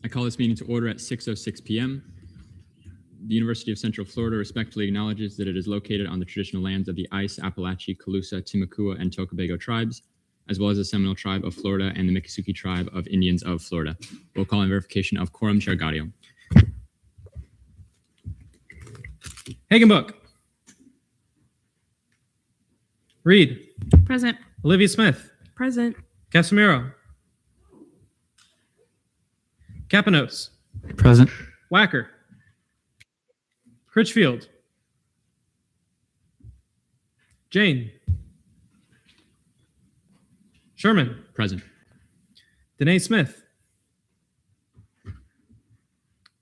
I call this meeting to order at 6:06 p.m. The University of Central Florida respectfully acknowledges that it is located on the traditional lands of the Ice, Appalachee, Calusa, Timucua, and Tocobago tribes, as well as the Seminole Tribe of Florida and the Miccosukee Tribe of Indians of Florida. Roll call and verification of quorum. Chair Gaudio. Hagenbook. Reed. Present. Olivia Smith. Present. Casimiro. Capanos. Present. Wacker. Critchfield. Jane. Sherman. Present. Danae Smith.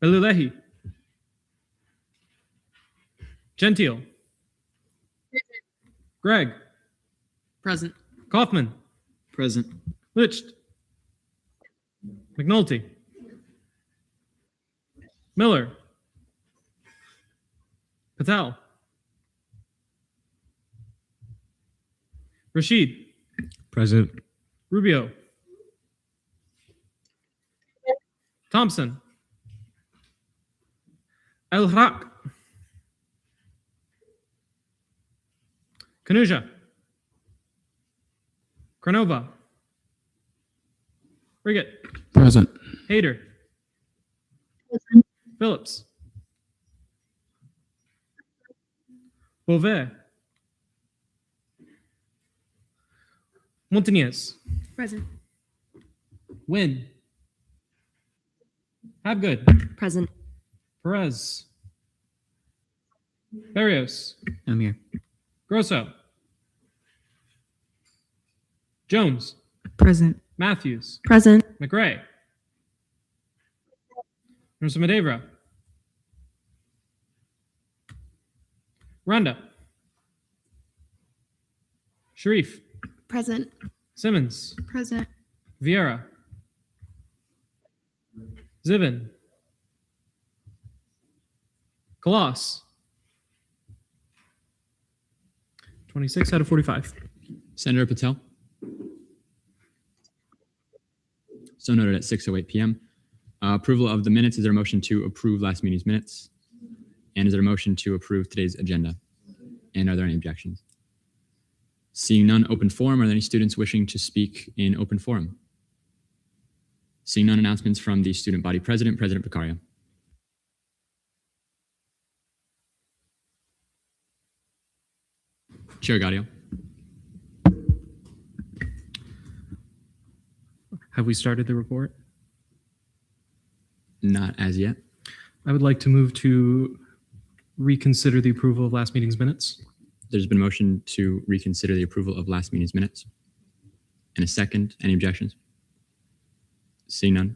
Belulehi. Gentile. Greg. Present. Kaufman. Present. Licht. McNulty. Miller. Patel. Rashid. Present. Rubio. Thompson. El Haq. Kanuja. Cronova. Riggett. Present. Hayter. Phillips. Beauvais. Montañez. Present. Wynn. Habgood. Present. Perez. Barrios. I'm here. Grosso. Jones. Present. Matthews. Present. McRae. Nurse Medevra. Rhonda. Sharif. Present. Simmons. Present. Vieira. Zivin. Colossus. 26 out of 45. Senator Patel. So noted at 6:08 p.m. Approval of the minutes. Is there a motion to approve last meeting's minutes? And is there a motion to approve today's agenda? And are there any objections? Seeing none, open forum. Are there any students wishing to speak in open forum? Seeing none, announcements from the student body president, President Vicario. Chair Gaudio. Have we started the report? Not as yet. I would like to move to reconsider the approval of last meeting's minutes. There's been a motion to reconsider the approval of last meeting's minutes. And a second. Any objections? Seeing none.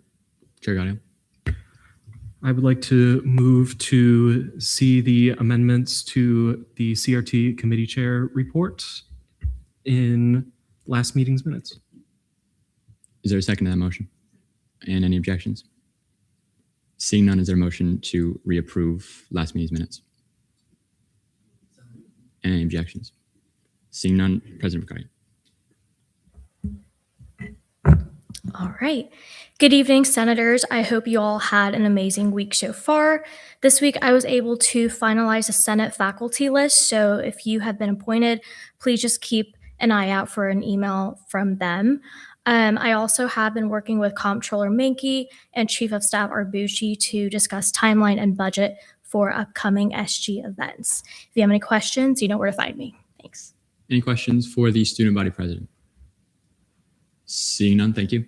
Chair Gaudio. I would like to move to see the amendments to the CRT committee chair report in last meeting's minutes. Is there a second to that motion? And any objections? Seeing none, is there a motion to reapprove last meeting's minutes? And any objections? Seeing none, President Vicario. All right. Good evening, Senators. I hope you all had an amazing week so far. This week, I was able to finalize the Senate faculty list. So if you have been appointed, please just keep an eye out for an email from them. I also have been working with Comptroller Menke and Chief of Staff Arbucci to discuss timeline and budget for upcoming SG events. If you have any questions, you know where to find me. Thanks. Any questions for the student body president? Seeing none, thank you.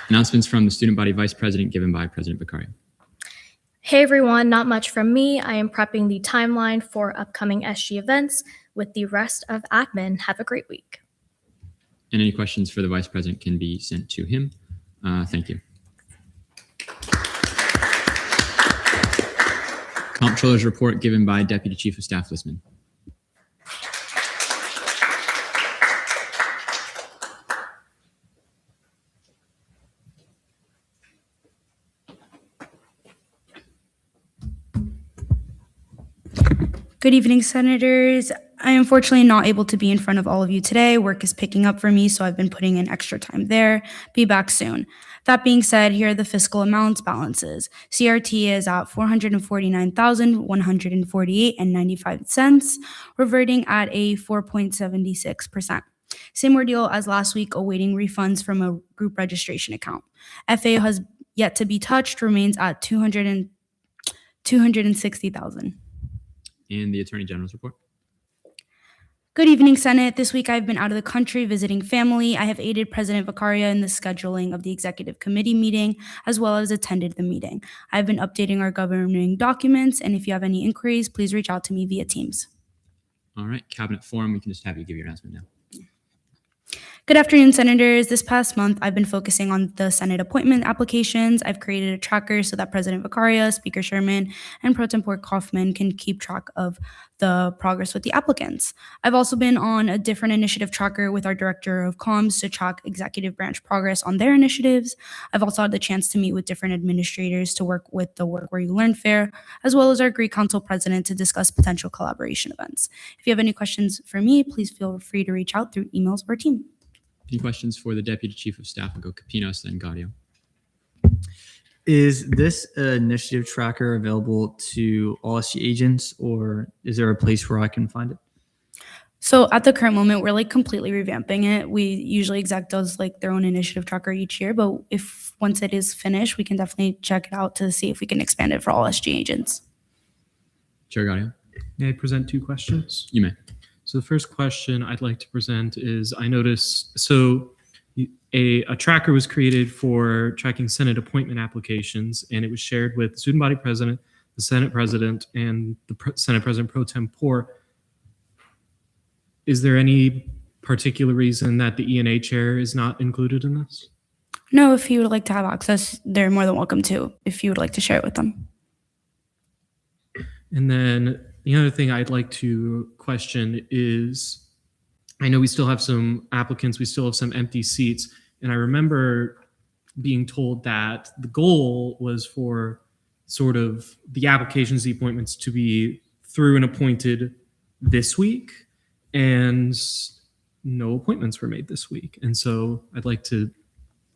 Announcements from the student body vice president given by President Vicario. Hey everyone, not much from me. I am prepping the timeline for upcoming SG events with the rest of admin. Have a great week. And any questions for the vice president can be sent to him. Thank you. Comptroller's report given by Deputy Chief of Staff Listman. Good evening, Senators. I am unfortunately not able to be in front of all of you today. Work is picking up for me, so I've been putting in extra time there. Be back soon. That being said, here are the fiscal amounts balances. CRT is at $449,148.95, reverting at a 4.76%. Same ordeal as last week, awaiting refunds from a group registration account. FAO has yet to be touched, remains at $260,000. And the Attorney General's report. Good evening, Senate. This week I've been out of the country visiting family. I have aided President Vicaria in the scheduling of the executive committee meeting, as well as attended the meeting. I've been updating our governing documents, and if you have any inquiries, please reach out to me via Teams. All right, Cabinet Forum, we can just have you give your announcement now. Good afternoon, Senators. This past month, I've been focusing on the Senate appointment applications. I've created a tracker so that President Vicaria, Speaker Sherman, and Pro Tempore Kaufman can keep track of the progress with the applicants. I've also been on a different initiative tracker with our Director of Comms to track executive branch progress on their initiatives. I've also had the chance to meet with different administrators to work with the Work Where You Learn Fair, as well as our Greek Council President to discuss potential collaboration events. If you have any questions for me, please feel free to reach out through emails or team. Any questions for the Deputy Chief of Staff? I'll go Capinos, then Gaudio. Is this initiative tracker available to all SG agents, or is there a place where I can find it? So at the current moment, we're like completely revamping it. We usually exec does like their own initiative tracker each year, but if once it is finished, we can definitely check it out to see if we can expand it for all SG agents. Chair Gaudio, May I present two questions? you may. So the first question I'd like to present is I noticed, so a tracker was created for tracking Senate appointment applications, and it was shared with the student body president, the Senate president, and the Senate president pro tempore. Is there any particular reason that the ENA chair is not included in this? No, if you would like to have access, they're more than welcome to, if you would like to share it with them. And then the other thing I'd like to question is, I know we still have some applicants, we still have some empty seats, and I remember being told that the goal was for sort of the applications, the appointments to be through and appointed this week, and no appointments were made this week. And so I'd like to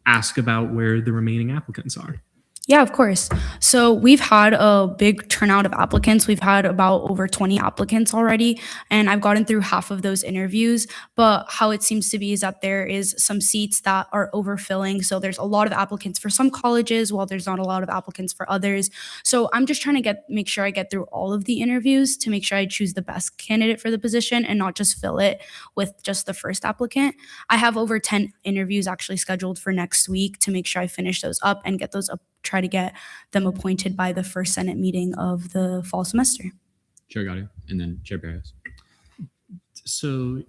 ask about where the remaining applicants are. Yeah, of course. So we've had a big turnout of applicants. We've had about over 20 applicants already, and I've gotten through half of those interviews. But how it seems to be is that there is some seats that are overfilling. So there's a lot of applicants for some colleges, while there's not a lot of applicants for others. So I'm just trying to make sure I get through all of the interviews to make sure I choose the best candidate for the position and not just fill it with just the first applicant. I have over 10 interviews actually scheduled for next week to make sure I finish those up and get those up. Try to get them appointed by the first Senate meeting of the fall semester. Chair Gaudio, and then Chair Barrios. So,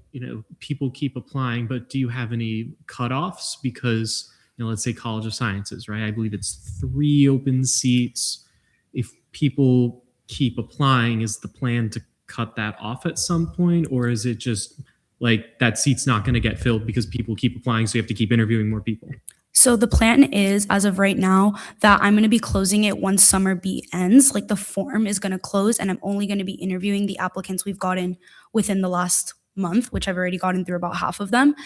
people keep applying, but do you have any cutoffs? Because, let's say College of Sciences, right? I believe it's 3 open seats. If people keep applying, is the plan to cut that off at some point? Or is it just like that seat's not going to get filled because people keep applying, so you have to keep interviewing more people? So the plan is, as of right now, that I'm going to be closing it once summer B ends. Like the form is going to close, and I'm only going to be interviewing the applicants we've gotten within the last month, which I've already gotten through about half of them.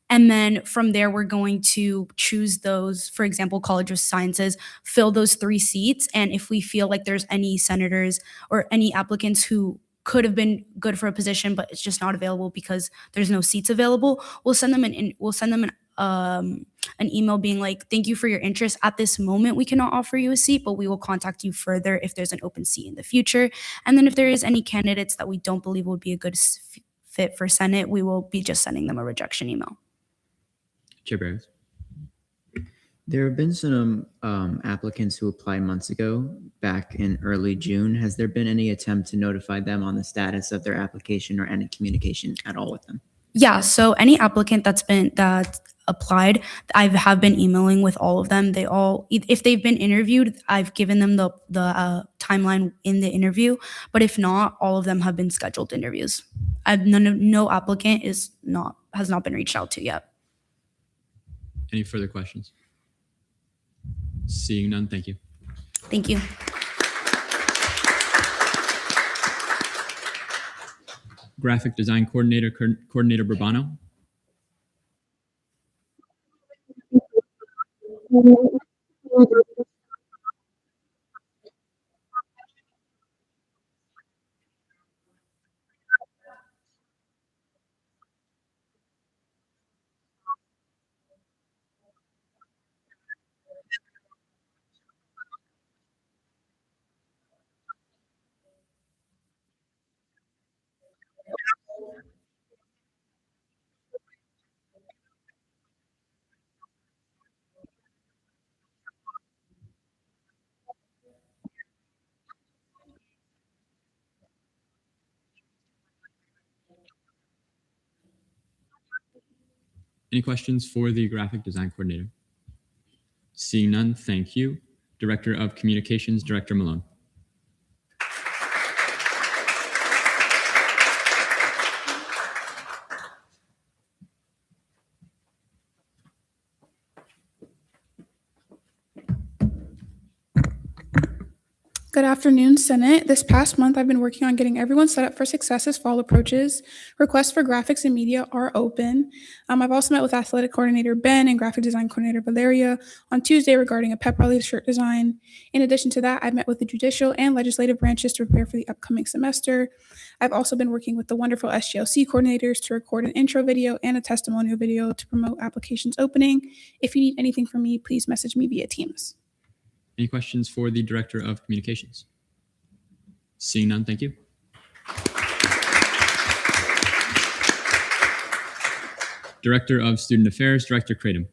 And then from there, we're going to choose those, for example, College of Sciences, fill those 3 seats. And if we feel like there's any senators or any applicants who could have been good for a position, but it's just not available because there's no seats available, we'll send them an email being like, thank you for your interest. At this moment, we cannot offer you a seat, but we will contact you further if there's an open seat in the future. And then if there is any candidates that we don't believe would be a good fit for Senate, we will be just sending them a rejection email. Chair Barrios. There have been some applicants who applied months ago, back in early June. Has there been any attempt to notify them on the status of their application or any communication at all with them? Yeah, so any applicant that applied, I have been emailing with all of them. They all, if they've been interviewed, I've given them the timeline in the interview. But if not, all of them have been scheduled interviews. No applicant has not been reached out to yet. Any further questions? Seeing none, thank you. Thank you. Graphic Design Coordinator, Coordinator Burbano. Any questions for the Graphic Design Coordinator? Seeing none, thank you. Director of Communications, Director Malone. Good afternoon, Senate. This past month, I've been working on getting everyone set up for success as fall approaches. Requests for graphics and media are open. I've also met with Athletic Coordinator Ben and Graphic Design Coordinator Valeria on Tuesday regarding a pep rally shirt design. In addition to that, I've met with the judicial and legislative branches to prepare for the upcoming semester. I've also been working with the wonderful SGLC coordinators to record an intro video and a testimonial video to promote applications opening. If you need anything from me, please message me via Teams. Any questions for the Director of Communications? Seeing none, thank you. Director of Student Affairs, Director Kratom.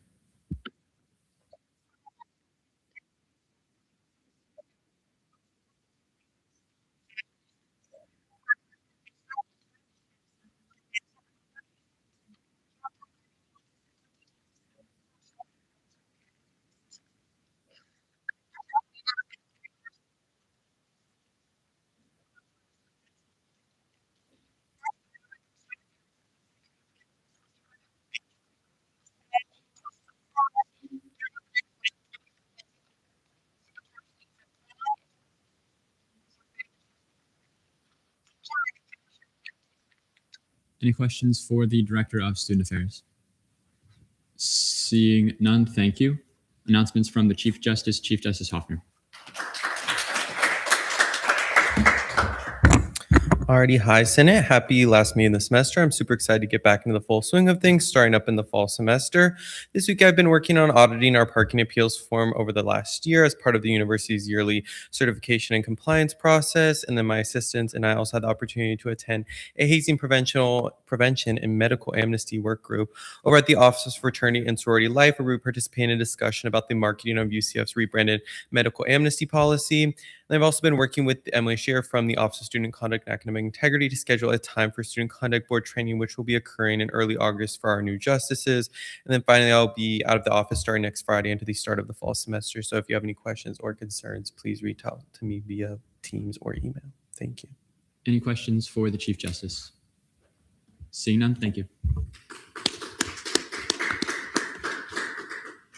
Any questions for the Director of Student Affairs? Seeing none, thank you. Announcements from the Chief Justice Hoffner. Alrighty, hi Senate. Happy last meeting of the semester. I'm super excited to get back into the full swing of things, starting up in the fall semester. This week I've been working on auditing our parking appeals form over the last year as part of the university's yearly certification and compliance process. And then my assistants and I also had the opportunity to attend a hazing prevention and medical amnesty work group over at the Office of Fraternity and Sorority Life, where we participated in a discussion about the marketing of UCF's rebranded medical amnesty policy. And I've also been working with Emily Scheer from the Office of Student Conduct and Academic Integrity to schedule a time for Student Conduct Board training, which will be occurring in early August for our new justices. And then finally, I'll be out of the office starting next Friday into the start of the fall semester. So if you have any questions or concerns, please reach out to me via Teams or email. Thank you. Any questions for the Chief Justice? Seeing none, thank you.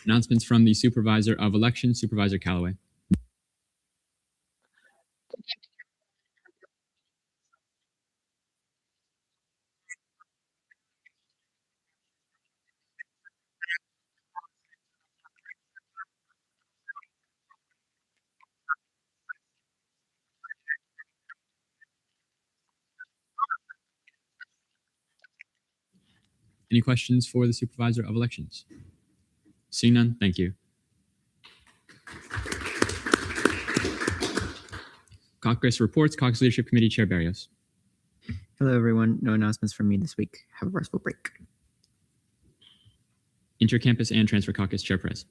Announcements from the Supervisor of Elections, Supervisor Callaway. Any questions for the Supervisor of Elections? Seeing none, thank you. Caucus reports, Caucus Leadership Committee Chair Barrios. Hello, everyone. No announcements from me this week. Have a restful break. Intercampus and Transfer Caucus Chair Perez.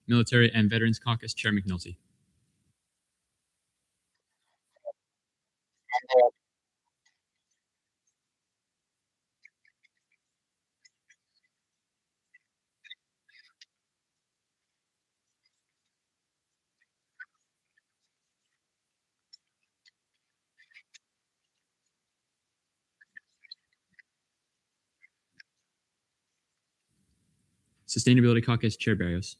Military and Veterans Caucus Chair McNulty. Sustainability Caucus, Chair Barrios.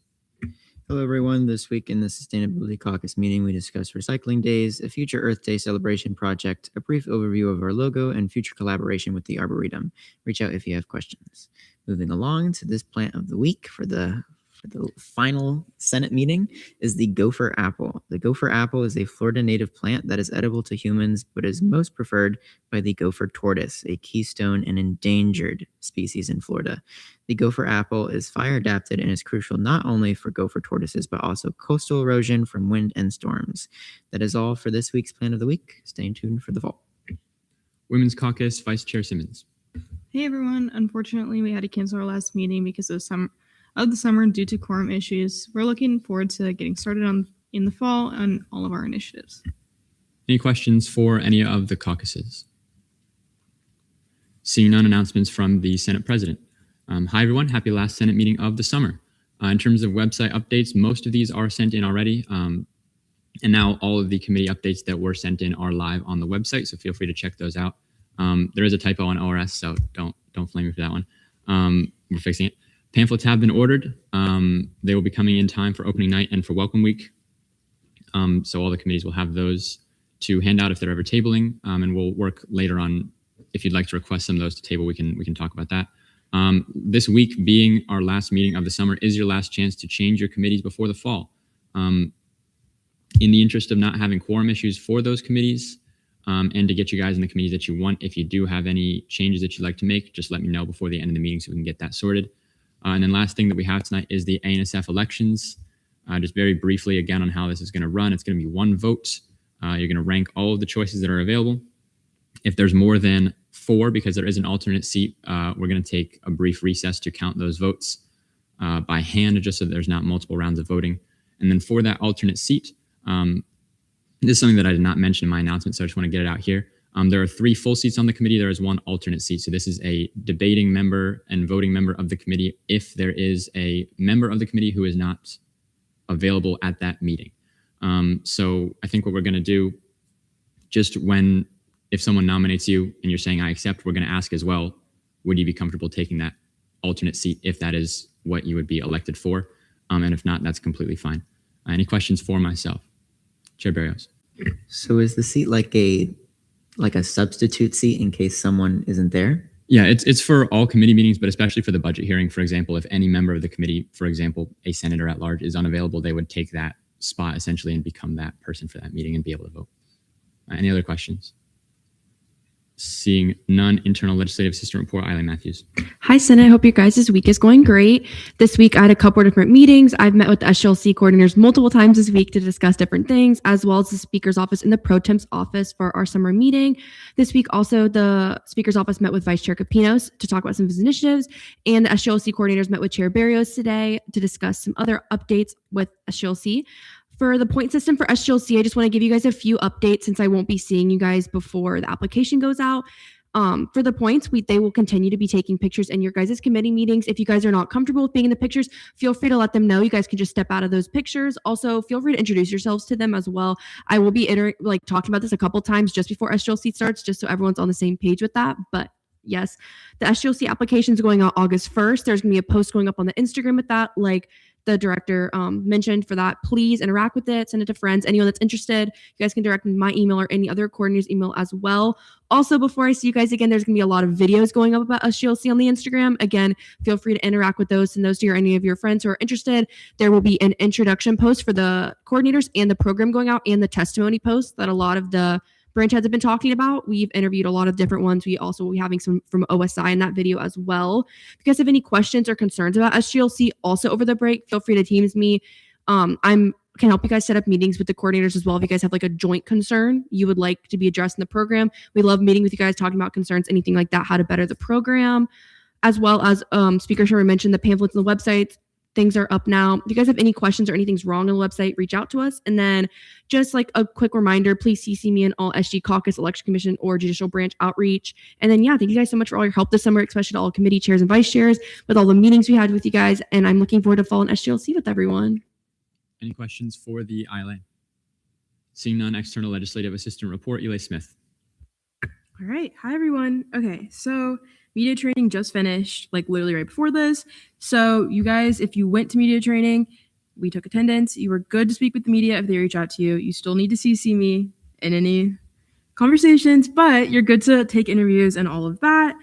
Hello, everyone. This week in the Sustainability Caucus meeting, we discussed recycling days, a future Earth Day celebration project, a brief overview of our logo, and future collaboration with the Arboretum. Reach out if you have questions. Moving along to this plant of the week for the final Senate meeting is the gopher apple. The gopher apple is a Florida native plant that is edible to humans, but is most preferred by the gopher tortoise, a keystone and endangered species in Florida. The gopher apple is fire adapted and is crucial not only for gopher tortoises, but also coastal erosion from wind and storms. That is all for this week's Plant of the Week. Stay tuned for the fall. Women's Caucus, Vice Chair Simmons. Hey everyone. Unfortunately, we had to cancel our last meeting because of the summer due to quorum issues. We're looking forward to getting started in the fall on all of our initiatives. Any questions for any of the caucuses? Seeing none, announcements from the Senate President. Hi, everyone. Happy last Senate meeting of the summer. In terms of website updates, most of these are sent in already. And now all of the committee updates that were sent in are live on the website, so feel free to check those out. There is a typo on ORS, so don't flame me for that one. We're fixing it. Pamphlets have been ordered. They will be coming in time for opening night and for welcome week. So all the committees will have those to hand out if they're ever tabling, and we'll work later on. If you'd like to request some of those to table, we can talk about that. This week being our last meeting of the summer is your last chance to change your committees before the fall. In the interest of not having quorum issues for those committees, and to get you guys in the committees that you want, if you do have any changes that you'd like to make, just let me know before the end of the meeting so we can get that sorted. And then last thing that we have tonight is the ANSF elections. Just very briefly again on how this is going to run. It's going to be one vote. You're going to rank all of the choices that are available. If there's more than 4, because there is an alternate seat, we're going to take a brief recess to count those votes by hand, just so that there's not multiple rounds of voting. And then for that alternate seat, this is something that I did not mention in my announcement, so I just want to get it out here. There are 3 full seats on the committee. There is 1 alternate seat. So this is a debating member and voting member of the committee if there is a member of the committee who is not available at that meeting. So I think what we're going to do, just if someone nominates you and you're saying I accept, we're going to ask as well, would you be comfortable taking that alternate seat if that is what you would be elected for? And if not, that's completely fine. Any questions for myself? Chair Barrios. So is the seat like a substitute seat in case someone isn't there? Yeah, it's for all committee meetings, but especially for the budget hearing. For example, if any member of the committee, for example, a senator at large, is unavailable, they would take that spot essentially and become that person for that meeting and be able to vote. Any other questions? Seeing none, internal legislative assistant report, Eileen Matthews. Hi, Senate. I hope your guys' week is going great. This week, I had a couple of different meetings. I've met with the SGLC coordinators multiple times this week to discuss different things, as well as the Speaker's office and the Pro Temp's office for our summer meeting. This week, also, the Speaker's office met with Vice Chair Capinos to talk about some of his initiatives, and the SGLC coordinators met with Chair Barrios today to discuss some other updates with SGLC. For the point system for SGLC, I just want to give you guys a few updates since I won't be seeing you guys before the application goes out. For the points, they will continue to be taking pictures in your guys' committee meetings. If you guys are not comfortable with being in the pictures, feel free to let them know. You guys can just step out of those pictures. Also, feel free to introduce yourselves to them as well. I will be talking about this a couple times just before SGLC starts, just so everyone's on the same page with that. But yes, the SGLC application is going out August 1st. There's going to be a post going up on the Instagram with that, like the director mentioned for that. Please interact with it, send it to friends. Anyone that's interested, you guys can direct me my email or any other coordinator's email as well. Also, before I see you guys again, there's going to be a lot of videos going up about SGLC on the Instagram. Again, feel free to interact with those, send those to any of your friends who are interested. There will be an introduction post for the coordinators and the program going out, and the testimony post that a lot of the branch heads have been talking about. We've interviewed a lot of different ones. We also will be having some from OSI in that video as well. If you guys have any questions or concerns about SGLC also over the break, feel free to Teams me. Can help you guys set up meetings with the coordinators as well. If you guys have like a joint concern you would like to be addressed in the program, we love meeting with you guys, talking about concerns, anything like that, how to better the program, as well as Speaker Sherman mentioned the pamphlets on the website. Things are up now. If you guys have any questions or anything's wrong on the website, reach out to us. And then just like a quick reminder, please CC me in all SG Caucus, Election Commission, or Judicial Branch outreach. And then, yeah, thank you guys so much for all your help this summer, especially to all committee chairs and vice chairs with all the meetings we had with you guys. And I'm looking forward to fall in SGLC with everyone. Any questions for the ILA? Seeing none, external legislative assistant report, Eli Smith. All right. Hi, everyone. Okay, so Media training just finished, like literally right before this. So you guys, if you went to media training, we took attendance. You were good to speak with the media if they reach out to you. You still need to CC me in any conversations, but you're good to take interviews and all of that.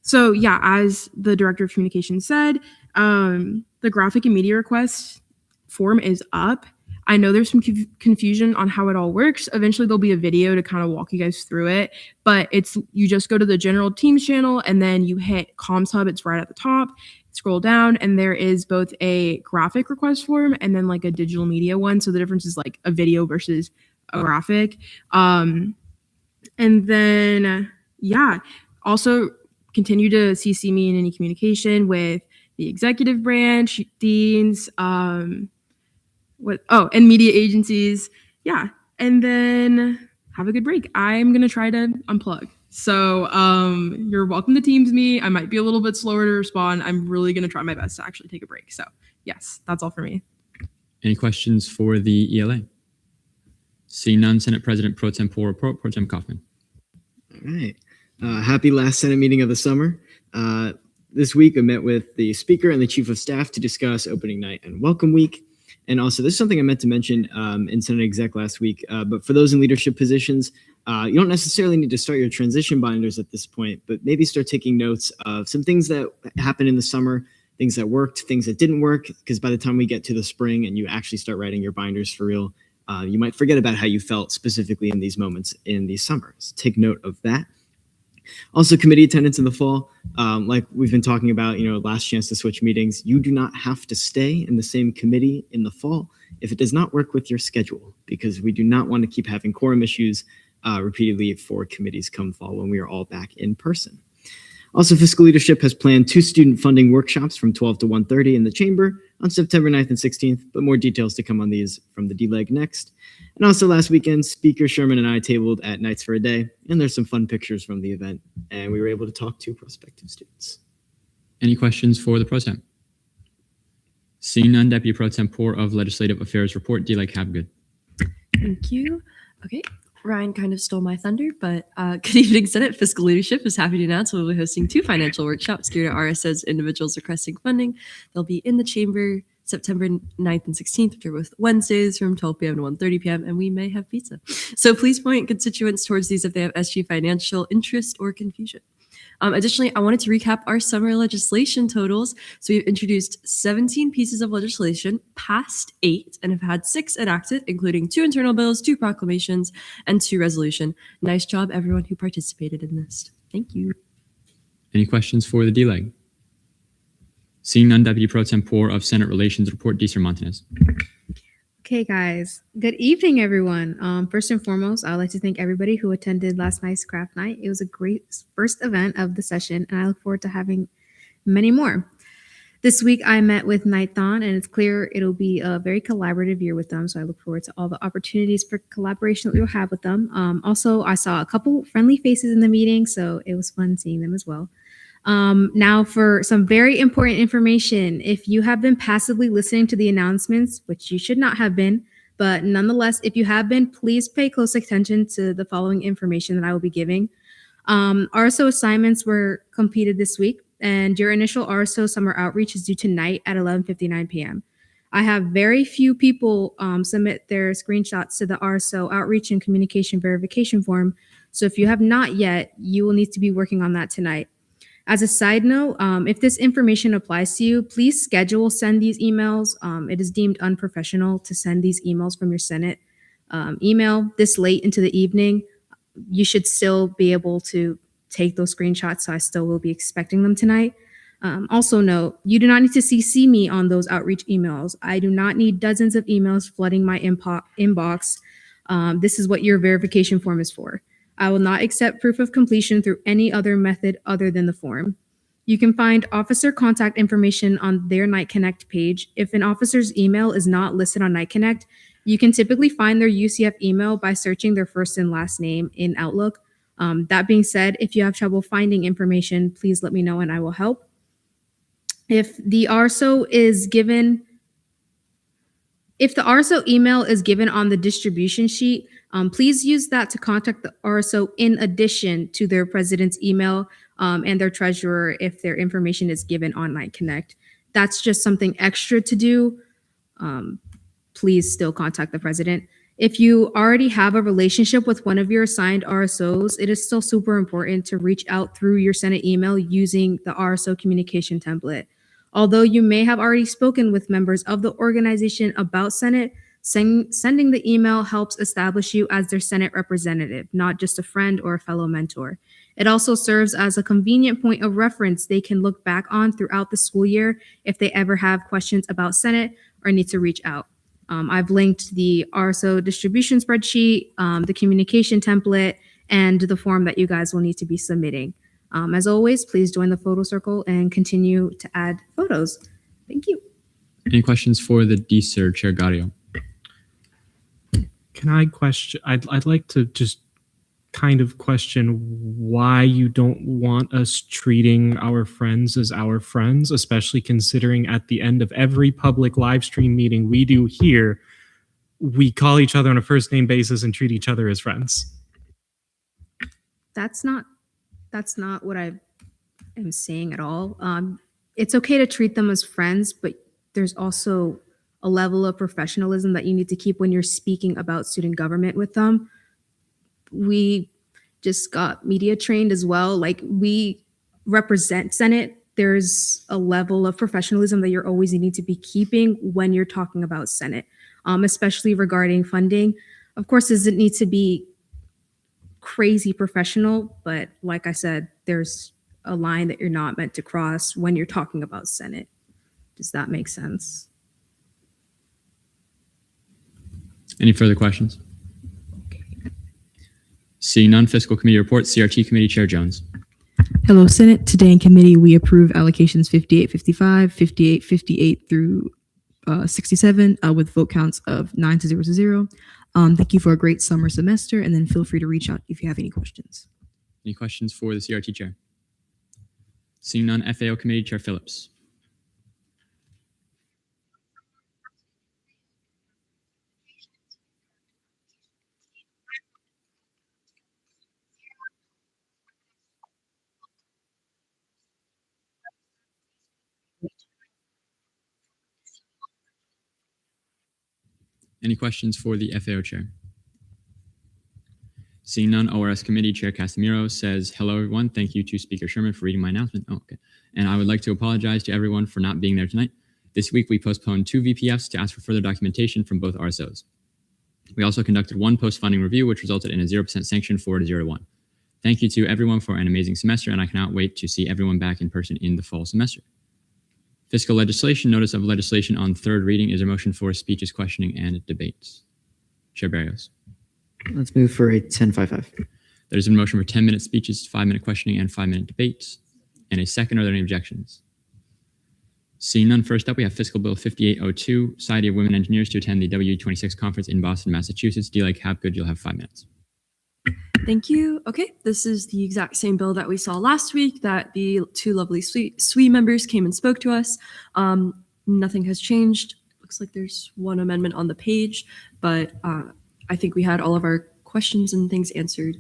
So yeah, as the director of communications said, the graphic and media request form is up. I know there's some confusion on how it all works. Eventually there'll be a video to kind of walk you guys through it, but you just go to the general Teams channel and then you hit Comms Hub. It's right at the top. Scroll down and there is both a graphic request form and then like a digital media one. So the difference is like a video versus a graphic. And then, yeah, also continue to CC me in any communication with the executive branch, deans, and media agencies. Yeah. And then have a good break. I'm going to try to unplug. So you're welcome to Teams me. I might be a little bit slower to respond. I'm really going to try my best to actually take a break. So yes, that's all for me. Any questions for the ELA? Seeing none, Senate President Pro Tempore report, Pro Tem Kaufman. All right. Happy last Senate meeting of the summer. This week I met with the Speaker and the Chief of Staff to discuss opening night and welcome week. And also, this is something I meant to mention in Senate Exec last week, but for those in leadership positions, you don't necessarily need to start your transition binders at this point, but maybe start taking notes of some things that happened in the summer, things that worked, things that didn't work, because by the time we get to the spring and you actually start writing your binders for real, you might forget about how you felt specifically in these moments in the summer. So take note of that. Also, committee attendance in the fall, like we've been talking about, last chance to switch meetings. You do not have to stay in the same committee in the fall if it does not work with your schedule, because we do not want to keep having quorum issues repeatedly for committees come fall when we are all back in person. Also, fiscal leadership has planned 2 student funding workshops from 12 to 1:30 in the chamber on September 9th and 16th, but more details to come on these from the DLEG next. And also last weekend, Speaker Sherman and I tabled at Nights for a Day, and there's some fun pictures from the event, and we were able to talk to prospective students. Any questions for the Pro Tem? Seeing none, Deputy Pro Tempore of Legislative Affairs report, DLEG Havigood. Thank you. Okay. Ryan kind of stole my thunder, but good evening, Senate. Fiscal Leadership is happy to announce we'll be hosting 2 financial workshops geared to RSOs individuals requesting funding. They'll be in the chamber September 9th and 16th, which are both Wednesdays from 12 p.m. to 1:30 p.m., and we may have pizza. So please point constituents towards these if they have SG financial interest or confusion. Additionally, I wanted to recap our summer legislation totals. So we've introduced 17 pieces of legislation, passed 8, and have had 6 enacted, including 2 internal bills, 2 proclamations, and 2 resolutions. Nice job, everyone who participated in this. Thank you. Any questions for the DLEG? Seeing none, Deputy Pro Tempore of Senate Relations report, Deeser Montanez. Okay, guys. Good evening, everyone. First and foremost, I would like to thank everybody who attended last night's craft night. It was a great first event of the session, and I look forward to having many more. This week, I met with Nighthon, and it's clear it'll be a very collaborative year with them, so I look forward to all the opportunities for collaboration that we'll have with them. Also, I saw a couple friendly faces in the meeting, so it was fun seeing them as well. Now for some very important information. If you have been passively listening to the announcements, which you should not have been, but nonetheless, if you have been, please pay close attention to the following information that I will be giving. RSO assignments were completed this week, and your initial RSO summer outreach is due tonight at 11:59 p.m. I have very few people submit their screenshots to the RSO outreach and communication verification form. So if you have not yet, you will need to be working on that tonight. As a side note, if this information applies to you, please send these emails. It is deemed unprofessional to send these emails from your Senate email this late into the evening. You should still be able to take those screenshots, so I still will be expecting them tonight. Also note, you do not need to CC me on those outreach emails. I do not need dozens of emails flooding my inbox. This is what your verification form is for. I will not accept proof of completion through any other method other than the form. You can find officer contact information on their Night Connect page. If an officer's email is not listed on Night Connect, you can typically find their UCF email by searching their first and last name in Outlook. That being said, if you have trouble finding information, please let me know and I will help. If the RSO email is given on the distribution sheet, Please use that to contact the RSO in addition to their president's email and their treasurer if their information is given on Night Connect. That's just something extra to do. Please still contact the president. If you already have a relationship with one of your assigned RSOs, it is still super important to reach out through your Senate email using the RSO communication template. Although you may have already spoken with members of the organization about Senate, sending the email helps establish you as their Senate representative, not just a friend or a fellow mentor. It also serves as a convenient point of reference they can look back on throughout the school year if they ever have questions about Senate or need to reach out. I've linked the RSO distribution spreadsheet, the communication template, and the form that you guys will need to be submitting. As always, please join the photo circle and continue to add photos. Thank you. Any questions for the DSER, Chair Gario? Can I question? I'd like to just kind of question why you don't want us treating our friends as our friends, especially considering at the end of every public live stream meeting we do here, we call each other on a first name basis and treat each other as friends. That's not what I am saying at all. It's okay to treat them as friends, but there's also a level of professionalism that you need to keep when you're speaking about student government with them. We just got media trained as well. Like, we represent Senate. There's a level of professionalism that you're always needing to be keeping when you're talking about Senate, especially regarding funding. Of course, does it need to be crazy professional? But like I said, there's a line that you're not meant to cross when you're talking about Senate. Does that make sense? Any further questions? Seeing none, fiscal committee report, CRT committee Chair Jones. Hello, Senate. Today in committee, we approve allocations 5855, 5858 through 67 with vote counts of 9 to 0 to 0. Thank you for a great summer semester, and then feel free to reach out if you have any questions. Any questions for the CRT chair? Seeing none, FAO committee Chair Phillips. Any questions for the FAO chair? Seeing none, ORS committee Chair Casimiro says, hello, everyone. Thank you to Speaker Sherman for reading my announcement. Oh, okay. And I would like to apologize to everyone for not being there tonight. This week, we postponed 2 VPFs to ask for further documentation from both RSOs. We also conducted 1 post-funding review, which resulted in a 0% sanction 4 to 0 to 1. Thank you to everyone for an amazing semester, and I cannot wait to see everyone back in person in the fall semester. Fiscal legislation, notice of legislation on 3rd reading is a motion for speeches, questioning, and debates. Chair Barrios. Let's move for a 1055. There's a motion for 10-minute speeches, 5-minute questioning, and 5-minute debates. And a second. Are there any objections? Seeing none, first up, we have Fiscal Bill 5802, Society of Women Engineers to attend the W26 conference in Boston, Massachusetts. Delay Hapgood, you'll have 5 minutes. Thank you. Okay, this is the exact same bill that we saw last week that the 2 lovely SWE members came and spoke to us. Nothing has changed. Looks like there's 1 amendment on the page, but I think we had all of our questions and things answered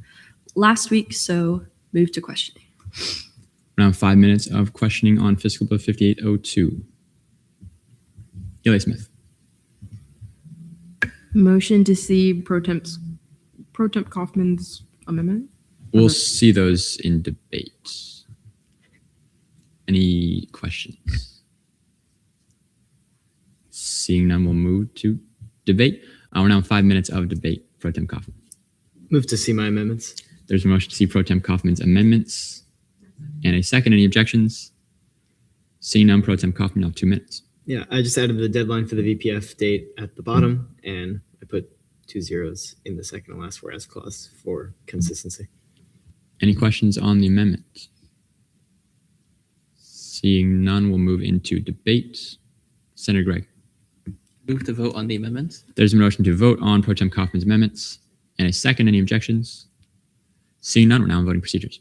last week, so move to questioning. Around 5 minutes of questioning on Fiscal Bill 5802. Eli Smith. Motion to see Pro Temp Kaufman's amendment. We'll see those in debate. Any questions? Seeing none, we'll move to debate. We're now in 5 minutes of debate. Pro Tem Kaufman. Move to see my amendments. There's a motion to see Pro Tem Kaufman's amendments. And a second. Any objections? Seeing none, Pro Tem Kaufman, you have 2 minutes. Yeah, I just added the deadline for the VPF date at the bottom, and I put 2 zeros in the second and last whereas clause for consistency. Any questions on the amendment? Seeing none, we'll move into debate. Senator Gregg. Move to vote on the amendments. There's a motion to vote on Pro Tem Kaufman's amendments. And a second. Any objections? Seeing none, we're now in voting procedures.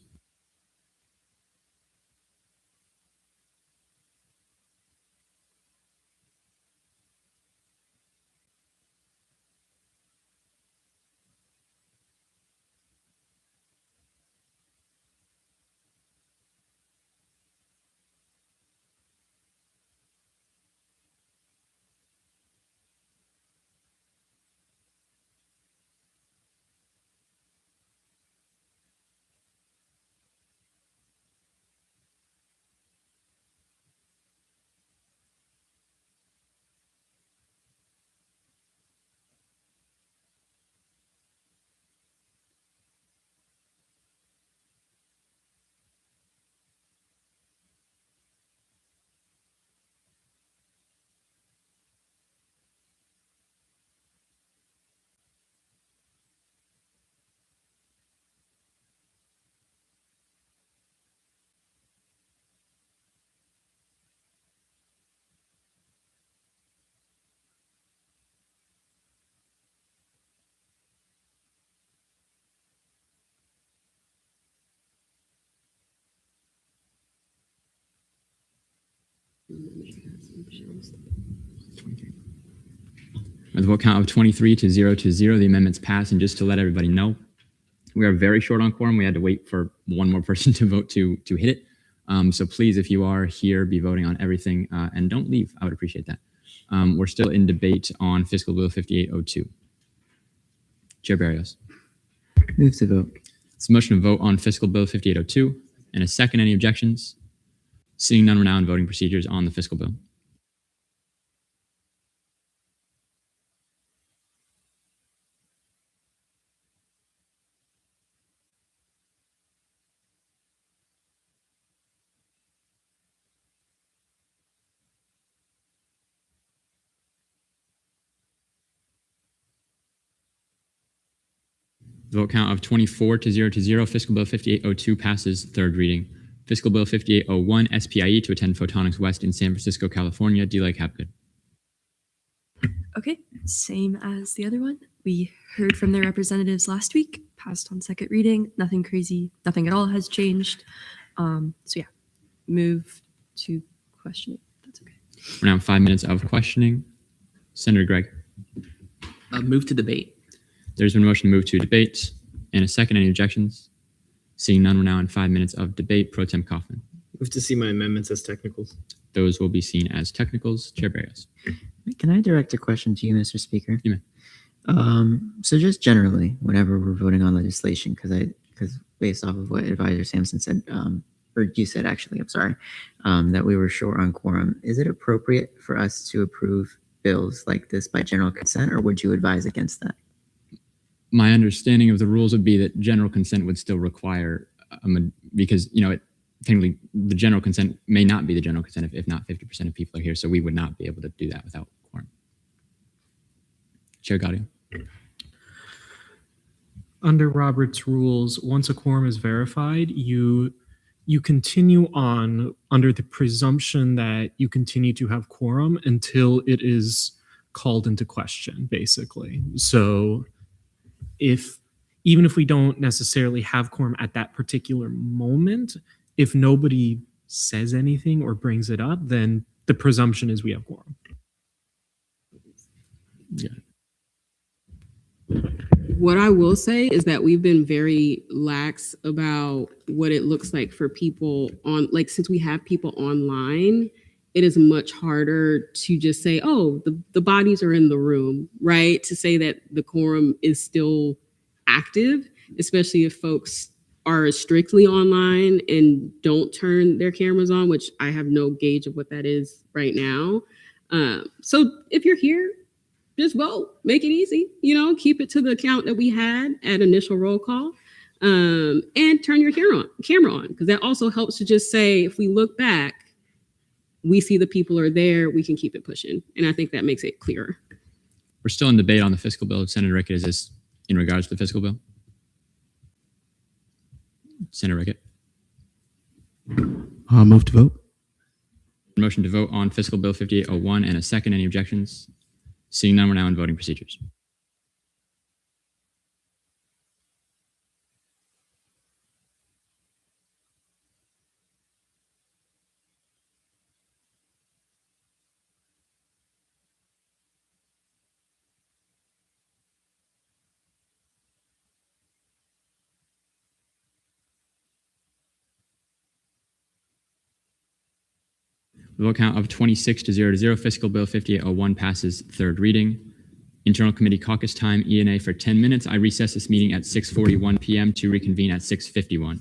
With a vote count of 23 to 0 to 0, the amendments pass. And just to let everybody know, we are very short on quorum. We had to wait for one more person to vote to hit it. So please, if you are here, be voting on everything and don't leave. I would appreciate that. We're still in debate on Fiscal Bill 5802. Chair Barrios. Move to vote. It's a motion to vote on Fiscal Bill 5802 and a second. Any objections? Seeing none, we're now in voting procedures on the fiscal bill. Vote count of 24 to 0 to 0. Fiscal Bill 5802 passes third reading. Fiscal Bill 5801, SPIE to attend Photonics West in San Francisco, California. D-Lake Hapgood. Okay, same as the other one. We heard from their representatives last week, passed on second reading. Nothing crazy, nothing at all has changed. So yeah, move to questioning. That's okay. We're now in 5 minutes of questioning. Senator Gregg. Move to debate. There's been a motion to move to debate and a second. Any objections? Seeing none, we're now in 5 minutes of debate. Pro Tem Kaufman. Move to see my amendments as technicals. Those will be seen as technicals. Chair Barrios. Can I direct a question to you, Mr. Speaker? You may. So just generally, whenever we're voting on legislation, because based off of what Advisor Sampson said, or you said actually, I'm sorry, that we were short on quorum, is it appropriate for us to approve bills like this by general consent, or would you advise against that? My understanding of the rules would be that general consent would still require, because, technically the general consent may not be the general consent if not 50% of people are here. So we would not be able to do that without quorum. Chair Gaudio. Under Robert's rules, once a quorum is verified, you continue on under the presumption that you continue to have quorum until it is called into question, basically. So even if we don't necessarily have quorum at that particular moment, if nobody says anything or brings it up, then the presumption is we have quorum. Yeah. What I will say is that we've been very lax about what it looks like for people on, like, since we have people online, it is much harder to just say, oh, the bodies are in the room, right? To say that the quorum is still active, especially if folks are strictly online and don't turn their cameras on, which I have no gauge of what that is right now. So if you're here, just vote, make it easy, keep it to the count that we had at initial roll call, and turn your camera on, because that also helps to just say, if we look back, we see the people are there, we can keep it pushing. And I think that makes it clearer. We're still in debate on the fiscal bill. Senator Rickett, is this in regards to the fiscal bill? Senator Rickett. Move to vote. Motion to vote on fiscal bill 5801 and a second. Any objections? Seeing none, we're now in voting procedures. The vote count of 26 to 0 to 0. Fiscal Bill 5801 passes third reading. Internal Committee caucus time, ENA, for 10 minutes. I recess this meeting at 6:41 p.m. to reconvene at 6:51.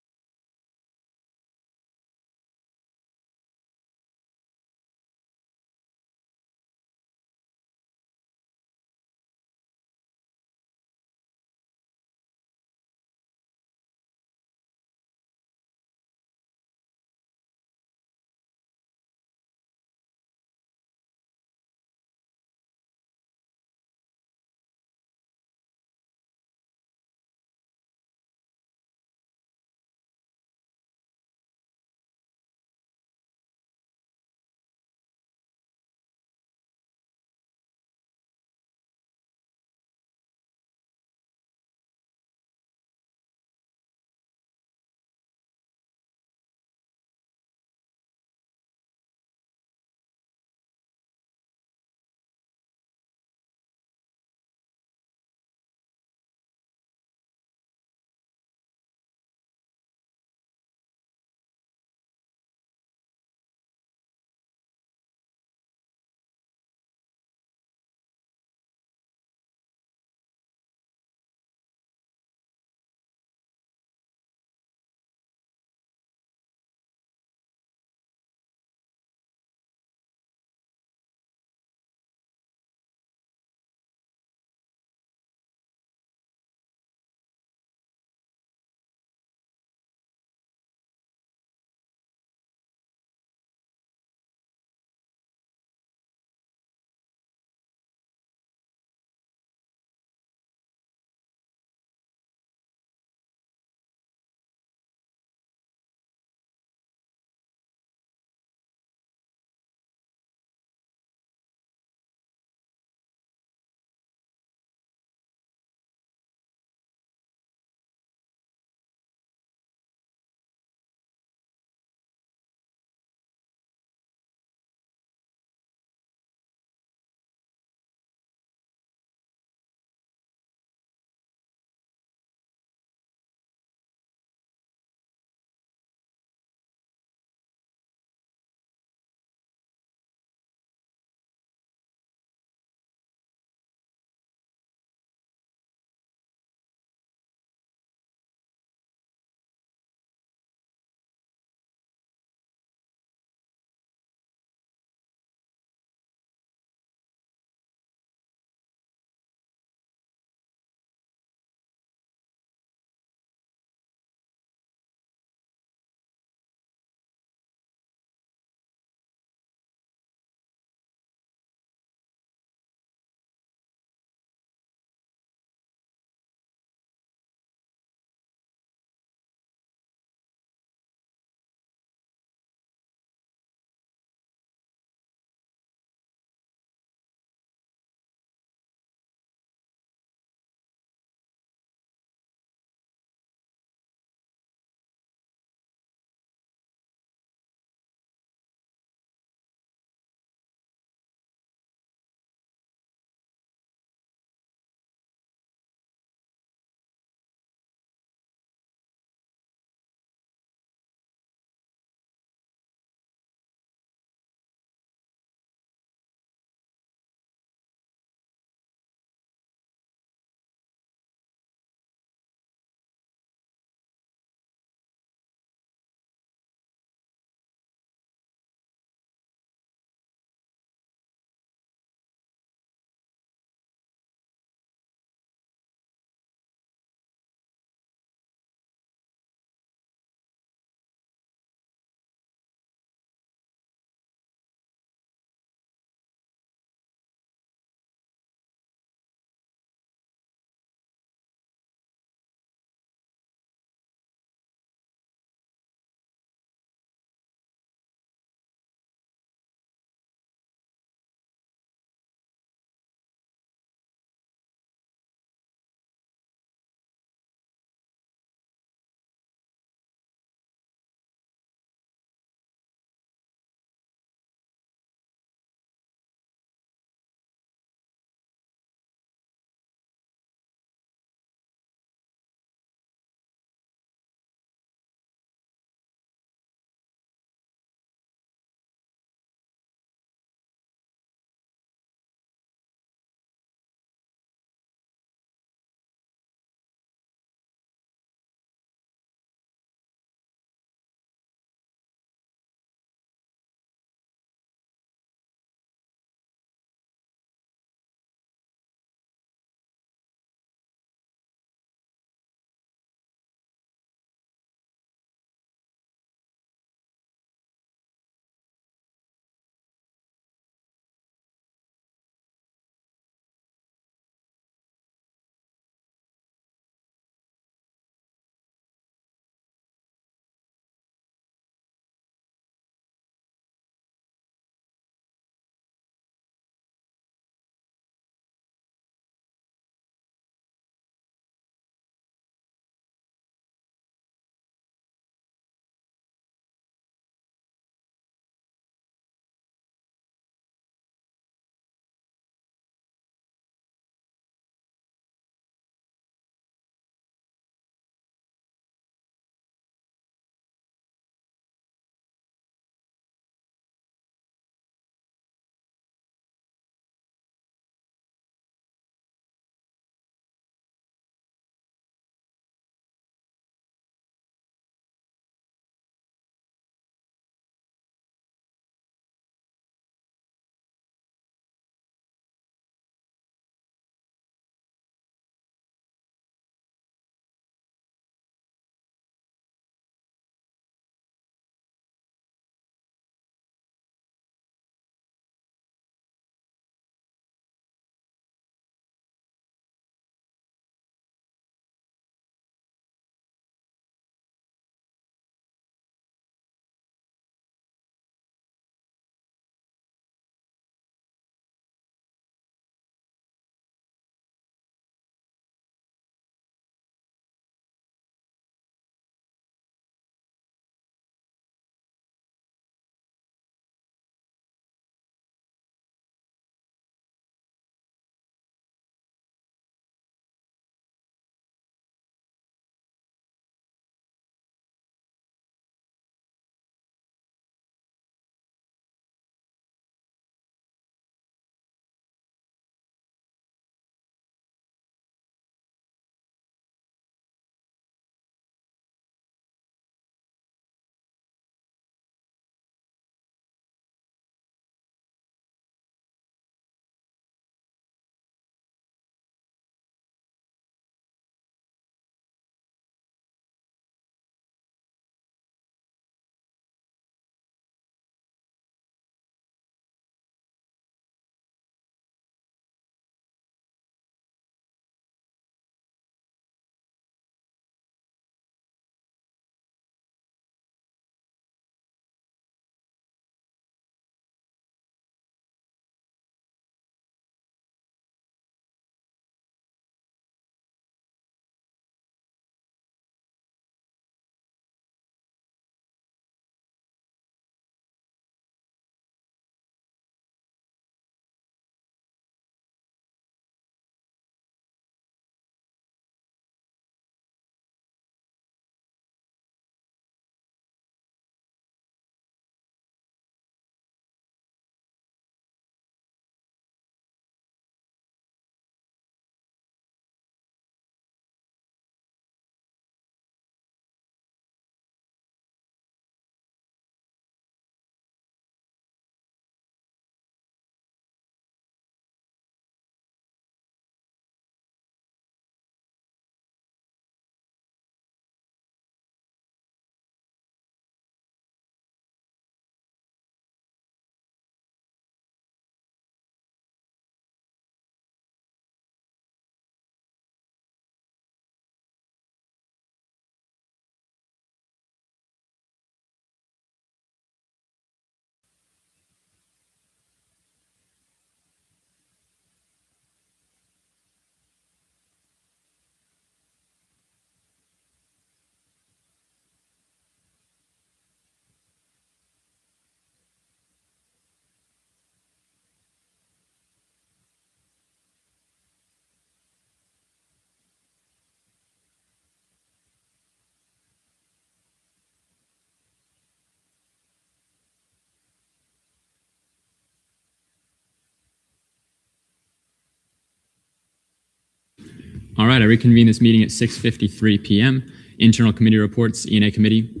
All right, I reconvene this meeting at 6:53 p.m. Internal committee reports, E&A committee.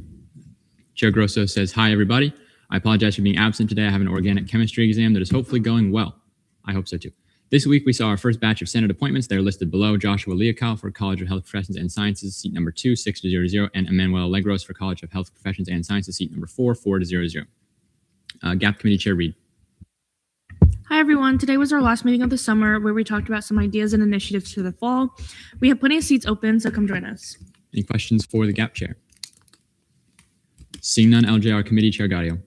Chair Grosso says, hi, everybody. I apologize for being absent today. I have an organic chemistry exam that is hopefully going well. I hope so too. This week, we saw our first batch of Senate appointments. They're listed below. Joshua Leocal for College of Health Professions and Sciences, seat number 2, 6-0-0, and Emmanuel Legros for College of Health Professions and Sciences, seat number 4, 4-0-0. GAP Committee Chair Reed. Hi, everyone. Today was our last meeting of the summer where we talked about some ideas and initiatives for the fall. We have plenty of seats open, so come join us. Any questions for the GAP Chair? Seeing none, LJR Committee Chair Gaudio.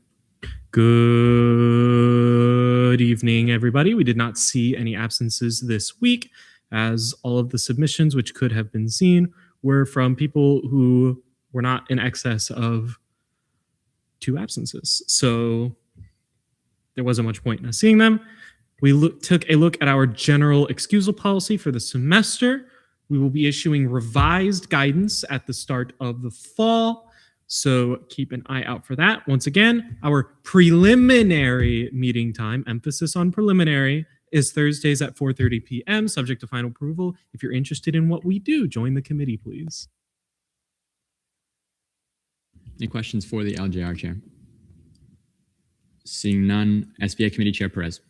Good evening, everybody. We did not see any absences this week, as all of the submissions which could have been seen were from people who were not in excess of 2 absences. So there wasn't much point in us seeing them. We took a look at our general excusal policy for the semester. We will be issuing revised guidance at the start of the fall. So keep an eye out for that. Once again, our preliminary meeting time, emphasis on preliminary, is Thursdays at 4:30 p.m., subject to final approval. If you're interested in what we do, join the committee, please. Any questions for the LJR Chair? Seeing none, SBA Committee Chair Perez.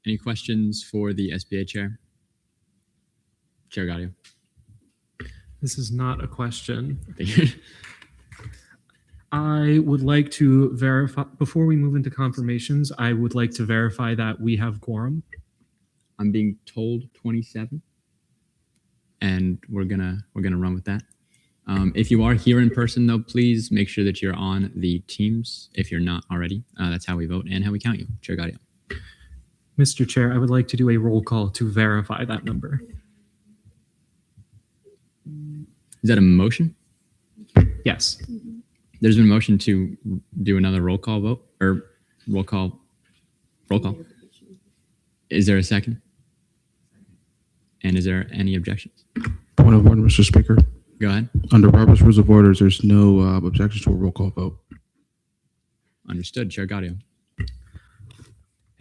Any questions for the SBA Chair? Chair Gaudio. This is not a question. I would like to verify, before we move into confirmations, I would like to verify that we have quorum. I'm being told 27, and we're gonna run with that. If you are here in person, though, please make sure that you're on the Teams if you're not already. That's how we vote and how we count you. Chair Gaudio. Mr. Chair, I would like to do a roll call to verify that number. Is that a motion? Yes. There's been a motion to do another roll call vote or roll call. Is there a second? And is there any objections? Point of order, Mr. Speaker. Go ahead. Under Robert's Rules of Orders, there's no objection to a roll call vote. Understood. Chair Gaudio.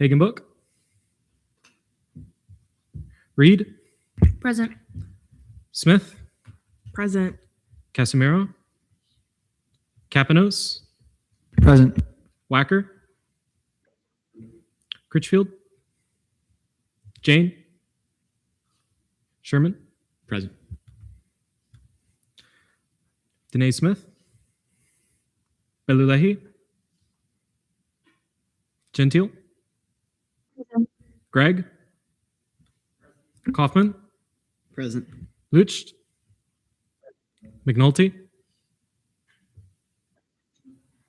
Hagenbook. Reed. Present. Smith. Present. Casimiro. Capanos. Present. Wacker. Critchfield. Jane. Sherman. Present. Danae Smith. Belulehi. Gentile. Greg. Kaufman. Present. Luch. McNulty.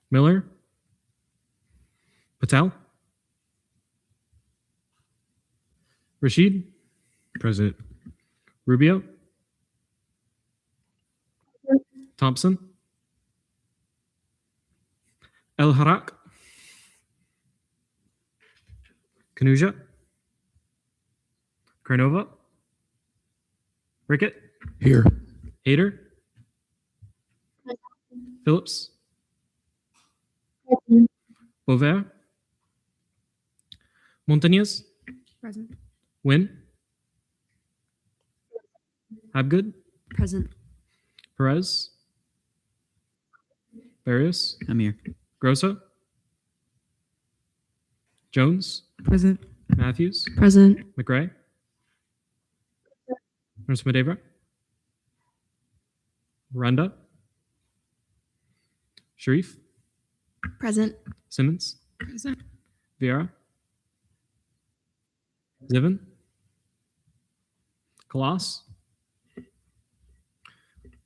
Miller. Patel. Rashid. Present. Rubio. Thompson. El Harak. Kanuja. Karnova. Rickett. Here. Hader. Phillips. Bover. Montañez. Present. Wynn. Habgood. Present. Perez. Barrios. I'm here. Grosso. Jones. Present. Matthews. Present. McRae. Nurse Madeva. Randa. Sharif. Present. Simmons. Present. Vieira. Zivan. Kalas.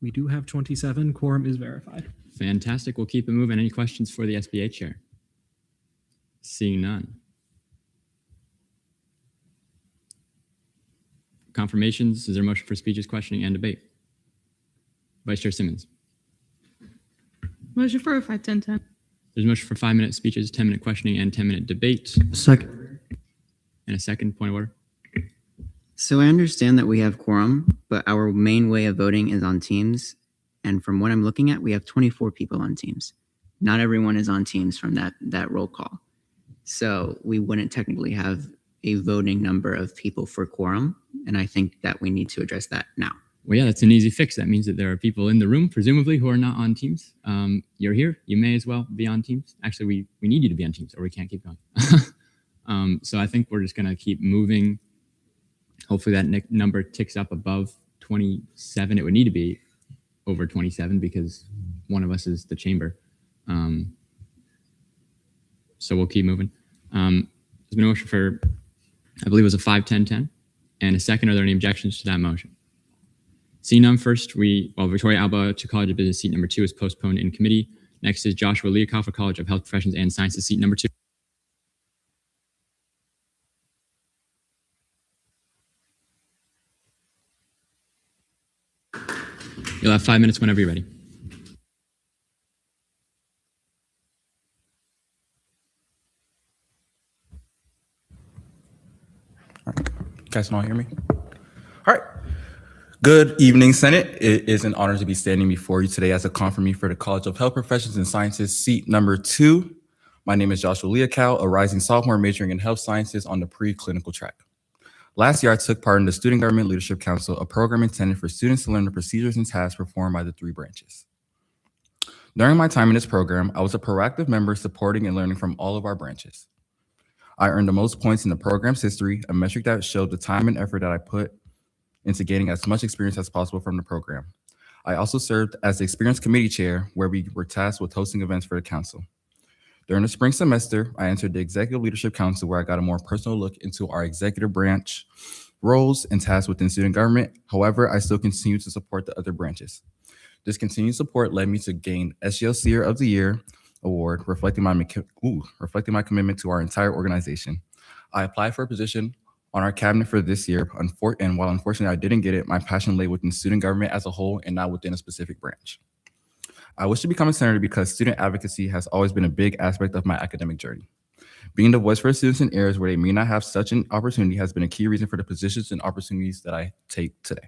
We do have 27. Quorum is verified. Fantastic. We'll keep it moving. Any questions for the SBA Chair? Seeing none. Confirmations. Is there a motion for speeches, questioning, and debate? Vice Chair Simmons. Motion for a 5-10-10. There's a motion for 5-minute speeches, 10-minute questioning, and 10-minute debate. Second. And a second point of order. So I understand that we have quorum, but our main way of voting is on Teams. And from what I'm looking at, we have 24 people on Teams. Not everyone is on Teams from that roll call. So we wouldn't technically have a voting number of people for quorum. And I think that we need to address that now. Well, yeah, that's an easy fix. That means that there are people in the room, presumably, who are not on Teams. You're here. You may as well be on Teams. Actually, we need you to be on Teams or we can't keep going. So I think we're just going to keep moving. Hopefully that number ticks up above 27. It would need to be over 27 because one of us is the chamber. So we'll keep moving. There's been a motion for, I believe it was a 5-10-10 and a second. Are there any objections to that motion? Seeing none, first, Victoria Alba to College of Business, seat number 2 is postponed in committee. Next is Joshua Leocal for College of Health Professions and Sciences, seat number 2. You'll have 5 minutes whenever you're ready. You guys can all hear me? All right. Good evening, Senate. It is an honor to be standing before you today as a confirmee for the College of Health Professions and Sciences, seat number 2. My name is Joshua Leocal, a rising sophomore majoring in health sciences on the preclinical track. Last year, I took part in the Student Government Leadership Council, a program intended for students to learn the procedures and tasks performed by the 3 branches. During my time in this program, I was a proactive member supporting and learning from all of our branches. I earned the most points in the program's history, a metric that showed the time and effort that I put into gaining as much experience as possible from the program. I also served as the Experience Committee Chair, where we were tasked with hosting events for the council. During the spring semester, I entered the Executive Leadership Council, where I got a more personal look into our executive branch roles and tasks within student government. However, I still continue to support the other branches. This continued support led me to gain SGLCer of the Year award, reflecting my commitment to our entire organization. I applied for a position on our cabinet for this year, and while unfortunately I didn't get it, my passion lay within student government as a whole and not within a specific branch. I wish to become a senator because student advocacy has always been a big aspect of my academic journey. Being the voice for students in areas where they may not have such an opportunity has been a key reason for the positions and opportunities that I take today.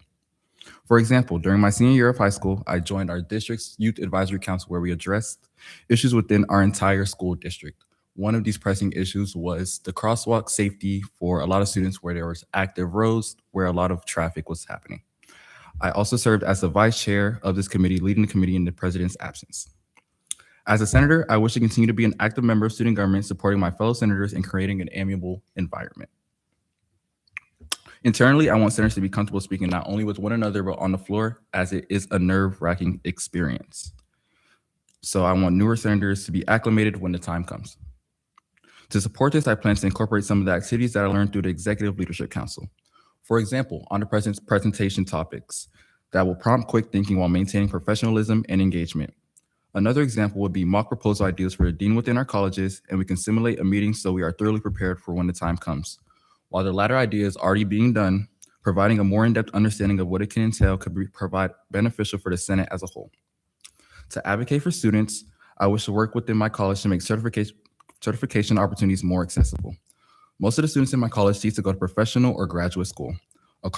For example, during my senior year of high school, I joined our district's Youth Advisory Council, where we addressed issues within our entire school district. One of these pressing issues was the crosswalk safety for a lot of students where there was active roads where a lot of traffic was happening. I also served as the vice chair of this committee, leading the committee in the president's absence. As a senator, I wish to continue to be an active member of student government, supporting my fellow senators and creating an amiable environment. Internally, I want senators to be comfortable speaking not only with one another, but on the floor, as it is a nerve-wracking experience. So I want newer senators to be acclimated when the time comes. To support this, I plan to incorporate some of the activities that I learned through the Executive Leadership Council. For example, on the president's presentation topics that will prompt quick thinking while maintaining professionalism and engagement. Another example would be mock proposal ideas for the dean within our colleges, and we can simulate a meeting so we are thoroughly prepared for when the time comes. While the latter idea is already being done, providing a more in-depth understanding of what it can entail could provide beneficial for the Senate as a whole. To advocate for students, I wish to work within my college to make certification opportunities more accessible. Most of the students in my college seek to go to professional or graduate school. A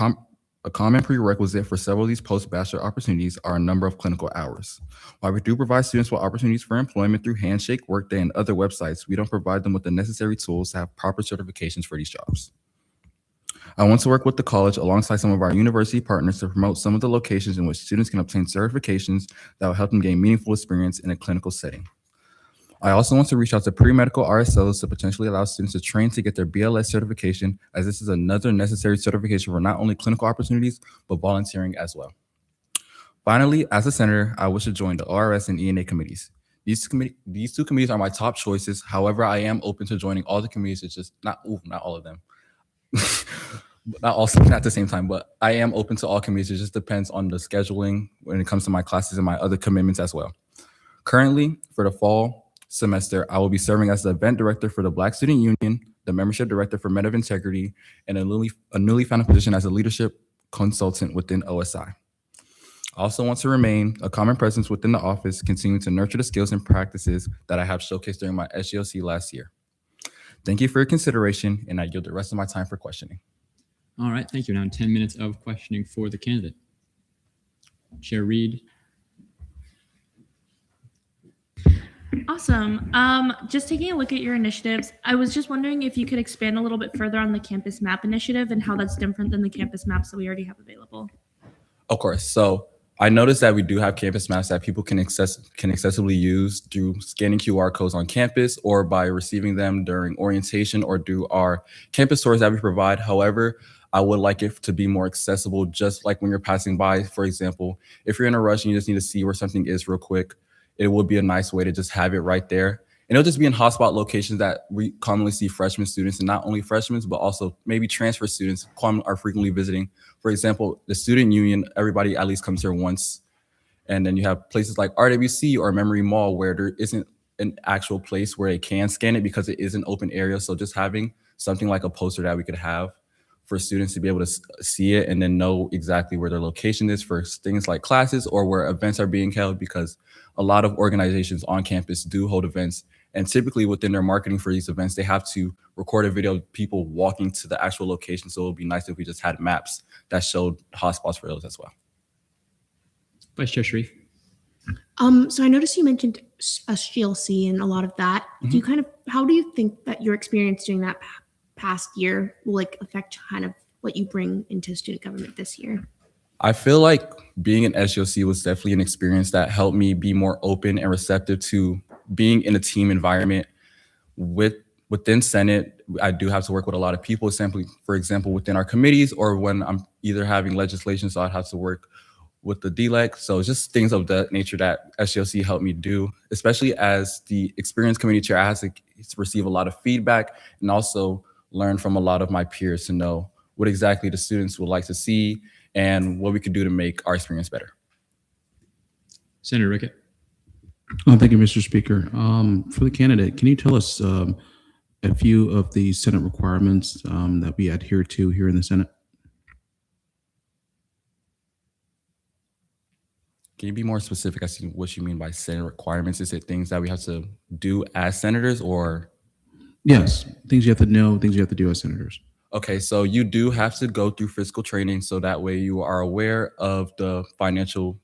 common prerequisite for several of these post-bachelor opportunities are a number of clinical hours. While we do provide students with opportunities for employment through Handshake, Workday, and other websites, we don't provide them with the necessary tools to have proper certifications for these jobs. I want to work with the college alongside some of our university partners to promote some of the locations in which students can obtain certifications that will help them gain meaningful experience in a clinical setting. I also want to reach out to pre-medical RSOs to potentially allow students to train to get their BLS certification, as this is another necessary certification for not only clinical opportunities, but volunteering as well. Finally, as a senator, I wish to join the ORS and ENA committees. These two committees are my top choices. However, I am open to joining all the committees. It's just not all of them. Not at the same time, but I am open to all committees. It just depends on the scheduling when it comes to my classes and my other commitments as well. Currently, for the fall semester, I will be serving as the event director for the Black Student Union, the membership director for Men of Integrity, and a newly founded position as a leadership consultant within OSI. I also want to remain a common presence within the office, continuing to nurture the skills and practices that I have showcased during my SGLC last year. Thank you for your consideration, and I yield the rest of my time for questioning. All right, thank you. Now 10 minutes of questioning for the candidate. Chair Reed. Awesome. Just taking a look at your initiatives, I was just wondering if you could expand a little bit further on the Campus Map initiative and how that's different than the campus maps that we already have available. Of course. So I noticed that we do have campus maps that people can accessibly use through scanning QR codes on campus or by receiving them during orientation or through our campus tours that we provide. However, I would like it to be more accessible, just like when you're passing by. For example, if you're in a rush and you just need to see where something is real quick, it would be a nice way to just have it right there. And it'll just be in hotspot locations that we commonly see freshman students, and not only freshmen, but also maybe transfer students are frequently visiting. For example, the student union, everybody at least comes here once. And then you have places like RWC or Memory Mall where there isn't an actual place where they can scan it because it is an open area. So just having something like a poster that we could have for students to be able to see it and then know exactly where their location is for things like classes or where events are being held, because a lot of organizations on campus do hold events. And typically within their marketing for these events, they have to record a video of people walking to the actual location. So it would be nice if we just had maps that showed hotspots for those as well. Vice Chair Sharif. So I noticed you mentioned SGLC and a lot of that. Do you how do you think that your experience during that past year will affect kind of what you bring into student government this year? I feel like being in SGLC was definitely an experience that helped me be more open and receptive to being in a team environment. Within Senate, I do have to work with a lot of people, simply, for example, within our committees or when I'm either having legislation, so I'd have to work with the DLEC. So it's just things of that nature that SGLC helped me do, especially as the experience committee chair. I had to receive a lot of feedback and also learn from a lot of my peers to know what exactly the students would like to see and what we could do to make our experience better. Senator Rickett. Thank you, Mr. Speaker. For the candidate, can you tell us a few of the Senate requirements that we adhere to here in the Senate? Can you be more specific as to what you mean by Senate requirements? Is it things that we have to do as senators or? Yes, things you have to know, things you have to do as senators. Okay, so you do have to go through fiscal training, so that way you are aware of the financial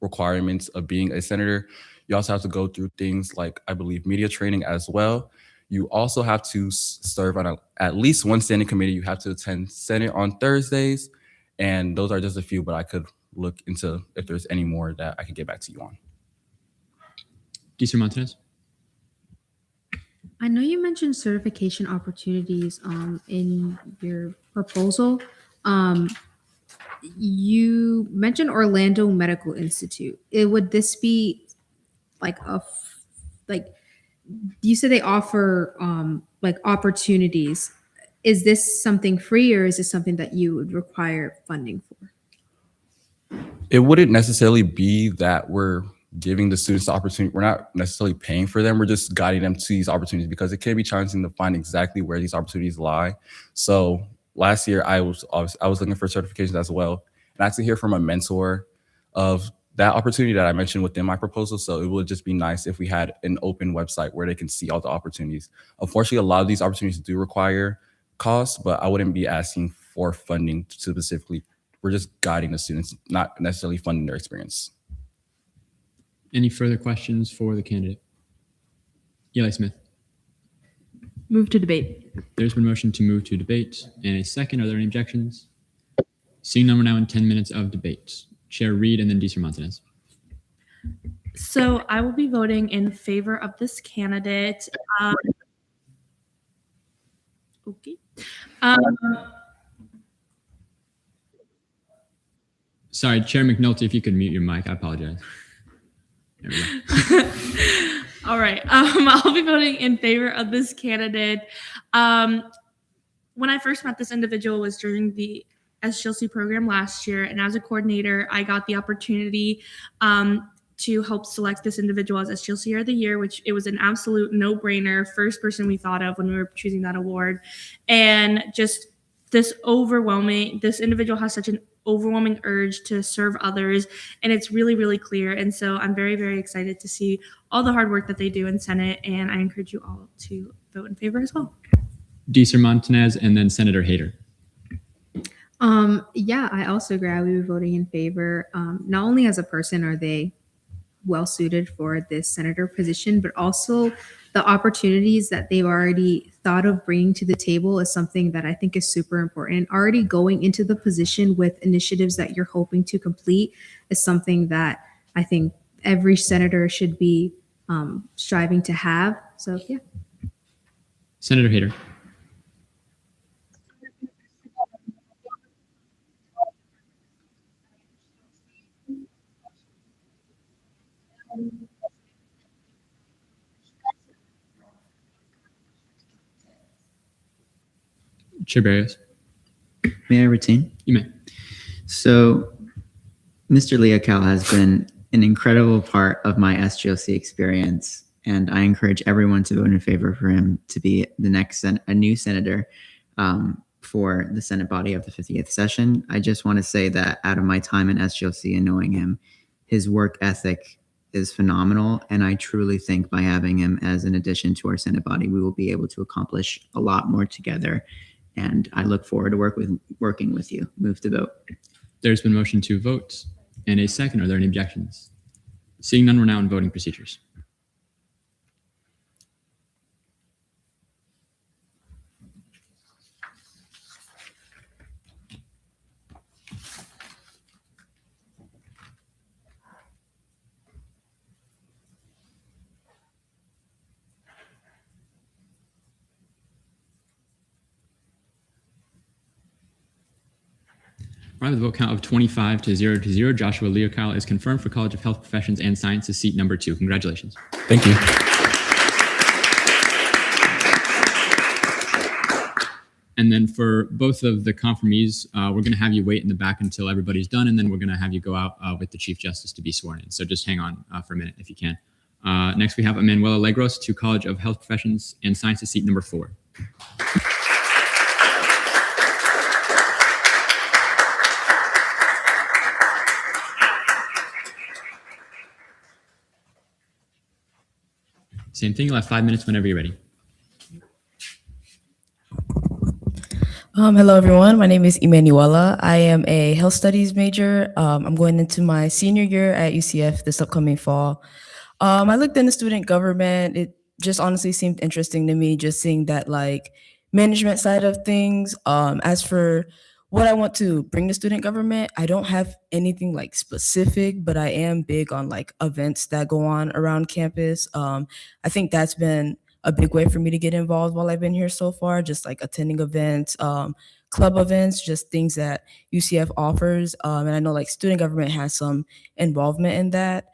requirements of being a senator. You also have to go through things like, I believe, media training as well. You also have to serve on at least one standing committee. You have to attend Senate on Thursdays, and those are just a few, but I could look into if there's any more that I could get back to you on. Deeser Montanez. I know you mentioned certification opportunities in your proposal. You mentioned Orlando Medical Institute. Would this be you said they offer opportunities. Is this something free or is this something that you would require funding for? It wouldn't necessarily be that we're giving the students the opportunity. We're not necessarily paying for them. We're just guiding them to these opportunities because it can be challenging to find exactly where these opportunities lie. So last year I was looking for certifications as well. And I had to hear from a mentor of that opportunity that I mentioned within my proposal. So it would just be nice if we had an open website where they can see all the opportunities. Unfortunately, a lot of these opportunities do require costs, but I wouldn't be asking for funding specifically. We're just guiding the students, not necessarily funding their experience. Any further questions for the candidate? Eli Smith. Move to debate. There's been a motion to move to debate and a second. Are there any objections? Seeing none, we're now in 10 minutes of debate. Chair Reed and then Deeser Montanez. So I will be voting in favor of this candidate. Okay. Sorry, Chair McNulty, if you could mute your mic, I apologize. There we go. All right. I'll be voting in favor of this candidate. When I first met this individual was during the SGLC program last year, and as a coordinator, I got the opportunity to help select this individual as SGLC of the Year, which it was an absolute no-brainer, first person we thought of when we were choosing that award. And just this individual has such an overwhelming urge to serve others, and it's really, really clear. And so I'm very, very excited to see all the hard work that they do in Senate, and I encourage you all to vote in favor as well. Deeser Montanez, and then Senator Hayter. Yeah, I also agree. I will be voting in favor. Not only as a person are they well suited for this senator position, but also the opportunities that they've already thought of bringing to the table is something that I think is super important. Already going into the position with initiatives that you're hoping to complete is something that I think every senator should be striving to have. So yeah. Senator Hayter. Chair Barrios. May I retain? You may. So, Mr. Leocal has been an incredible part of my SGLC experience, and I encourage everyone to vote in favor for him to be the next a new senator for the Senate body of the 58th session. I just want to say that out of my time in SGLC and knowing him, his work ethic is phenomenal, and I truly think by having him as an addition to our Senate body, we will be able to accomplish a lot more together. And I look forward to working with you. Move to vote. There's been motion to vote and a second. Are there any objections? Seeing none, we're now in voting procedures. All right, with a vote count of 25 to 0, Joshua Leocal is confirmed for College of Health Professions and Sciences, seat number 2. Congratulations. Thank you. And then for both of the confirmees, we're going to have you wait in the back until everybody's done, and then we're going to have you go out with the Chief Justice to be sworn in. So just hang on for a minute if you can. Next, we have Emanuela Legros to College of Health Professions and Sciences, seat number 4. Same thing, you'll have 5 minutes whenever you're ready. Hello, everyone. My name is Emanuela. I am a health studies major. I'm going into my senior year at UCF this upcoming fall. I looked into student government. It just honestly seemed interesting to me, just seeing that like management side of things. As for what I want to bring to student government, I don't have anything like specific, but I am big on like events that go on around campus. I think that's been a big way for me to get involved while I've been here so far, just like attending events, club events, just things that UCF offers. And I know like student government has some involvement in that.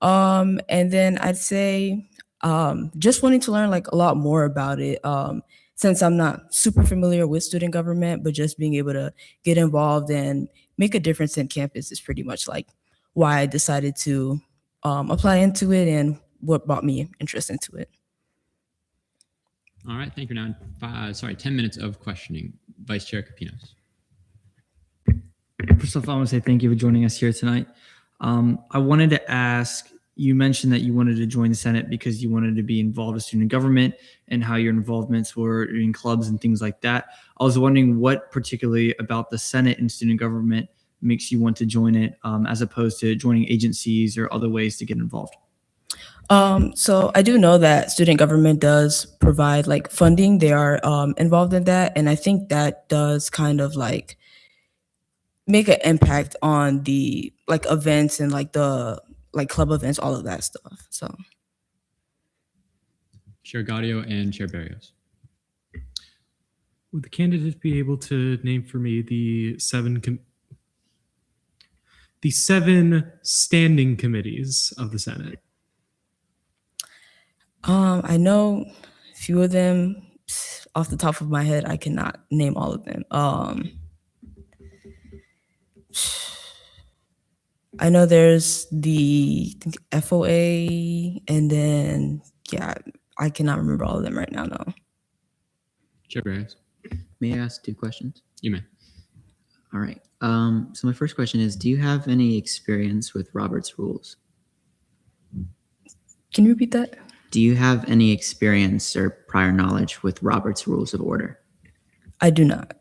And then I'd say just wanting to learn like a lot more about it. Since I'm not super familiar with student government, but just being able to get involved and make a difference in campus is pretty much like why I decided to apply into it and what brought me interest into it. All right, thank you. Now, 10 minutes of questioning. Vice Chair Capinos. First off, I want to say thank you for joining us here tonight. I wanted to ask, you mentioned that you wanted to join the Senate because you wanted to be involved with student government and how your involvements were in clubs and things like that. I was wondering what particularly about the Senate and student government makes you want to join it as opposed to joining agencies or other ways to get involved. So I do know that student government does provide like funding. They are involved in that. And I think that does kind of like make an impact on the like events and like the like club events, all of that stuff. So Chair Gaudio and Chair Barrios. Would the candidate be able to name for me the seven standing committees of the Senate? I know a few of them off the top of my head. I cannot name all of them. I know there's the FOA, and then yeah, I cannot remember all of them right now. No. Chair Barrios. May I ask 2 questions? You may. All right. So my first question is, do you have any experience with Robert's Rules? Can you repeat that? Do you have any experience or prior knowledge with Robert's Rules of Order? I do not.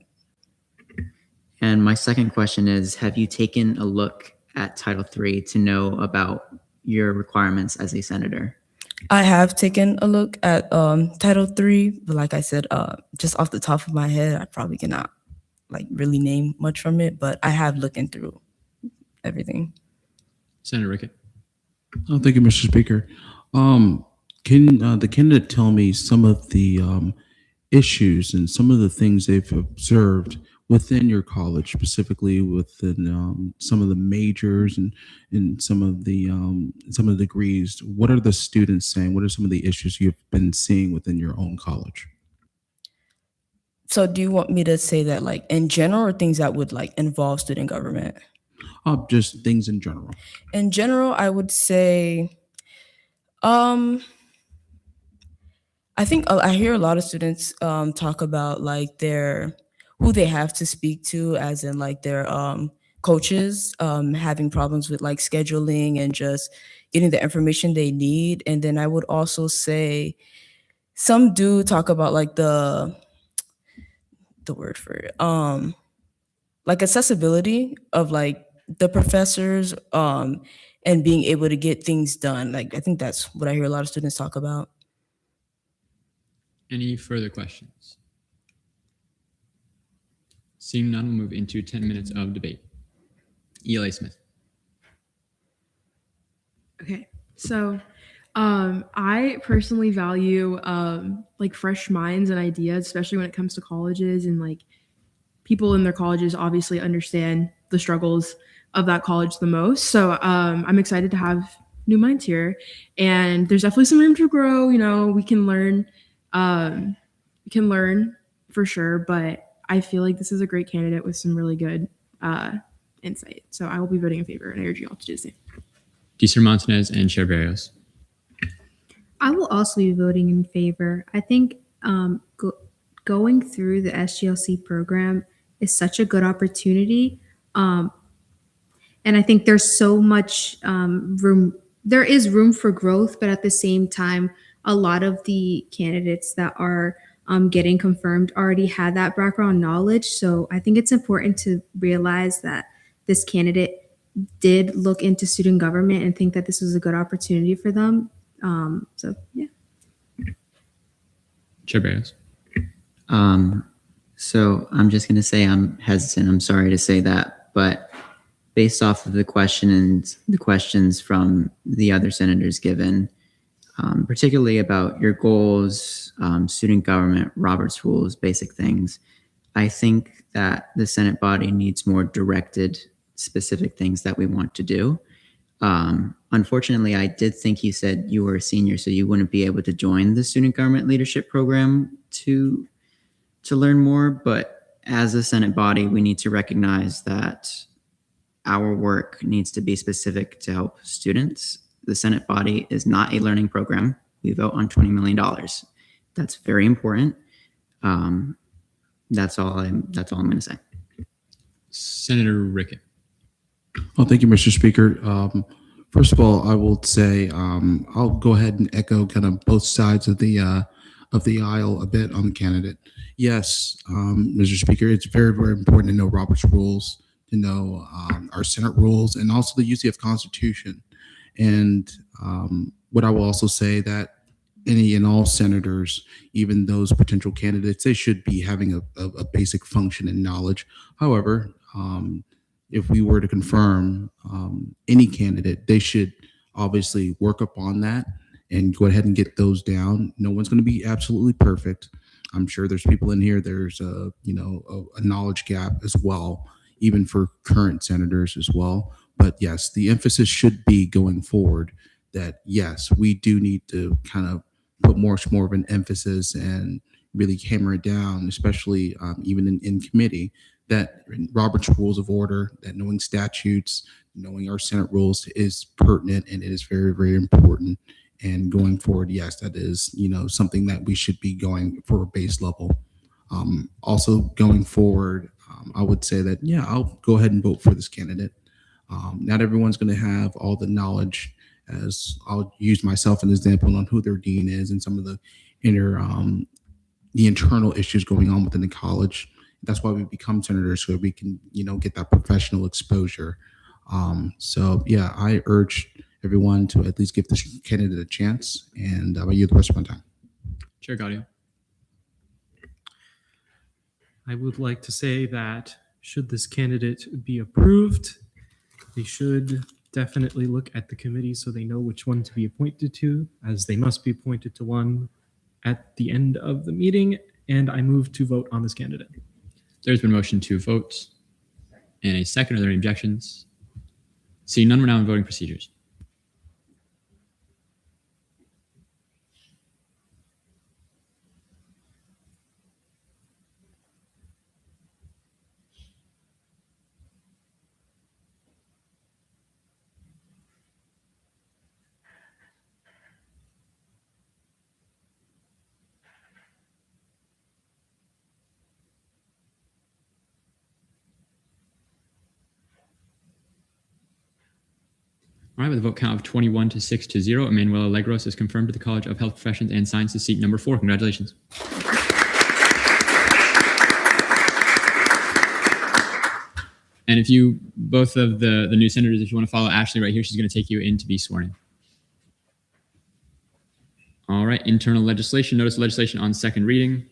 And my second question is, have you taken a look at Title III to know about your requirements as a senator? I have taken a look at Title III, but like I said, just off the top of my head, I probably cannot like really name much from it, but I have looked through everything. Senator Rickett. Oh, thank you, Mr. Speaker. Can the candidate tell me some of the issues and some of the things they've observed within your college, specifically within some of the majors and some of the degrees? What are the students saying? What are some of the issues you've been seeing within your own college? So do you want me to say that like in general or things that would like involve student government? Just things in general. In general, I would say, I think I hear a lot of students talk about like who they have to speak to, as in like their coaches having problems with like scheduling and just getting the information they need. And then I would also say some do talk about like the word for it, like accessibility of like the professors and being able to get things done. Like I think that's what I hear a lot of students talk about. Any further questions? Seeing none, we'll move into 10 minutes of debate. ELA Smith. Okay, so I personally value like fresh minds and ideas, especially when it comes to colleges, and like people in their colleges obviously understand the struggles of that college the most. So I'm excited to have new minds here, and there's definitely some room to grow. You know, we can learn for sure, but I feel like this is a great candidate with some really good insight. So I will be voting in favor, and I urge you all to do the same. Deeser Montanez and Chair Barrios. I will also be voting in favor. I think going through the SGLC program is such a good opportunity. And I think there's so much room. There is room for growth, but at the same time, a lot of the candidates that are getting confirmed already had that background knowledge. So I think it's important to realize that this candidate did look into student government and think that this was a good opportunity for them. So yeah. Chair Barrios. So I'm just going to say I'm hesitant. I'm sorry to say that, but based off of the questions from the other senators given, particularly about your goals, student government, Robert's Rules, basic things, I think that the Senate body needs more directed, specific things that we want to do. Unfortunately, I did think you said you were a senior, so you wouldn't be able to join the student government leadership program to learn more. But as a Senate body, we need to recognize that our work needs to be specific to help students. The Senate body is not a learning program. We vote on $20 million. That's very important. That's all I'm going to say. Senator Rickett. Oh, thank you, Mr. Speaker. First of all, I will say I'll go ahead and echo kind of both sides of the aisle a bit on the candidate. Yes, Mr. Speaker, it's very, very important to know Robert's Rules, to know our Senate rules, and also the UCF Constitution. And what I will also say that any and all senators, even those potential candidates, they should be having a basic function and knowledge. However, if we were to confirm any candidate, they should obviously work upon that and go ahead and get those down. No one's going to be absolutely perfect. I'm sure there's people in here, there's a knowledge gap as well, even for current senators as well. But yes, the emphasis should be going forward that, yes, we do need to kind of put more of an emphasis and really hammer it down, especially even in committee, that Robert's Rules of Order, that knowing statutes, knowing our Senate rules is pertinent, and it is very, very important. And going forward, yes, that is, something that we should be going for a base level. Also going forward, I would say that, yeah, I'll go ahead and vote for this candidate. Not everyone's going to have all the knowledge, as I'll use myself as an example on who their dean is and some of the the internal issues going on within the college. That's why we become senators, so we can, get that professional exposure. So yeah, I urge everyone to at least give this candidate a chance, and I'll yield the rest of my time. Chair Gaudio. I would like to say that should this candidate be approved, they should definitely look at the committee so they know which one to be appointed to, as they must be appointed to one at the end of the meeting. And I move to vote on this candidate. There's been a motion to vote and a second. Are there any objections? Seeing none, we're now in voting procedures. All right, with a vote count of 21 to 6-0, Emanuela Legros is confirmed to the College of Health Professions and Sciences seat number 4. Congratulations. And if you, both of the new senators, if you want to follow Ashley right here, she's going to take you in to be sworn in. All right, internal legislation, notice of legislation on second reading.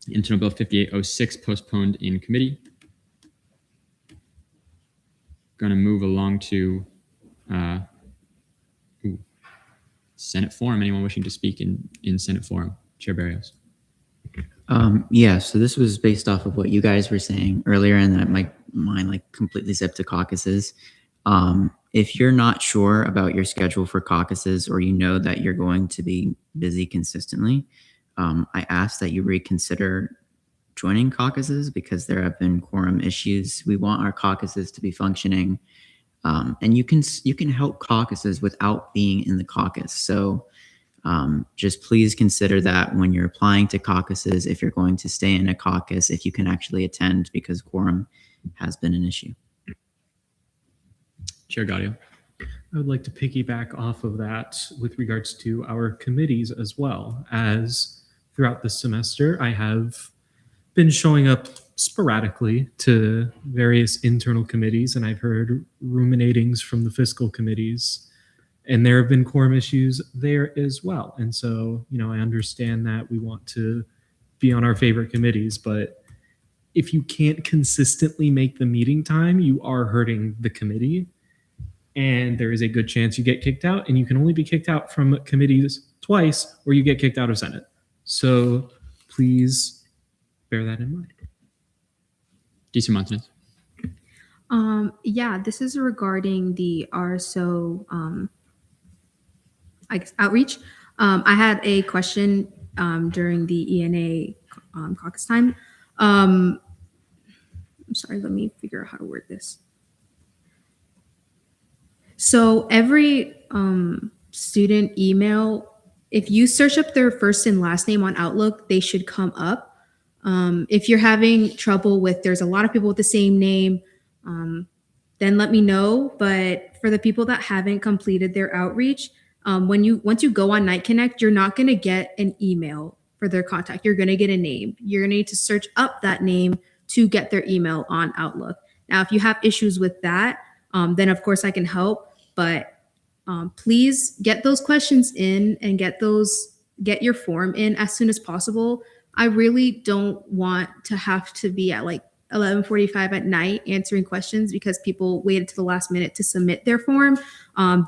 Internal Bill 5806 postponed in committee. Going to move along to Senate Forum. Anyone wishing to speak in Senate Forum? Chair Barrios. Yeah, so this was based off of what you guys were saying earlier, and that my mind completely zipped to caucuses. If you're not sure about your schedule for caucuses, or that you're going to be busy consistently, I ask that you reconsider joining caucuses, because there have been quorum issues. We want our caucuses to be functioning. And you can help caucuses without being in the caucus. So just please consider that when you're applying to caucuses, if you're going to stay in a caucus, if you can actually attend, because quorum has been an issue. Chair Gaudio. I would like to piggyback off of that with regards to our committees as well, as throughout the semester, I have been showing up sporadically to various internal committees, and I've heard ruminatings from the fiscal committees, and there have been quorum issues there as well. And so, I understand that we want to be on our favorite committees, but if you can't consistently make the meeting time, you are hurting the committee, and there is a good chance you get kicked out, and you can only be kicked out from committees twice, or you get kicked out of Senate. So please bear that in mind. DC Martinez. Yeah, this is regarding the RSO outreach. I had a question during the ENA caucus time. I'm sorry, let me figure out how to word this. So every student email, if you search up their first and last name on Outlook, they should come up. If you're having trouble with, there's a lot of people with the same name, then let me know. But for the people that haven't completed their outreach, once you go on Night Connect, you're not going to get an email for their contact. You're going to get a name. You're going to need to search up that name to get their email on Outlook. Now, if you have issues with that, then of course I can help. But please get those questions in and get your form in as soon as possible. I really don't want to have to be at 11:45 at night answering questions because people waited to the last minute to submit their form.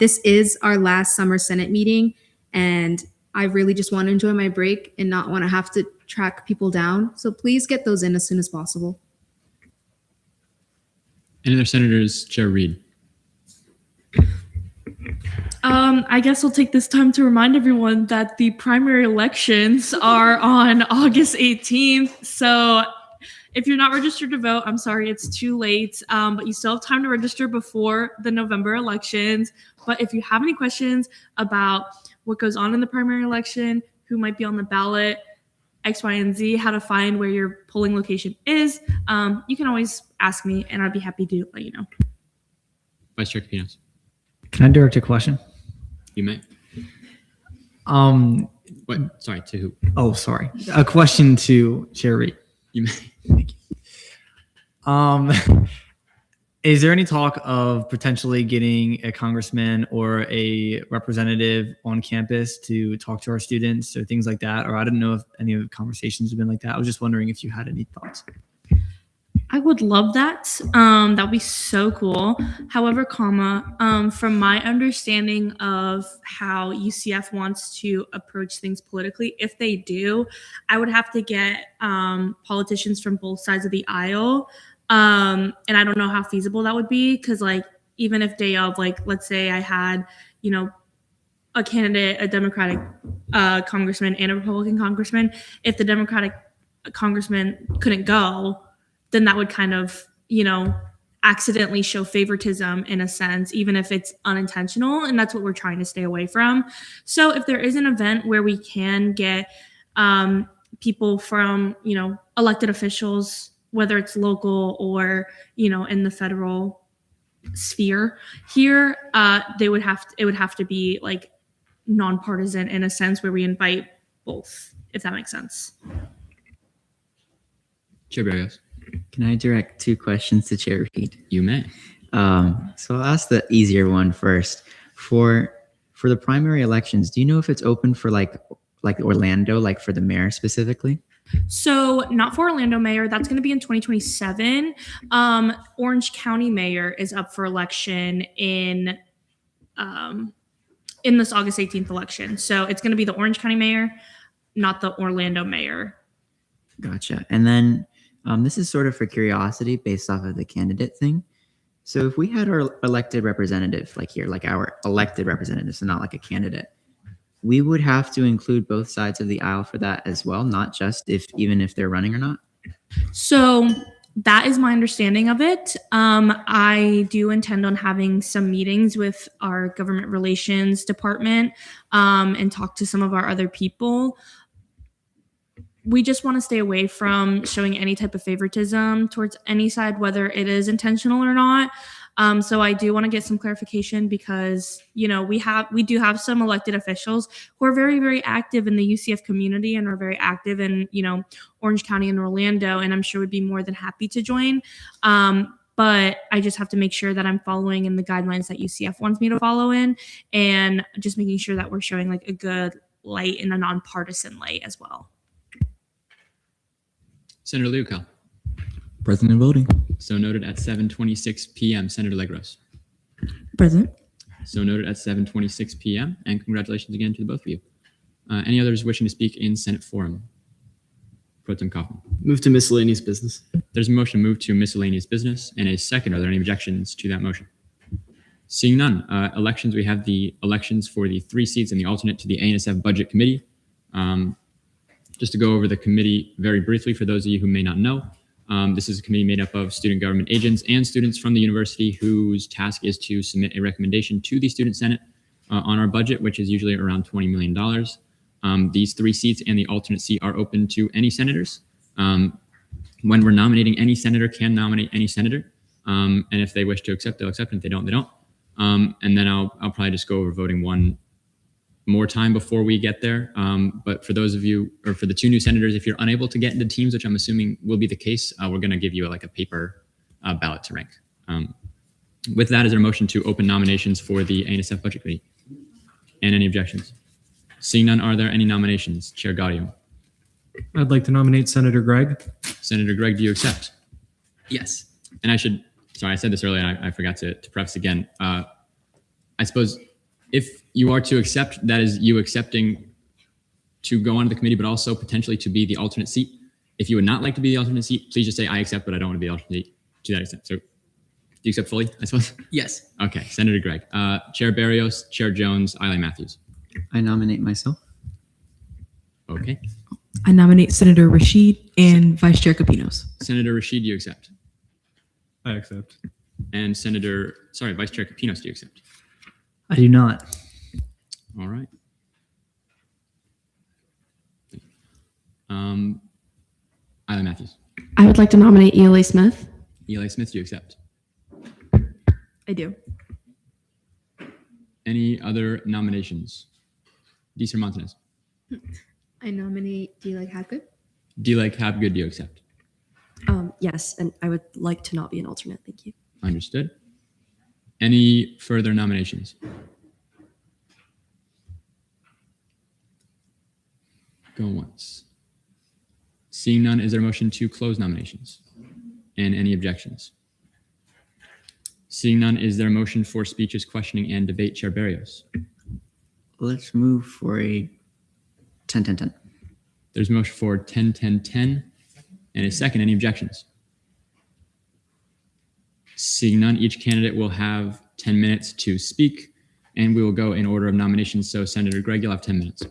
This is our last summer Senate meeting, and I really just want to enjoy my break and not want to have to track people down. So please get those in as soon as possible. Any other senators? Chair Reed. I guess I'll take this time to remind everyone that the primary elections are on August 18th. So if you're not registered to vote, I'm sorry, it's too late. But you still have time to register before the November elections. But if you have any questions about what goes on in the primary election, who might be on the ballot, X, Y, and Z, how to find where your polling location is, you can always ask me and I'd be happy to let you know. Vice Chair Capinos, Can I direct a question? you may. What? Sorry, to who? Oh, sorry. A question to Chair Reed. You may. Is there any talk of potentially getting a congressman or a representative on campus to talk to our students or things like that? Or I don't know if any of the conversations have been like that. I was just wondering if you had any thoughts. I would love that. That would be so cool. However, from my understanding of how UCF wants to approach things politically, if they do, I would have to get politicians from both sides of the aisle. And I don't know how feasible that would be, because like even if day of, like let's say I had, you know, a candidate, a Democratic congressman and a Republican congressman, if the Democratic congressman couldn't go, then that would kind of, you know, accidentally show favoritism in a sense, even if it's unintentional. And that's what we're trying to stay away from. So if there is an event where we can get people from, you know, elected officials, whether it's local or, you know, in the federal sphere here, it would have to be like nonpartisan in a sense where we invite both, if that makes sense. Chair Barrios, Can I direct 2 questions to Chair Reed? you may. So I'll ask the easier one first. For the primary elections, do you know if it's open for like Orlando, like for the mayor specifically? So not for Orlando mayor, that's going to be in 2027. Orange County mayor is up for election in this August 18th election. So it's going to be the Orange County mayor, not the Orlando mayor. Gotcha. And then this is sort of for curiosity based off of the candidate thing. So if we had our elected representative, like here, like our elected representative, so not like a candidate, we would have to include both sides of the aisle for that as well, not just even if they're running or not. So that is my understanding of it. I do intend on having some meetings with our government relations department and talk to some of our other people. We just want to stay away from showing any type of favoritism towards any side, whether it is intentional or not. So I do want to get some clarification because, you know, we do have some elected officials who are very, very active in the UCF community and are very active in, you know, Orange County and Orlando, and I'm sure would be more than happy to join. But I just have to make sure that I'm following in the guidelines that UCF wants me to follow in, and just making sure that we're showing like a good light and a nonpartisan light as well. Senator Leocal. Present and voting. So noted at 7:26 p.m. Senator Legros. Present. So noted at 7:26 p.m. And congratulations again to the both of you. Any others wishing to speak in Senate forum? Pro Tem Kaufman. Move to miscellaneous business. There's a motion to move to miscellaneous business and a second. Are there any objections to that motion? Seeing none. Elections. We have the elections for the 3 seats and the alternate to the ANSF Budget Committee. Just to go over the committee very briefly for those of you who may not know. This is a committee made up of student government agents and students from the university whose task is to submit a recommendation to the Student Senate on our budget, which is usually around $20 million. These 3 seats and the alternate seat are open to any senators. When we're nominating, any senator can nominate any senator. And if they wish to accept, they'll accept. And if they don't, they don't. And then I'll probably just go over voting one more time before we get there. But for those of you, or for the 2 new senators, if you're unable to get into teams, which I'm assuming will be the case, we're going to give you like a paper ballot to rank. With that, is there a motion to open nominations for the ANSF Budget Committee? And any objections? Seeing none, are there any nominations? Chair Gaudium. I'd like to nominate Senator Gregg. Senator Gregg, do you accept? Yes. And I said this earlier and I forgot to preface again. I suppose if you are to accept, that is you accepting to go onto the committee, but also potentially to be the alternate seat. If you would not like to be the alternate seat, please just say, I accept, but I don't want to be the alternate seat to that extent. So do you accept fully, I suppose? Yes. Okay, Senator Gregg. Chair Barrios, Chair Jones, Eileen Matthews. I nominate myself. Okay. I nominate Senator Rashid and Vice Chair Capinos. Senator Rashid, do you accept? I accept. And Vice Chair Capinos, do you accept? I do not. All right. Isla Matthews. I would like to nominate Eli Smith. Eli Smith, do you accept? I do. Any other nominations? Deezer Montanez. I nominate D-Leg Hapgood. D-Leg Hapgood, do you accept? Yes, and I would like to not be an alternate. Thank you. Understood. Any further nominations? Go once. Seeing none, is there a motion to close nominations? And any objections? Seeing none, is there a motion for speeches, questioning, and debate? Chair Barrios. Let's move for a 10-10-10. There's a motion for 10-10-10 and a second. Any objections? Seeing none, each candidate will have 10 minutes to speak, and we will go in order of nominations. So Senator Gregg, you'll have 10 minutes.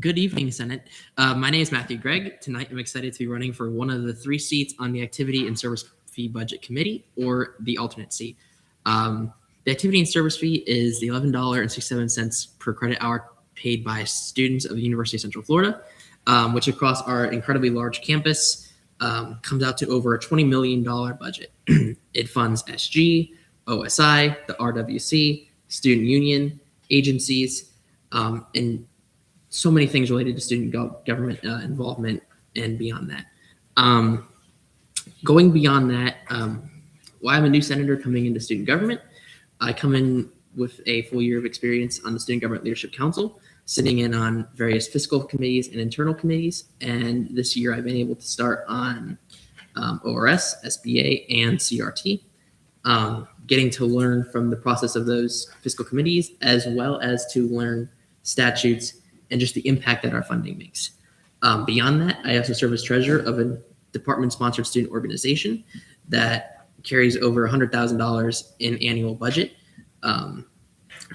Good evening, Senate. My name is Matthew Gregg. Tonight, I'm excited to be running for one of the 3 seats on the Activity and Service Fee Budget Committee, or the alternate seat. The activity and service fee is the $11.67 per credit hour paid by students of the University of Central Florida, which across our incredibly large campus comes out to over a $20 million budget. It funds SG, OSI, the RWC, student union, agencies, and so many things related to student government involvement and beyond that. Going beyond that, well, I'm a new senator coming into student government. I come in with a full year of experience on the Student Government Leadership Council, sitting in on various fiscal committees and internal committees. And this year I've been able to start on ORS, SBA, and CRT, getting to learn from the process of those fiscal committees, as well as to learn statutes and just the impact that our funding makes. Beyond that, I also serve as treasurer of a department-sponsored student organization that carries over $100,000 in annual budget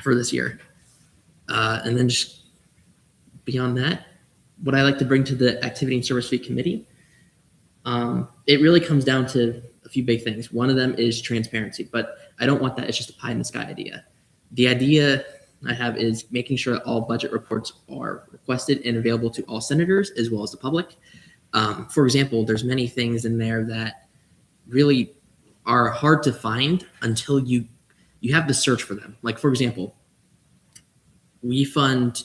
for this year. And then just beyond that, what I like to bring to the Activity and Service Fee Committee, it really comes down to a few big things. One of them is transparency, but I don't want that as just a pie in the sky idea. The idea I have is making sure that all budget reports are requested and available to all senators as well as the public. For example, there's many things in there that really are hard to find until you have to search for them. Like, for example, we fund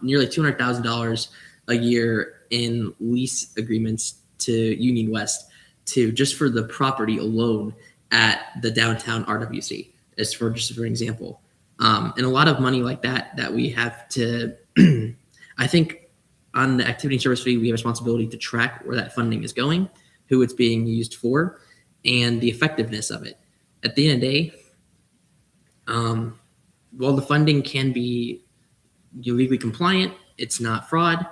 nearly $200,000 a year in lease agreements to Union West just for the property alone at the downtown RWC, as for just for an example. And a lot of money like that we have to, I think on the activity and service fee, we have a responsibility to track where that funding is going, who it's being used for, and the effectiveness of it. At the end of the day, while the funding can be legally compliant, it's not fraud,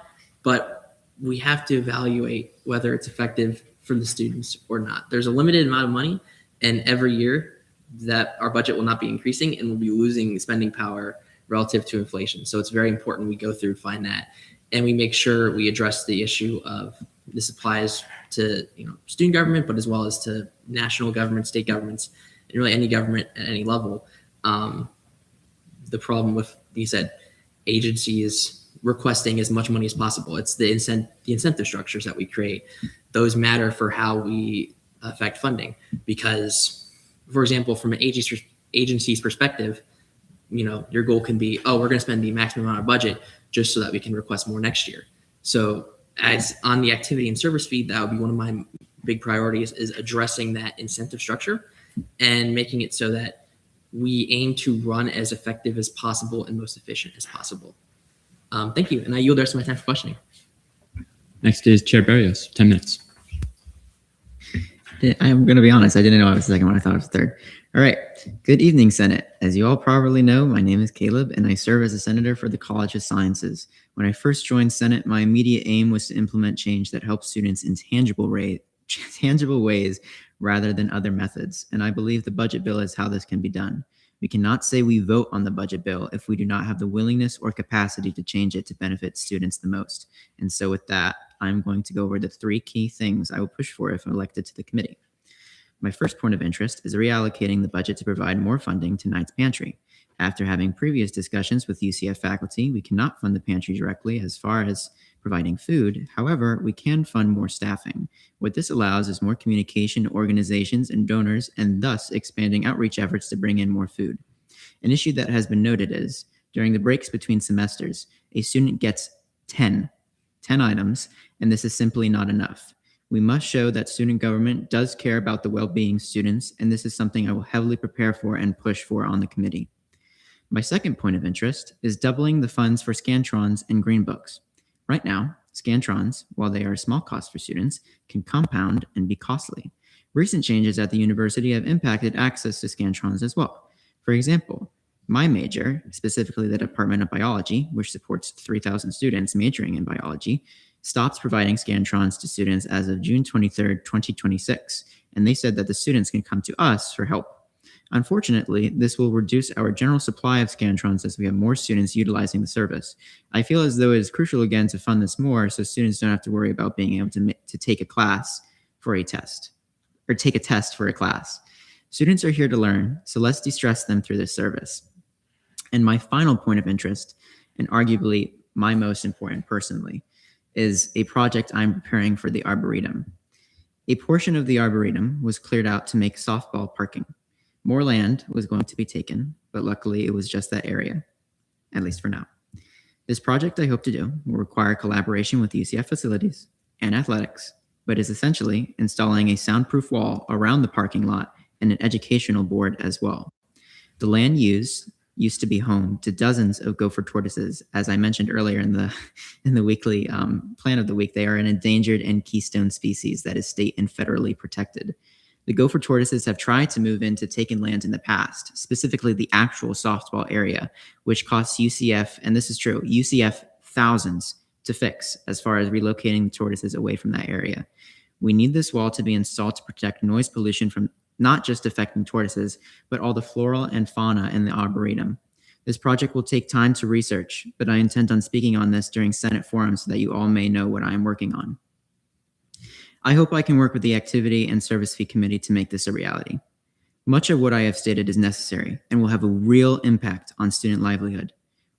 but we have to evaluate whether it's effective for the students or not. There's a limited amount of money, and every year that our budget will not be increasing and we'll be losing spending power relative to inflation. So it's very important we go through and find that, and we make sure we address the issue of this applies to student government, but as well as to national government, state governments, and really any government at any level. The problem with, you said, agencies requesting as much money as possible. It's the incentive structures that we create. Those matter for how we affect funding, because, for example, from an agency's perspective, your goal can be, we're going to spend the maximum amount of budget just so that we can request more next year. So as on the activity and service fee, that would be one of my big priorities, is addressing that incentive structure and making it so that we aim to run as effective as possible and most efficient as possible. Thank you. And I yield the rest of my time for questioning. Next is Chair Barrios, 10 minutes. I'm going to be honest. I didn't know I was second when I thought I was third. All right. Good evening, Senate. As you all probably know, my name is Caleb, and I serve as a senator for the College of Sciences. When I first joined Senate, my immediate aim was to implement change that helps students in tangible ways rather than other methods. And I believe the budget bill is how this can be done. We cannot say we vote on the budget bill if we do not have the willingness or capacity to change it to benefit students the most. And so with that, I'm going to go over the 3 key things I will push for if elected to the committee. My first point of interest is reallocating the budget to provide more funding to Knight's Pantry. After having previous discussions with UCF faculty, we cannot fund the pantry directly as far as providing food. However, we can fund more staffing. What this allows is more communication to organizations and donors, and thus expanding outreach efforts to bring in more food. An issue that has been noted is, during the breaks between semesters, a student gets 10 items, and this is simply not enough. We must show that student government does care about the well-being of students, and this is something I will heavily prepare for and push for on the committee. My second point of interest is doubling the funds for Scantrons and Greenbooks. Right now, Scantrons, while they are a small cost for students, can compound and be costly. Recent changes at the university have impacted access to Scantrons as well. For example, my major, specifically the Department of Biology, which supports 3,000 students majoring in biology, stopped providing Scantrons to students as of June 23rd, 2026, and they said that the students can come to us for help. Unfortunately, this will reduce our general supply of Scantrons as we have more students utilizing the service. I feel as though it is crucial again to fund this more so students don't have to worry about being able to take a class for a test, or take a test for a class. Students are here to learn, so let's de-stress them through this service. And my final point of interest, and arguably my most important personally, is a project I'm preparing for the Arboretum. A portion of the Arboretum was cleared out to make softball parking. More land was going to be taken, but luckily it was just that area, at least for now. This project I hope to do will require collaboration with UCF facilities and athletics, but is essentially installing a soundproof wall around the parking lot and an educational board as well. The land used to be home to dozens of gopher tortoises. As I mentioned earlier in the weekly plan of the week, they are an endangered and keystone species that is state and federally protected. The gopher tortoises have tried to move into taken land in the past, specifically the actual softball area, which costs UCF, and this is true, UCF thousands to fix as far as relocating the tortoises away from that area. We need this wall to be installed to protect noise pollution from not just affecting tortoises, but all the flora and fauna in the Arboretum. This project will take time to research, but I intend on speaking on this during Senate forums so that you all may know what I am working on. I hope I can work with the Activity and Service Fee Committee to make this a reality. Much of what I have stated is necessary and will have a real impact on student livelihood.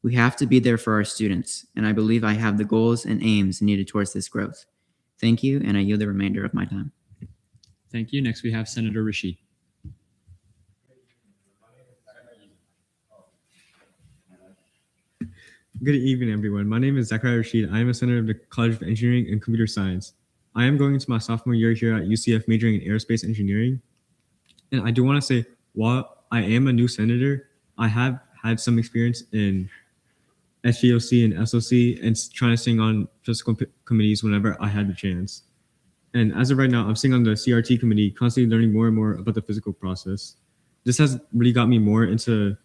We have to be there for our students, and I believe I have the goals and aims needed towards this growth. Thank you, and I yield the remainder of my time. Thank you. Next, we have Senator Rashid. Good evening, everyone. My name is Zachariah Rashid. I am a senator of the College of Engineering and Computer Science. I am going into my sophomore year here at UCF majoring in aerospace engineering. And I do want to say, while I am a new senator, I have had some experience in SGOC and SOC and trying to sing on fiscal committees whenever I had the chance. And as of right now, I'm sitting on the CRT committee, constantly learning more and more about the physical process. This has really got me more into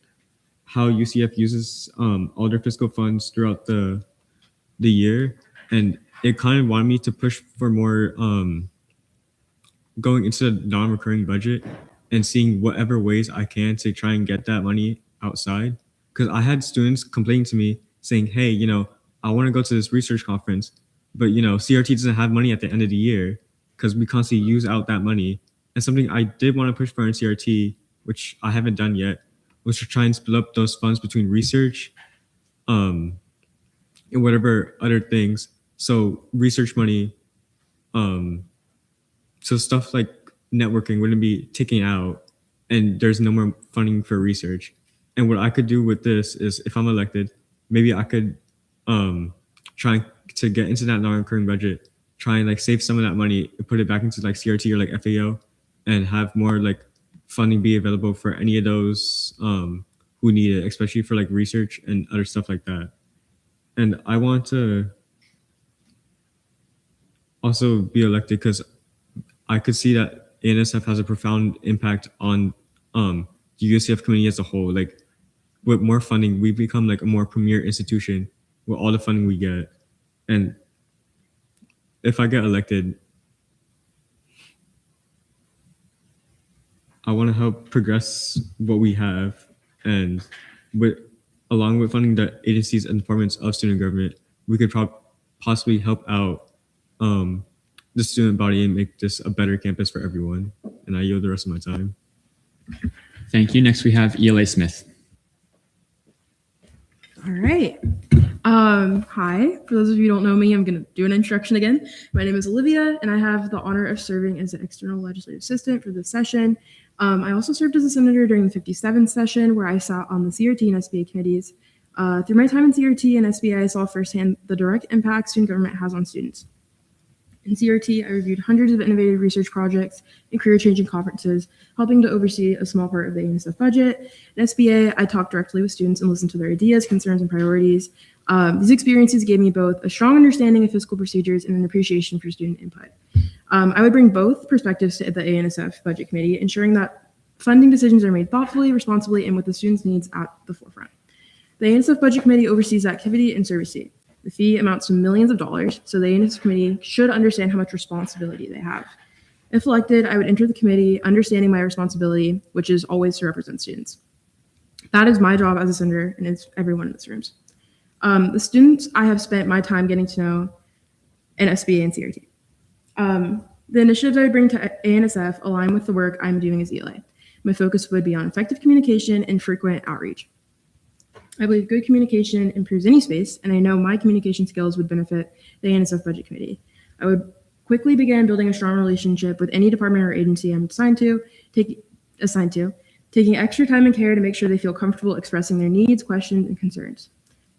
how UCF uses all their fiscal funds throughout the year. And it kind of wanted me to push for more going into the non-recurring budget and seeing whatever ways I can to try and get that money outside. Because I had students complaining to me saying, hey, you know, I want to go to this research conference, but, you know, CRT doesn't have money at the end of the year because we constantly use out that money. And something I did want to push for in CRT, which I haven't done yet, was to try and split up those funds between research and whatever other things. So research money, so stuff like networking wouldn't be taken out and there's no more funding for research. And what I could do with this is if I'm elected, maybe I could try to get into that non-recurring budget, try and like save some of that money and put it back into like CRT or like FAO and have more like funding be available for any of those who need it, especially for like research and other stuff like that. And I want to also be elected because I could see that ANSF has a profound impact on the UCF community as a whole. Like with more funding, we become like a more premier institution with all the funding we get. And if I get elected, I want to help progress what we have, and along with funding the agencies and departments of student government, we could possibly help out the student body and make this a better campus for everyone. And I yield the rest of my time. Thank you. Next, we have ELA Smith. All right. Hi. For those of you who don't know me, I'm going to do an introduction again. My name is Olivia, and I have the honor of serving as an external legislative assistant for this session. I also served as a senator during the 57th session, where I sat on the CRT and SBA committees. Through my time in CRT and SBA, I saw firsthand the direct impact student government has on students. In CRT, I reviewed hundreds of innovative research projects and career-changing conferences, helping to oversee a small part of the ANSF budget. In SBA, I talked directly with students and listened to their ideas, concerns, and priorities. These experiences gave me both a strong understanding of fiscal procedures and an appreciation for student input. I would bring both perspectives to the ANSF Budget Committee, ensuring that funding decisions are made thoughtfully, responsibly, and with the students' needs at the forefront. The ANSF Budget Committee oversees the activity and service fee. The fee amounts to millions of dollars, so the ANSF committee should understand how much responsibility they have. If elected, I would enter the committee understanding my responsibility, which is always to represent students. That is my job as a senator, and it's everyone in this room. The students I have spent my time getting to know in SBA and CRT. The initiatives I would bring to ANSF align with the work I'm doing as ELA. My focus would be on effective communication and frequent outreach. I believe good communication improves any space, and I know my communication skills would benefit the ANSF Budget Committee. I would quickly begin building a strong relationship with any department or agency I'm assigned to, taking extra time and care to make sure they feel comfortable expressing their needs, questions, and concerns.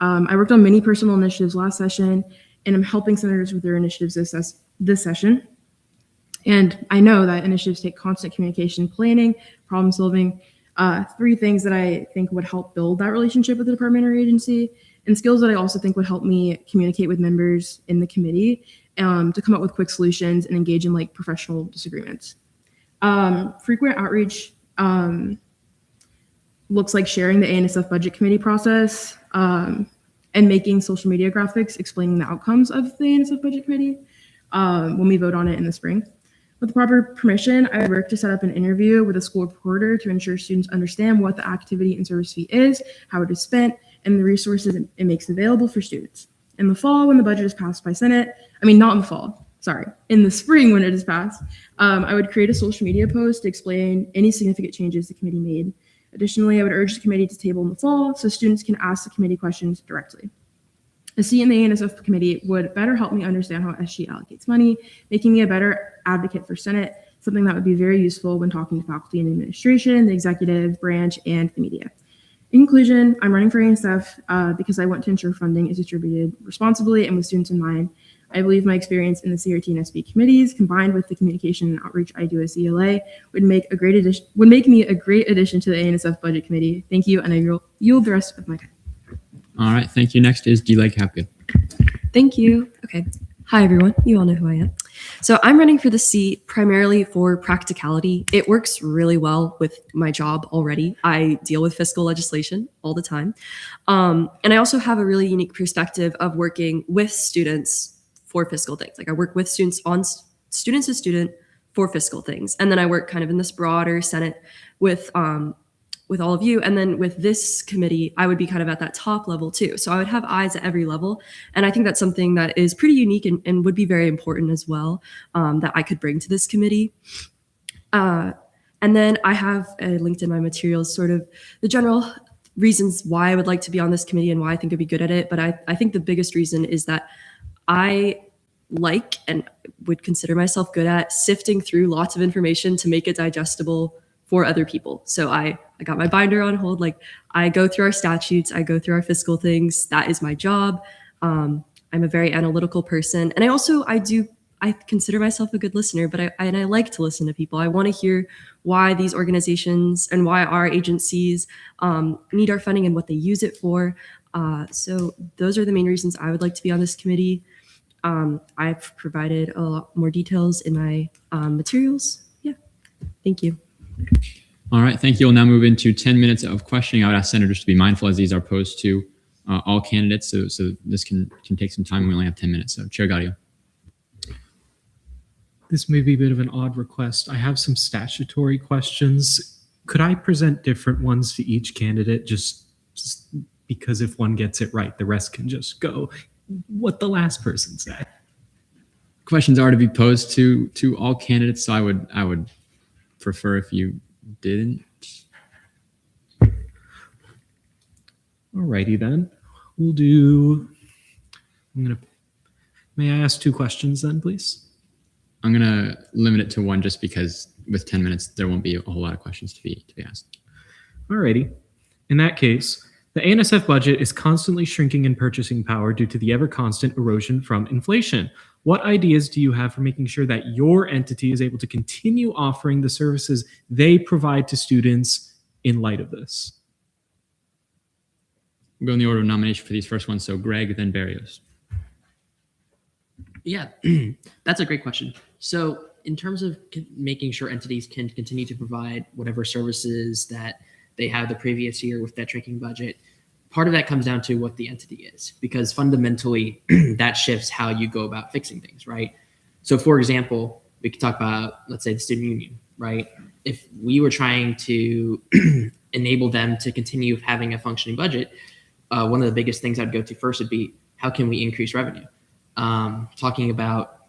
I worked on many personal initiatives last session, and I'm helping senators with their initiatives this session. And I know that initiatives take constant communication, planning, problem solving, three things that I think would help build that relationship with the department or agency, and skills that I also think would help me communicate with members in the committee to come up with quick solutions and engage in like professional disagreements. Frequent outreach looks like sharing the ANSF Budget Committee process and making social media graphics explaining the outcomes of the ANSF Budget Committee when we vote on it in the spring. With the proper permission, I would work to set up an interview with a school reporter to ensure students understand what the activity and service fee is, how it is spent, and the resources it makes available for students. In the fall, when the budget is passed by Senate, not in the fall, sorry, in the spring when it is passed, I would create a social media post to explain any significant changes the committee made. Additionally, I would urge the committee to table in the fall so students can ask the committee questions directly. A seat in the ANSF committee would better help me understand how SG allocates money, making me a better advocate for Senate, something that would be very useful when talking to faculty and administration, the executive branch, and the media. In conclusion, I'm running for ANSF because I want to ensure funding is distributed responsibly and with students in mind. I believe my experience in the CRT and SB committees, combined with the communication and outreach I do as ELA, would make me a great addition to the ANSF Budget Committee. Thank you, and I yield the rest of my time. All right, thank you. Next is D-Leg Hapgood. Thank you. Okay. Hi, everyone. You all know who I am. So I'm running for the seat primarily for practicality. It works really well with my job already. I deal with fiscal legislation all the time. And I also have a really unique perspective of working with students for fiscal things. Like I work with students on student to student for fiscal things. And then I work kind of in this broader Senate with all of you. And then with this committee, I would be kind of at that top level too. So I would have eyes at every level. And I think that's something that is pretty unique and would be very important as well, that I could bring to this committee. And then I have linked in my materials sort of the general reasons why I would like to be on this committee and why I think I'd be good at it. But I think the biggest reason is that I like and would consider myself good at sifting through lots of information to make it digestible for other people. So I got my binder on hold. Like I go through our statutes, I go through our fiscal things. That is my job. I'm a very analytical person. And I consider myself a good listener, but I like to listen to people. I want to hear why these organizations and why our agencies need our funding and what they use it for. So those are the main reasons I would like to be on this committee. I've provided a lot more details in my materials. Yeah, thank you. All right, thank you. We'll now move into 10 minutes of questioning. I would ask senators to be mindful as these are posed to all candidates, so this can take some time. We only have 10 minutes. So Chair Gaudio. This may be a bit of an odd request. I have some statutory questions. Could I present different ones to each candidate just because if one gets it right, the rest can just go what the last person said? Questions are to be posed to all candidates, so I would prefer if you didn't. Alrighty then. We'll do. May I ask 2 questions then, please? I'm gonna limit it to one just because with 10 minutes there won't be a whole lot of questions to be asked. Alrighty. In that case, the ANSF budget is constantly shrinking in purchasing power due to the ever constant erosion from inflation. What ideas do you have for making sure that your entity is able to continue offering the services they provide to students in light of this? We'll go in the order of nomination for these first ones. So Greg, then Barrios. Yeah, that's a great question. So in terms of making sure entities can continue to provide whatever services that they have the previous year with that shrinking budget, part of that comes down to what the entity is, because fundamentally that shifts how you go about fixing things, right? So for example, we could talk about, let's say, the student union, right? If we were trying to enable them to continue having a functioning budget, one of the biggest things I'd go to first would be, how can we increase revenue? Talking about,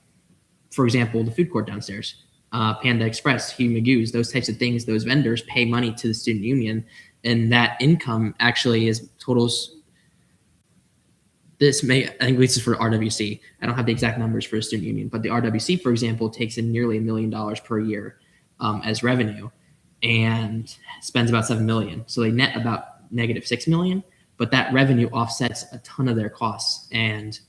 for example, the food court downstairs, Panda Express, Hugh Magoo's, those types of things, those vendors pay money to the student union, and that income actually totals. I think this is for RWC. I don't have the exact numbers for a student union, but the RWC, for example, takes in nearly $1 million per year as revenue and spends about $7 million. So they net about -$6 million, but that revenue offsets a ton of their costs. And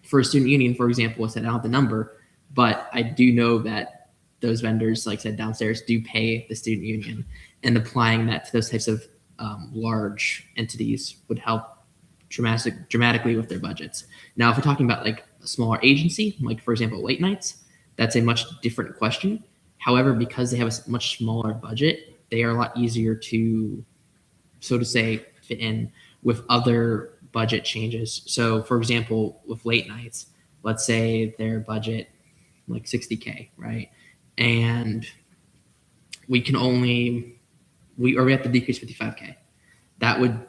for a student union, for example, I said I don't have the number, but I do know that those vendors, like I said, downstairs do pay the student union, and applying that to those types of large entities would help dramatically with their budgets. Now, if we're talking about like a smaller agency, like for example, late nights, that's a much different question. However, because they have a much smaller budget, they are a lot easier to, so to say, fit in with other budget changes. So for example, with late nights, let's say their budget like $60K, right? And we have to decrease $55K. That would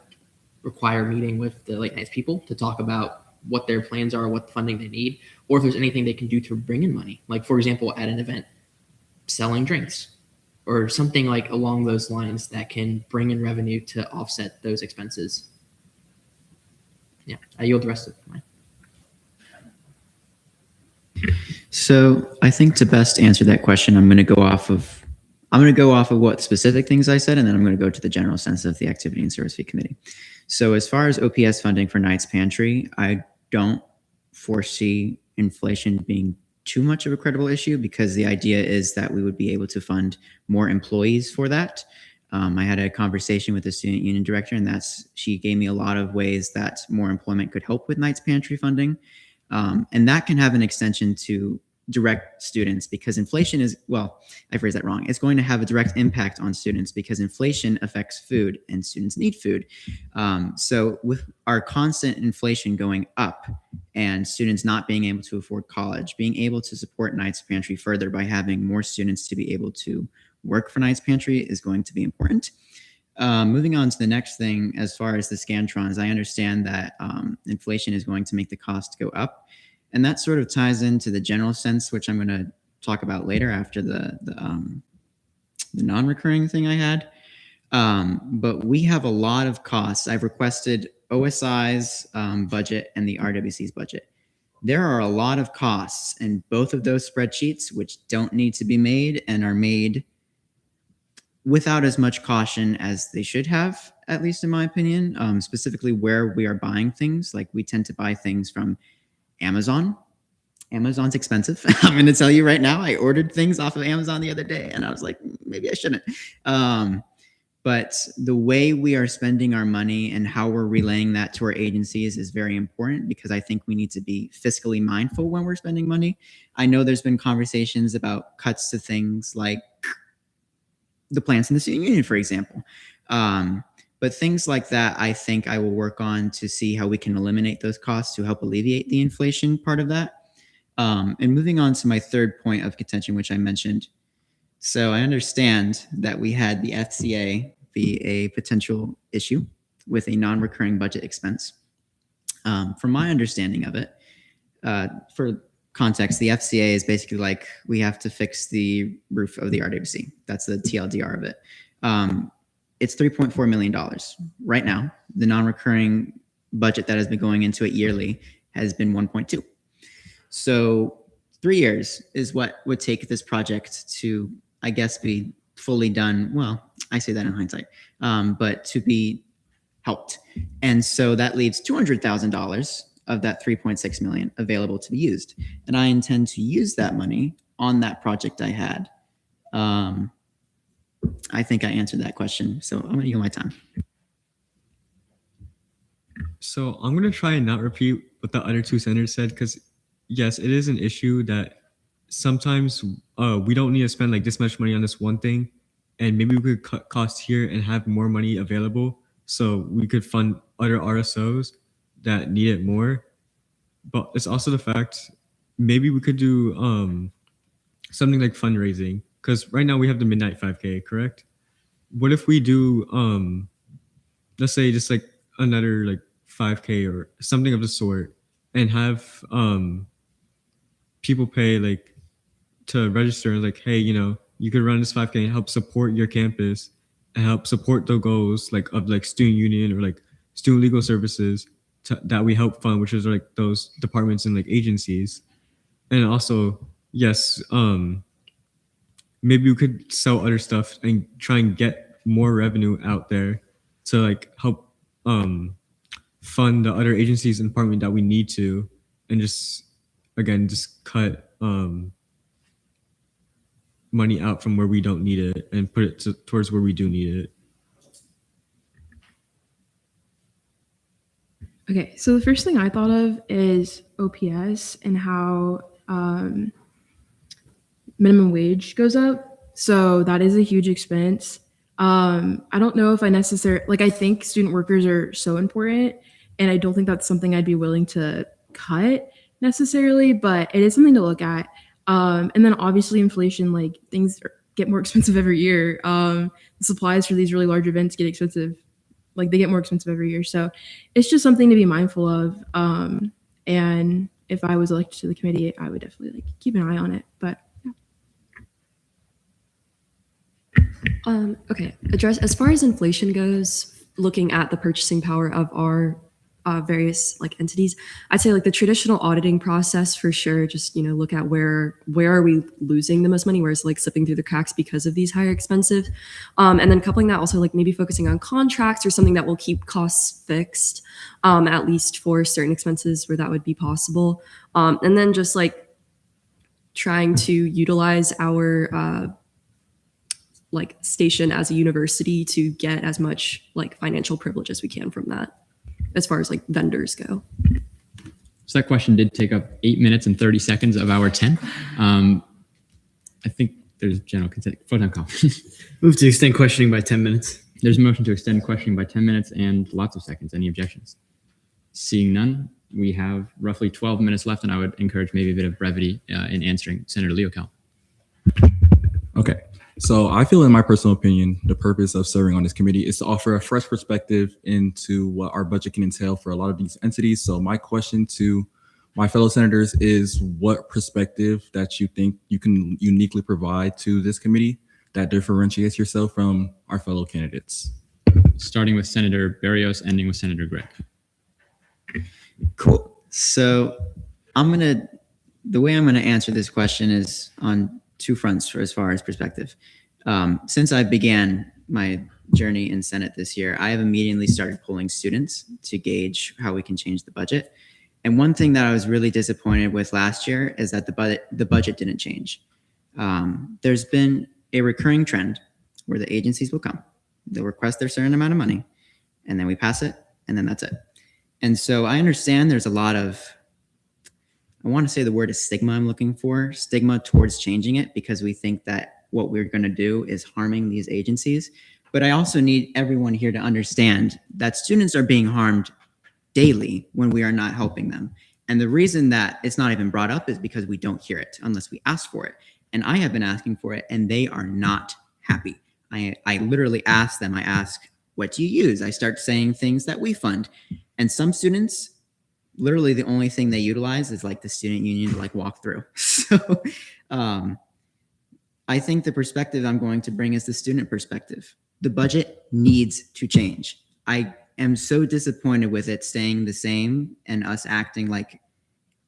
require meeting with the late nights people to talk about what their plans are, what funding they need, or if there's anything they can do to bring in money. Like for example, at an event, selling drinks or something like along those lines that can bring in revenue to offset those expenses. Yeah, I yield the rest of mine. So I think to best answer that question, I'm going to go off of what specific things I said, and then I'm going to go to the general sense of the Activity and Service Fee Committee. So as far as OPS funding for Knights Pantry, I don't foresee inflation being too much of a credible issue, because the idea is that we would be able to fund more employees for that. I had a conversation with the student union director, and she gave me a lot of ways that more employment could help with Knights Pantry funding. And that can have an extension to direct students, because inflation is, well, I phrased that wrong. It's going to have a direct impact on students because inflation affects food and students need food. So with our constant inflation going up and students not being able to afford college, being able to support Knights Pantry further by having more students to be able to work for Knights Pantry is going to be important. Moving on to the next thing, as far as the Scantrons, I understand that inflation is going to make the cost go up. And that sort of ties into the general sense, which I'm going to talk about later after the non-recurring thing I had. But we have a lot of costs. I've requested OSI's budget and the RWC's budget. There are a lot of costs in both of those spreadsheets which don't need to be made and are made without as much caution as they should have, at least in my opinion, specifically where we are buying things. Like we tend to buy things from Amazon. Amazon's expensive. I'm going to tell you right now, I ordered things off of Amazon the other day and I was like, maybe I shouldn't. But the way we are spending our money and how we're relaying that to our agencies is very important, because I think we need to be fiscally mindful when we're spending money. I know there's been conversations about cuts to things like the plants in the student union, for example. But things like that, I think I will work on to see how we can eliminate those costs to help alleviate the inflation part of that. And moving on to my third point of contention, which I mentioned. So I understand that we had the FCA be a potential issue with a non-recurring budget expense. From my understanding of it, for context, the FCA is basically like, we have to fix the roof of the RWC. That's the TLDR of it. It's $3.4 million right now. The non-recurring budget that has been going into it yearly has been 1.2. So 3 years is what would take this project to, I guess, be fully done. Well, I say that in hindsight, but to be helped. And so that leaves $200,000 of that 3.6 million available to be used. And I intend to use that money on that project I had. I think I answered that question. So I'm gonna use my time. So I'm going to try and not repeat what the other two senators said, because yes, it is an issue that sometimes we don't need to spend like this much money on this one thing, and maybe we could cut costs here and have more money available so we could fund other RSOs that need it more. But it's also the fact maybe we could do something like fundraising, because right now we have the Midnight 5K, correct? What if we do let's say just like another like 5K or something of the sort, and have people pay like to register, like, hey, you know, you could run this 5K and help support your campus and help support the goals like of like student union or like student legal services that we help fund, which is like those departments and like agencies. And also, yes, maybe we could sell other stuff and try and get more revenue out there to like help fund the other agencies and department that we need to, and just again just cut money out from where we don't need it and put it towards where we do need it. Okay, so the first thing I thought of is OPS and how minimum wage goes up. So that is a huge expense. I don't know if I necessarily, like, I think student workers are so important, and I don't think that's something I'd be willing to cut necessarily, but it is something to look at. And then obviously inflation, like things get more expensive every year. The supplies for these really large events get expensive, like they get more expensive every year. So it's just something to be mindful of. And if I was elected to the committee, I would definitely like keep an eye on it. But Okay, address as far as inflation goes, looking at the purchasing power of our various like entities, I'd say like the traditional auditing process for sure. Just, you know, look at where are we losing the most money, where it's like slipping through the cracks because of these higher expensive, and then coupling that also like maybe focusing on contracts or something that will keep costs fixed, at least for certain expenses where that would be possible, and then just like trying to utilize our like station as a university to get as much like financial privilege as we can from that, as far as like vendors go. So that question did take up 8 minutes and 30 seconds of our 10. I think there's general consent. Photon conference. Move to extend questioning by 10 minutes. There's a motion to extend questioning by 10 minutes and lots of seconds. Any objections? Seeing none, we have roughly 12 minutes left, and I would encourage maybe a bit of brevity in answering Senator Leocal. Okay. So I feel, in my personal opinion, the purpose of serving on this committee is to offer a fresh perspective into what our budget can entail for a lot of these entities. So my question to my fellow senators is, what perspective that you think you can uniquely provide to this committee that differentiates yourself from our fellow candidates? Starting with Senator Barrios, ending with Senator Gregg. Cool. So the way I'm gonna answer this question is on two fronts for as far as perspective. Since I began my journey in Senate this year, I have immediately started polling students to gauge how we can change the budget. And one thing that I was really disappointed with last year is that the budget didn't change. There's been a recurring trend where the agencies will come, they'll request their certain amount of money, and then we pass it, and then that's it. And so I understand there's a lot of, I want to say the word is stigma I'm looking for, stigma towards changing it, because we think that what we're going to do is harming these agencies. But I also need everyone here to understand that students are being harmed daily when we are not helping them. And the reason that it's not even brought up is because we don't hear it unless we ask for it. And I have been asking for it, and they are not happy. I literally ask them, I ask, what do you use? I start saying things that we fund. And some students, literally the only thing they utilize is like the student union to like walk through. So I think the perspective I'm going to bring is the student perspective. The budget needs to change. I am so disappointed with it staying the same and us acting like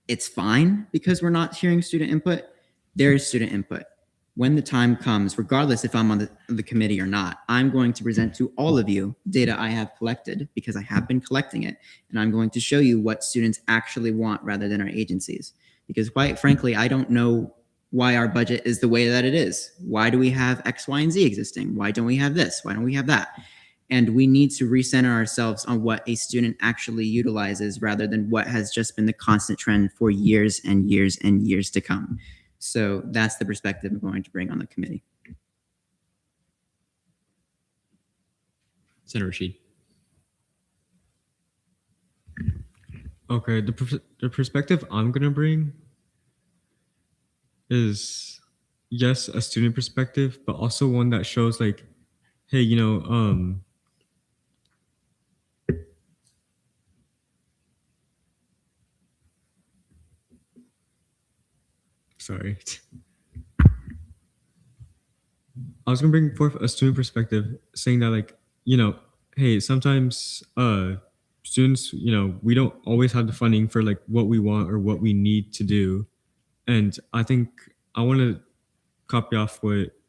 it's fine because we're not hearing student input. There is student input. When the time comes, regardless if I'm on the committee or not, I'm going to present to all of you data I have collected because I have been collecting it. And I'm going to show you what students actually want rather than our agencies. Because quite frankly, I don't know why our budget is the way that it is. Why do we have X, Y, and Z existing? Why don't we have this? Why don't we have that? And we need to recenter ourselves on what a student actually utilizes rather than what has just been the constant trend for years and years and years to come. So that's the perspective I'm going to bring on the committee. Senator Rashid. Okay, the perspective I'm gonna bring is, yes, a student perspective, but also one that shows like, hey, you know, sorry. I was gonna bring forth a student perspective, saying that like, you know, hey, sometimes students, you know, we don't always have the funding for like what we want or what we need to do. And I think I want to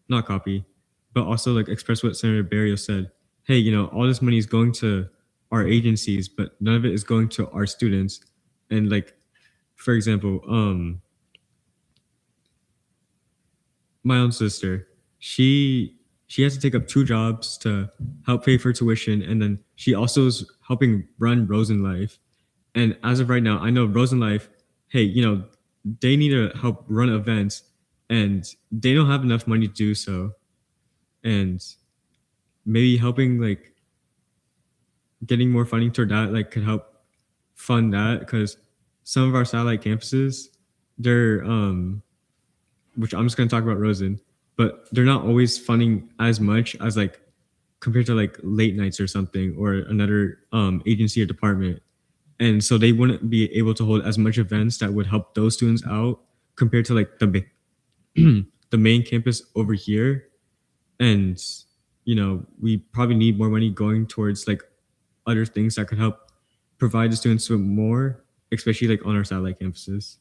not copy, but also like express what Senator Barrio said. Hey, you know, all this money is going to our agencies, but none of it is going to our students. And like, for example, my own sister, she has to take up 2 jobs to help pay for tuition, and then she also is helping run Rosen Life. And as of right now, I know Rosen Life, hey, you know, they need to help run events, and they don't have enough money to do so. And maybe helping like getting more funding toward that like could help fund that, because some of our satellite campuses, they're which I'm just going to talk about Rosen, but they're not always funding as much as like compared to like late nights or something or another agency or department. And so they wouldn't be able to hold as much events that would help those students out compared to like the main campus over here. And, you know, we probably need more money going towards like other things that could help provide the students with more, especially like on our satellite campuses.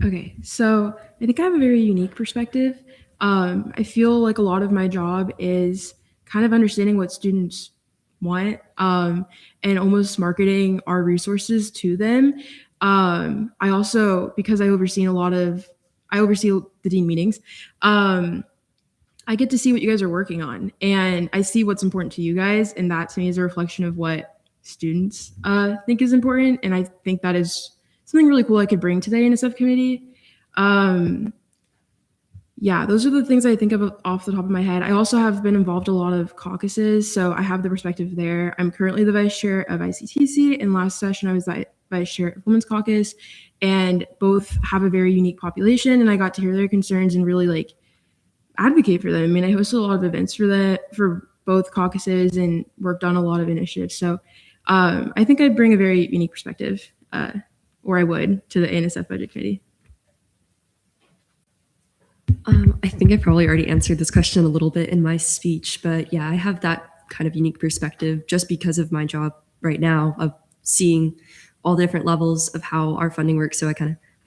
Okay, so I think I have a very unique perspective. I feel like a lot of my job is kind of understanding what students want and almost marketing our resources to them. I also, because I oversee the dean meetings, I get to see what you guys are working on, and I see what's important to you guys, and that to me is a reflection of what students think is important, and I think that is something really cool I could bring to the NSF committee. Yeah, those are the things I think of off the top of my head. I also have been involved in a lot of caucuses, so I have the perspective there. I'm currently the vice chair of ICTC, and last session I was vice chair of Women's Caucus, and both have a very unique population, and I got to hear their concerns and really like advocate for them. I mean, I hosted a lot of events for both caucuses and worked on a lot of initiatives. So I think I'd bring a very unique perspective, or I would, to the ANSF Budget Committee. I think I probably already answered this question a little bit in my speech, but yeah, I have that kind of unique perspective just because of my job right now of seeing all different levels of how our funding works. So I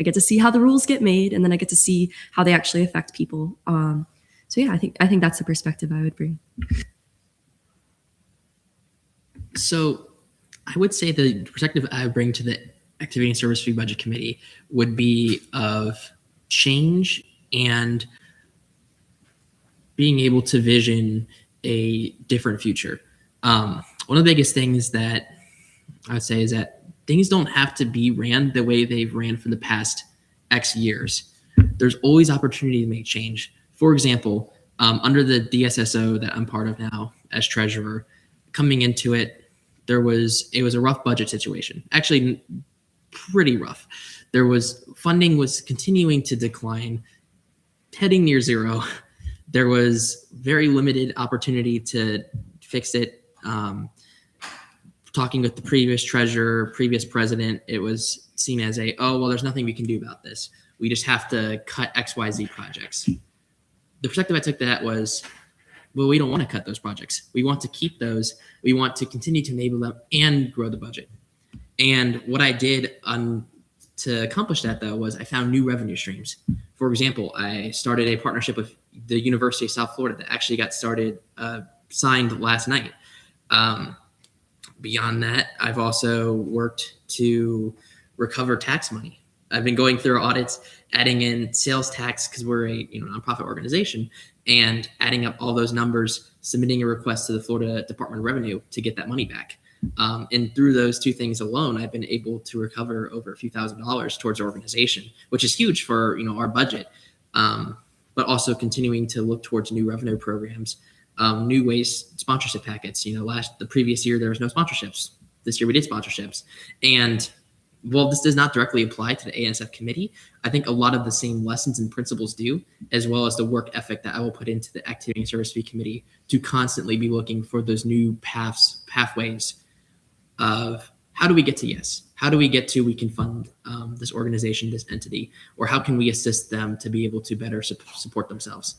get to see how the rules get made, and then I get to see how they actually affect people. So yeah, I think that's the perspective I would bring. So I would say the perspective I would bring to the Activity and Service Fee Budget Committee would be of change and being able to vision a different future. One of the biggest things that I would say is that things don't have to be ran the way they've ran for the past X years. There's always opportunity to make change. For example, under the DSSO that I'm part of now as treasurer, coming into it, it was a rough budget situation. Actually, pretty rough. Funding was continuing to decline, heading near zero. There was very limited opportunity to fix it. Talking with the previous treasurer, previous president, it was seen as there's nothing we can do about this. We just have to cut XYZ projects. The perspective I took to that was, But we don't want to cut those projects. We want to keep those. We want to continue to enable them and grow the budget. And what I did to accomplish that, though, was I found new revenue streams. For example, I started a partnership with the University of South Florida that actually got signed last night. Beyond that, I've also worked to recover tax money. I've been going through our audits, adding in sales tax because we're a nonprofit organization, and adding up all those numbers, submitting a request to the Florida Department of Revenue to get that money back. And through those two things alone, I've been able to recover over a few $1,000s towards our organization, which is huge for our budget. But also continuing to look towards new revenue programs, new ways, sponsorship packets. The previous year there was no sponsorships. This year we did sponsorships, and while this does not directly apply to the ANSF committee, I think a lot of the same lessons and principles do, as well as the work ethic that I will put into the Activity and Service Fee Committee to constantly be looking for those new pathways of how do we get to yes? How do we get to we can fund this organization, this entity, or how can we assist them to be able to better support themselves?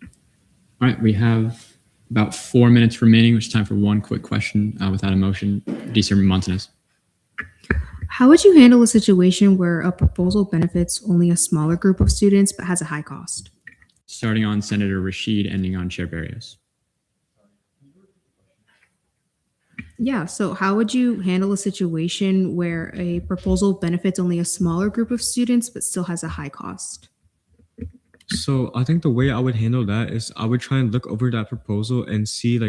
All right, we have about 4 minutes remaining, which is time for one quick question without a motion. DC Montanez. How would you handle a situation where a proposal benefits only a smaller group of students but has a high cost? Starting on Senator Rashid, ending on Chair Barrios. Yeah, so how would you handle a situation where a proposal benefits only a smaller group of students but still has a high cost? So I think the way I would handle that is I would try and look over that proposal and see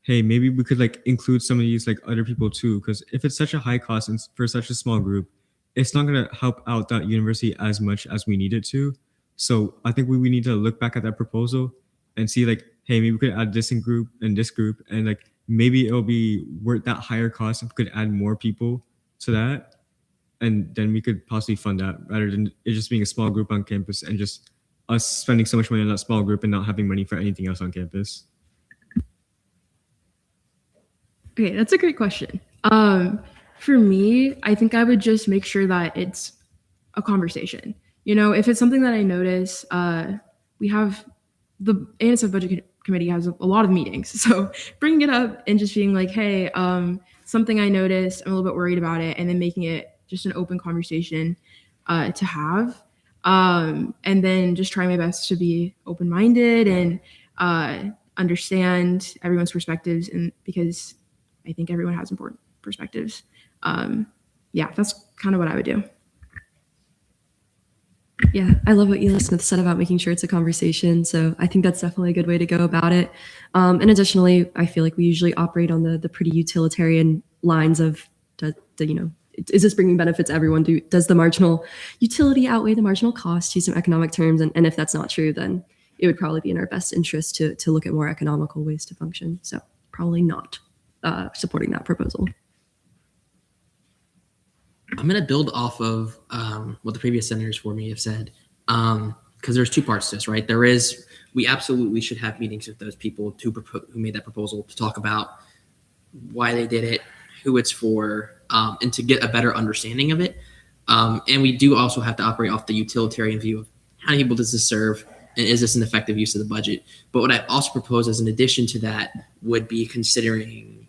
hey, maybe we could include some of these other people too, because if it's such a high cost and for such a small group, it's not going to help out that university as much as we need it to. So I think we need to look back at that proposal and see hey, maybe we could add this group and maybe it'll be worth that higher cost if we could add more people to that, and then we could possibly fund that rather than it just being a small group on campus and just us spending so much money on that small group and not having money for anything else on campus. Okay, that's a great question. For me, I think I would just make sure that it's a conversation. If it's something that I notice, we have the ANSF Budget Committee has a lot of meetings. So bringing it up and just being hey, something I noticed, I'm a little bit worried about it, and then making it just an open conversation to have. And then just try my best to be open-minded and understand everyone's perspectives, and because I think everyone has important perspectives. Yeah, that's kind of what I would do. Yeah, I love what Ela Smith said about making sure it's a conversation. So I think that's definitely a good way to go about it. And additionally, I feel like we usually operate on the pretty utilitarian lines of, is this bringing benefits to everyone? Does the marginal utility outweigh the marginal cost? To use some economic terms. And if that's not true, then it would probably be in our best interest to look at more economical ways to function. So probably not supporting that proposal. I'm going to build off of what the previous senators for me have said, because there's two parts to this, right? We absolutely should have meetings with those people who made that proposal to talk about why they did it, who it's for, and to get a better understanding of it. And we do also have to operate off the utilitarian view of how many people does this serve, and is this an effective use of the budget? But what I also propose as an addition to that would be considering,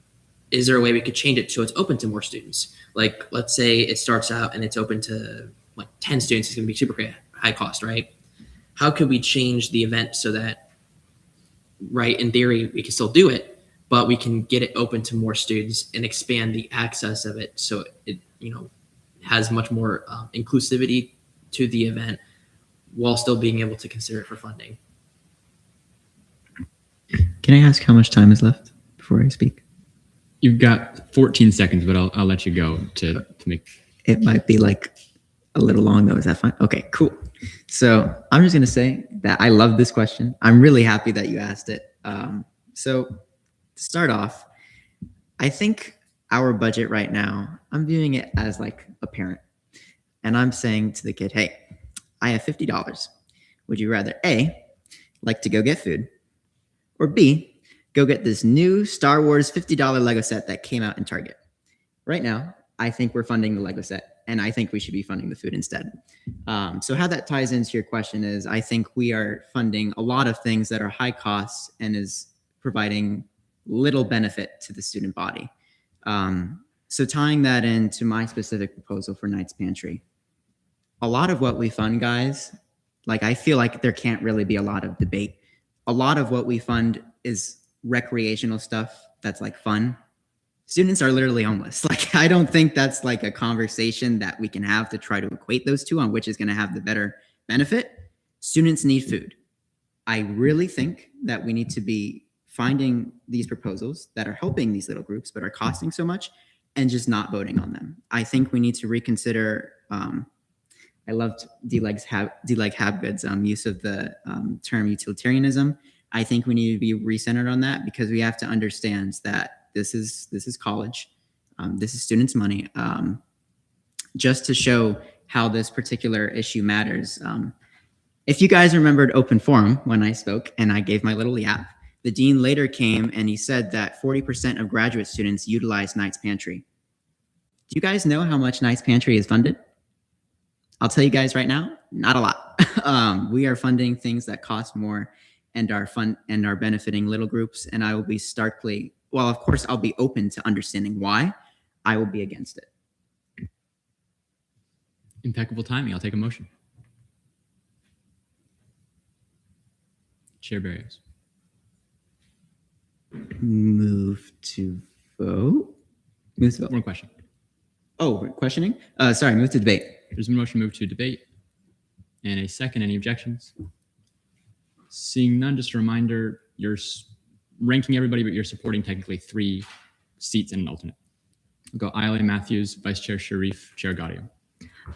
is there a way we could change it so it's open to more students? Let's say it starts out and it's open to 10 students, it's going to be super high cost, right? How could we change the event so that, right, in theory, we can still do it, but we can get it open to more students and expand the access of it so it, has much more inclusivity to the event while still being able to consider it for funding. Can I ask how much time is left before I speak? You've got 14 seconds, but I'll let you go to make. It might be a little long though. Is that fine? Okay, cool. So I'm just gonna say that I love this question. I'm really happy that you asked it. So to start off, I think our budget right now, I'm viewing it as a parent, and I'm saying to the kid, hey, I have $50. Would you rather A, like to go get food, or B, go get this new Star Wars $50 Lego set that came out in Target? Right now, I think we're funding the Lego set and I think we should be funding the food instead. So how that ties into your question is, I think we are funding a lot of things that are high costs and is providing little benefit to the student body. So tying that into my specific proposal for Knights Pantry, a lot of what we fund, guys, like I feel like there can't really be a lot of debate. A lot of what we fund is recreational stuff that's like fun. Students are literally homeless. Like, I don't think that's like a conversation that we can have to try to equate those two on which is going to have the better benefit. Students need food. I really think that we need to be finding these proposals that are helping these little groups but are costing so much and just not voting on them. I think we need to reconsider. I loved D-Leg Habgood's use of the term utilitarianism. I think we need to be recentered on that because we have to understand that this is college. This is students' money. Just to show how this particular issue matters. If you guys remembered open forum when I spoke and I gave my little yap, the dean later came and he said that 40% of graduate students utilize Knights Pantry. Do you guys know how much Knights Pantry is funded? I'll tell you guys right now, not a lot. We are funding things that cost more and are fun and are benefiting little groups. And I will be well, of course, I'll be open to understanding why. I will be against it. Impeccable timing. I'll take a motion. Chair Barrios. Move to vote. Move to vote. One question. Oh, questioning? Sorry, move to debate. There's a motion moved to debate. And a second. Any objections? Seeing none, just a reminder, you're ranking everybody, but you're supporting technically 3 seats and an alternate. We'll go Ayala Matthews, Vice Chair Sharif, Chair Gaudio.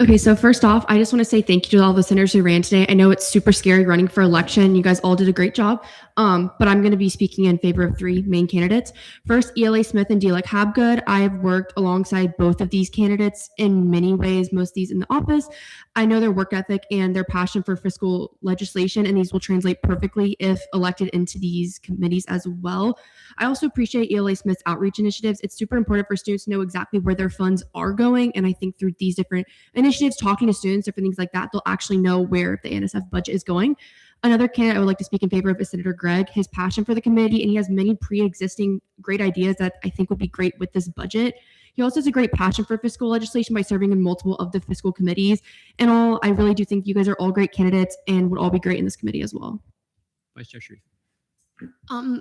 Okay, so first off, I just want to say thank you to all the senators who ran today. I know it's super scary running for election. You guys all did a great job, but I'm going to be speaking in favor of 3 main candidates. First, ELA Smith and D-Leg Habgood. I have worked alongside both of these candidates in many ways, most of these in the office. I know their work ethic and their passion for fiscal legislation, and these will translate perfectly if elected into these committees as well. I also appreciate ELA Smith's outreach initiatives. It's super important for students to know exactly where their funds are going, and I think through these different initiatives, talking to students, different things like that, they'll actually know where the NSF budget is going. Another candidate I would like to speak in favor of is Senator Gregg. His passion for the committee, and he has many pre-existing great ideas that I think would be great with this budget. He also has a great passion for fiscal legislation by serving in multiple of the fiscal committees. And all, I really do think you guys are all great candidates and would all be great in this committee as well. Vice Chair Sharif.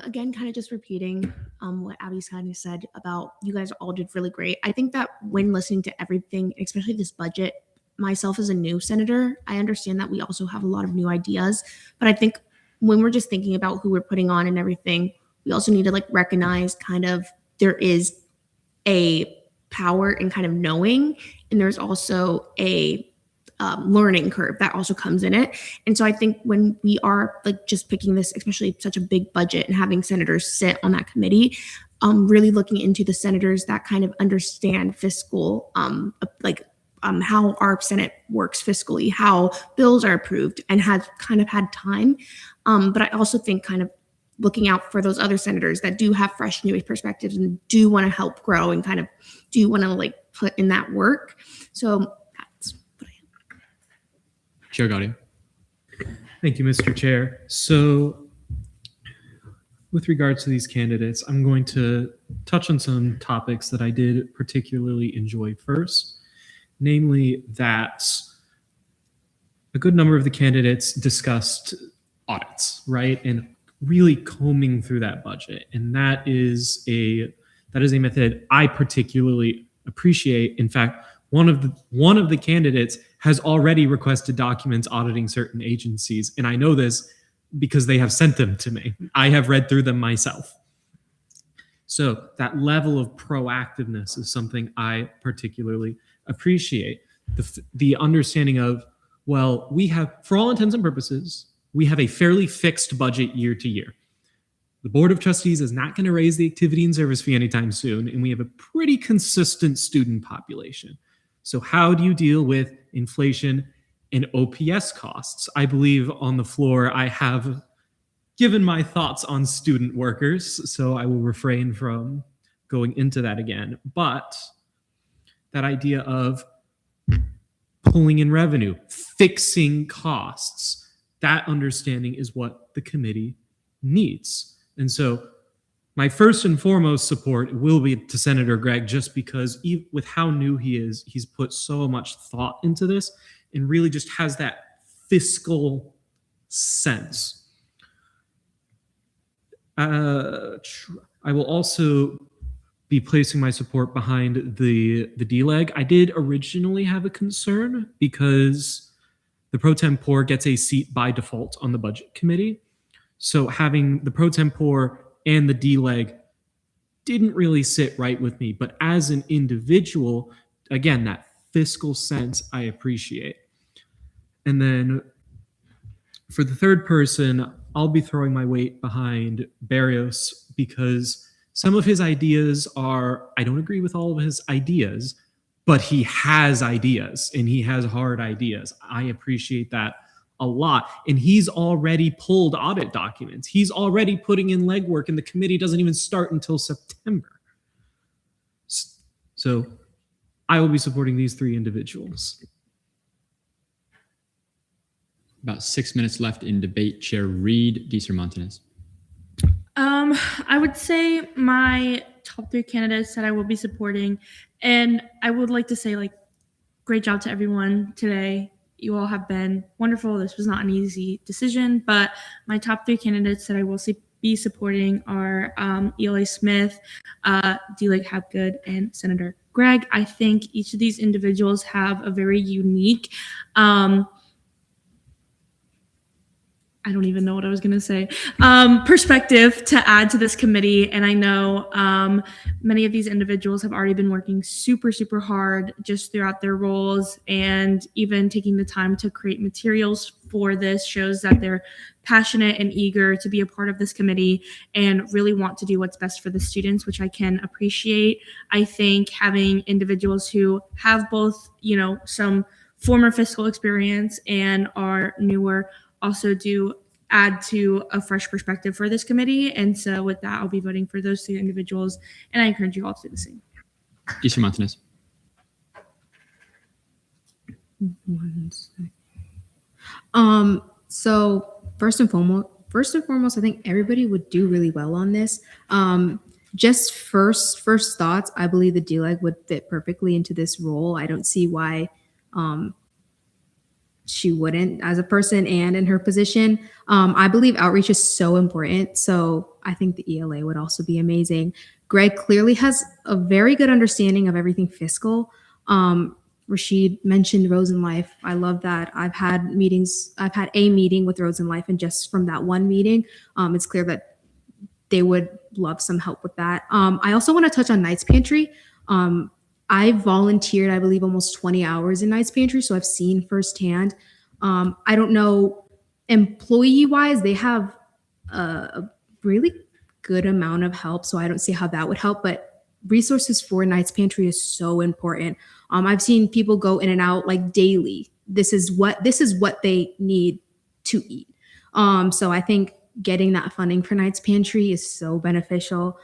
Again, kind of just repeating what Abby's kind of said about you guys all did really great. I think that when listening to everything, especially this budget, myself as a new senator, I understand that we also have a lot of new ideas, but I think when we're just thinking about who we're putting on and everything, we also need to like recognize kind of there is a power in kind of knowing, and there's also a learning curve that also comes in it. And so I think when we are like just picking this, especially such a big budget and having senators sit on that committee, really looking into the senators that kind of understand fiscal, how our Senate works fiscally, how bills are approved, and has kind of had time. But I also think kind of looking out for those other senators that do have fresh new perspectives and do want to help grow and kind of do want to like put in that work. So that's what I am. Chair Gaudio. Thank you, Mr. Chair. So with regards to these candidates, I'm going to touch on some topics that I did particularly enjoy first, namely that a good number of the candidates discussed audits, right? And really combing through that budget. And that is a method I particularly appreciate. In fact, one of the candidates has already requested documents auditing certain agencies. And I know this because they have sent them to me. I have read through them myself. So that level of proactiveness is something I particularly appreciate. The understanding of, well, we have, for all intents and purposes, we have a fairly fixed budget year to year. The Board of Trustees is not going to raise the activity and service fee anytime soon, and we have a pretty consistent student population. So how do you deal with inflation and OPS costs? I believe on the floor I have given my thoughts on student workers, so I will refrain from going into that again. But that idea of pulling in revenue, fixing costs. That understanding is what the committee needs. And so my first and foremost support will be to Senator Gregg, just because with how new he is, he's put so much thought into this and really just has that fiscal sense. I will also be placing my support behind the DLEG. I did originally have a concern because the pro tempore gets a seat by default on the budget committee. So having the pro tempore and the DLEG didn't really sit right with me. But as an individual, again, that fiscal sense I appreciate. And then for the third person, I'll be throwing my weight behind Barrios because some of his ideas are, I don't agree with all of his ideas, but he has ideas and he has hard ideas. I appreciate that a lot. And he's already pulled audit documents. He's already putting in legwork and the committee doesn't even start until September. So I will be supporting these three individuals. About 6 minutes left in debate. Chair Reed, Deeser Montanez. I would say my top three candidates that I will be supporting, and I would like to say, like, great job to everyone today. You all have been wonderful. This was not an easy decision, but my top three candidates that I will be supporting are Eli Smith, DLEG Hapgood, and Senator Gregg. I think each of these individuals have a very unique I don't even know what I was going to say, perspective to add to this committee. And I know many of these individuals have already been working super, super hard just throughout their roles, and even taking the time to create materials for this shows that they're passionate and eager to be a part of this committee and really want to do what's best for the students, which I can appreciate. I think having individuals who have both, some former fiscal experience and are newer also do add to a fresh perspective for this committee. And so with that, I'll be voting for those two individuals, and I encourage you all to do the same. Deeser Montanez. One second. So first and foremost, I think everybody would do really well on this. Just first thoughts, I believe the DLEG would fit perfectly into this role. I don't see why she wouldn't, as a person and in her position. I believe outreach is so important. So I think the ELA would also be amazing. Gregg clearly has a very good understanding of everything fiscal. Rashid mentioned Rosen Life. I love that. I've had a meeting with Rosen Life, and just from that one meeting, it's clear that they would love some help with that. I also want to touch on Knights Pantry. I volunteered, I believe, almost 20 hours in Knights Pantry, so I've seen firsthand. I don't know, employee-wise, they have a really good amount of help, so I don't see how that would help, but resources for Knights Pantry is so important. I've seen people go in and out like daily. This is what they need to eat. So I think getting that funding for Knights Pantry is so beneficial.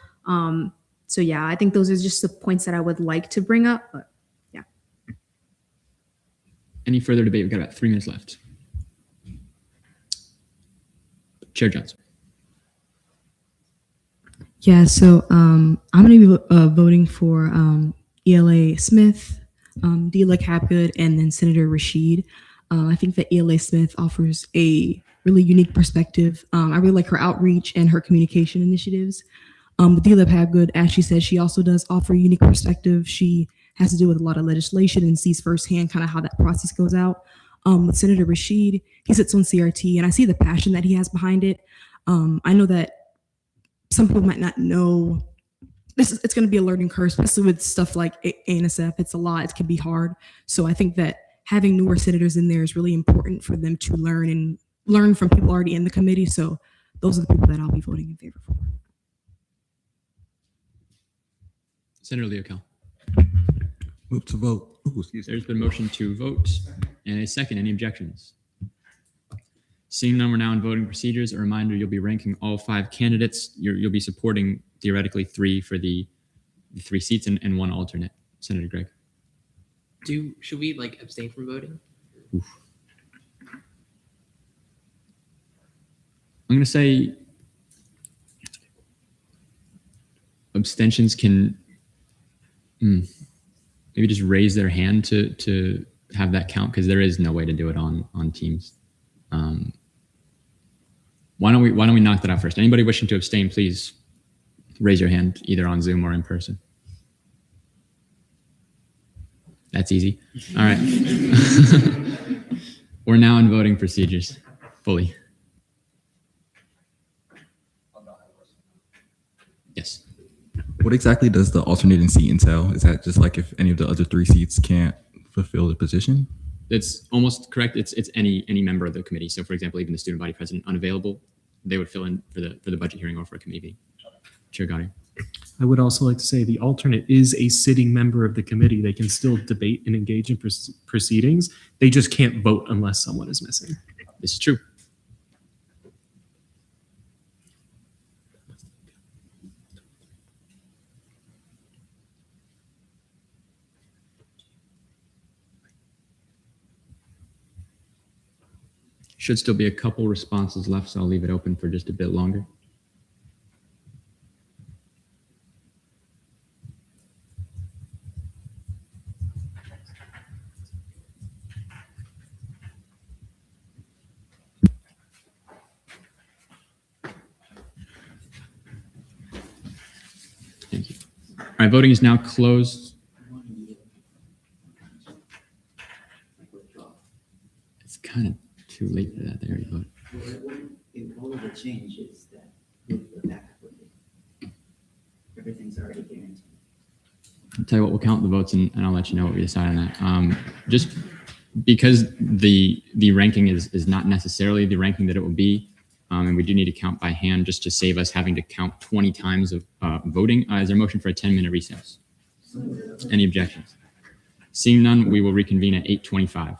So yeah, I think those are just the points that I would like to bring up, but yeah. Any further debate? We've got about 3 minutes left. Chair Jones. Yeah, so I'm going to be voting for ELA Smith, DLEG Hapgood, and then Senator Rashid. I think that ELA Smith offers a really unique perspective. I really like her outreach and her communication initiatives. With DLEG Hapgood, as she said, she also does offer a unique perspective. She has to deal with a lot of legislation and sees firsthand kind of how that process goes out. With Senator Rashid, he sits on CRT, and I see the passion that he has behind it. I know that some people might not know it's going to be a learning curve, especially with stuff like ANSF. It's a lot. It can be hard. So I think that having newer senators in there is really important for them to learn from people already in the committee. So those are the people that I'll be voting in favor for. Senator Leo Kell. Move to vote. Ooh, excuse me. There's been a motion to vote and a second. Any objections? Seeing none, we're now in voting procedures. A reminder, you'll be ranking all 5 candidates. You'll be supporting theoretically 3 for the 3 seats and 1 alternate. Senator Gregg. Should we like abstain from voting? I'm going to say abstentions can maybe just raise their hand to have that count, because there is no way to do it on Teams. Why don't we knock that out first? Anybody wishing to abstain, please raise your hand either on Zoom or in person. That's easy. All right. We're now in voting procedures fully. Yes. What exactly does the alternating seat entail? Is that just like if any of the other 3 seats can't fulfill the position? That's almost correct. It's any member of the committee. So, for example, even the student body president unavailable, they would fill in for the budget hearing or for a committee. Chair Gotti. I would also like to say the alternate is a sitting member of the committee. They can still debate and engage in proceedings. They just can't vote unless someone is missing. This is true. Should still be a couple responses left, so I'll leave it open for just a bit longer. Thank you. All right, voting is now closed. It's kind of too late for that. They already voted. All of the changes that with the backup with it, everything's already guaranteed. I'll tell you what, we'll count the votes and I'll let you know what we decide on that. Just because the ranking is not necessarily the ranking that it will be, and we do need to count by hand just to save us having to count 20 times of voting. Is there a motion for a 10-minute recess? Any objections? Seeing none, we will reconvene at 8:25.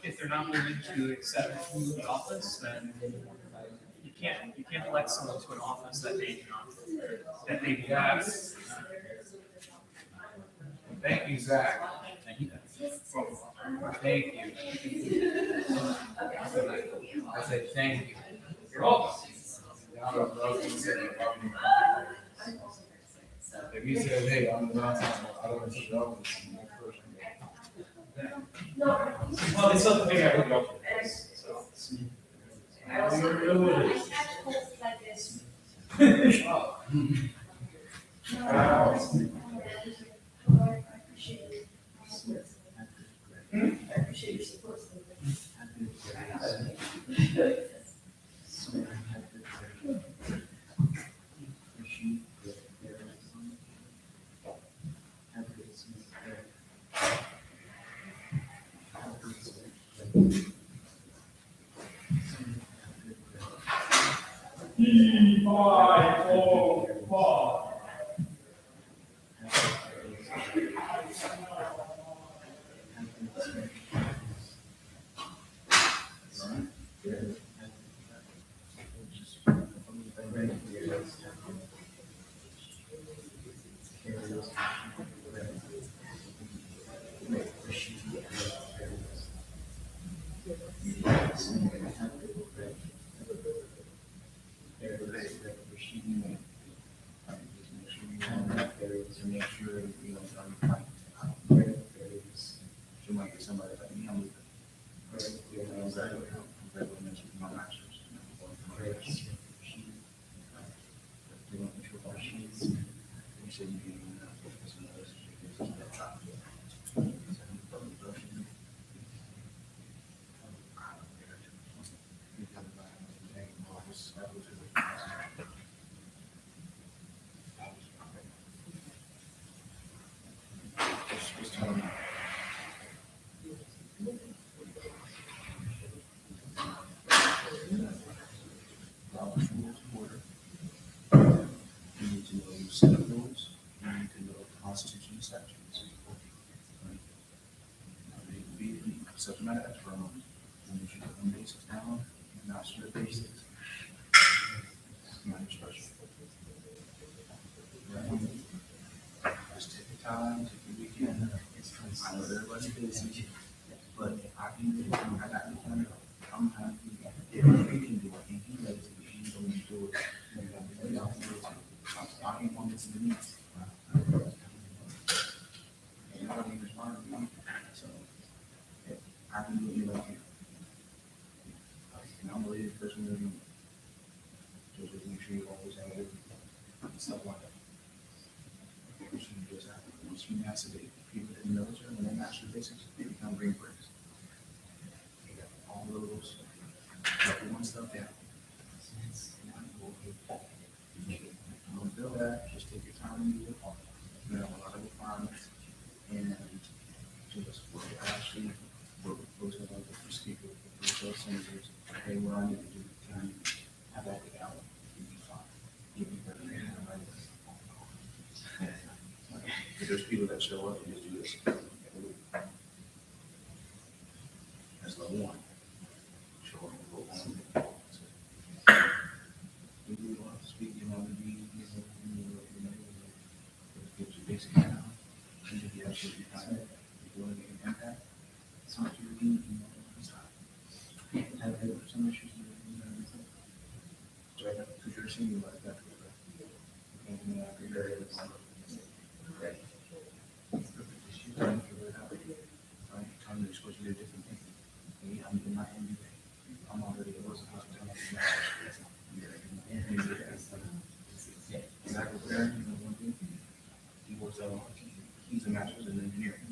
If they're not willing to accept the office, then you can't elect someone to an office that they have. Thank you, Zach. Thank you. Thank you. I said thank you. You're welcome. If he said, hey, I'm not, I don't want to take office. Well, they still have to figure out who the alternate is. Constitution and statutes. Right? They will be subject matter expert on basics down, master the basics. Not special. Just take the time, take the weekend. I know everybody's busy, but I can do it. I got the plan. I'm happy. If he can do it, and he knows it, he's going to do it. I ain't want this to be. And I don't even respond to me. So, I can do it like you. And I'm really the person that you just make sure you always have it. Stuff like that. Once you masturbate, people in the military, when they master basics, they become green berets. They got all those, one stuff down. Don't feel that, just take your time and do it. You have a lot of requirements, and just actually work with those of the speakers, with those senators, hey, what I need to do, can I have that out? Give me better than right. There's people that show up and just do this. That's level one. Show up and go on. You don't have to speak, you know, get your basic down. And if you actually find it, you're going to make an impact. It's not your need, you know, it's not. Have some issues, you know, because you're seeing like that. And you're very ready. Time to expose you to different things. I'm in my MBA. I'm already a person. Exactly there, you know, one thing. He was he's a master's in engineering.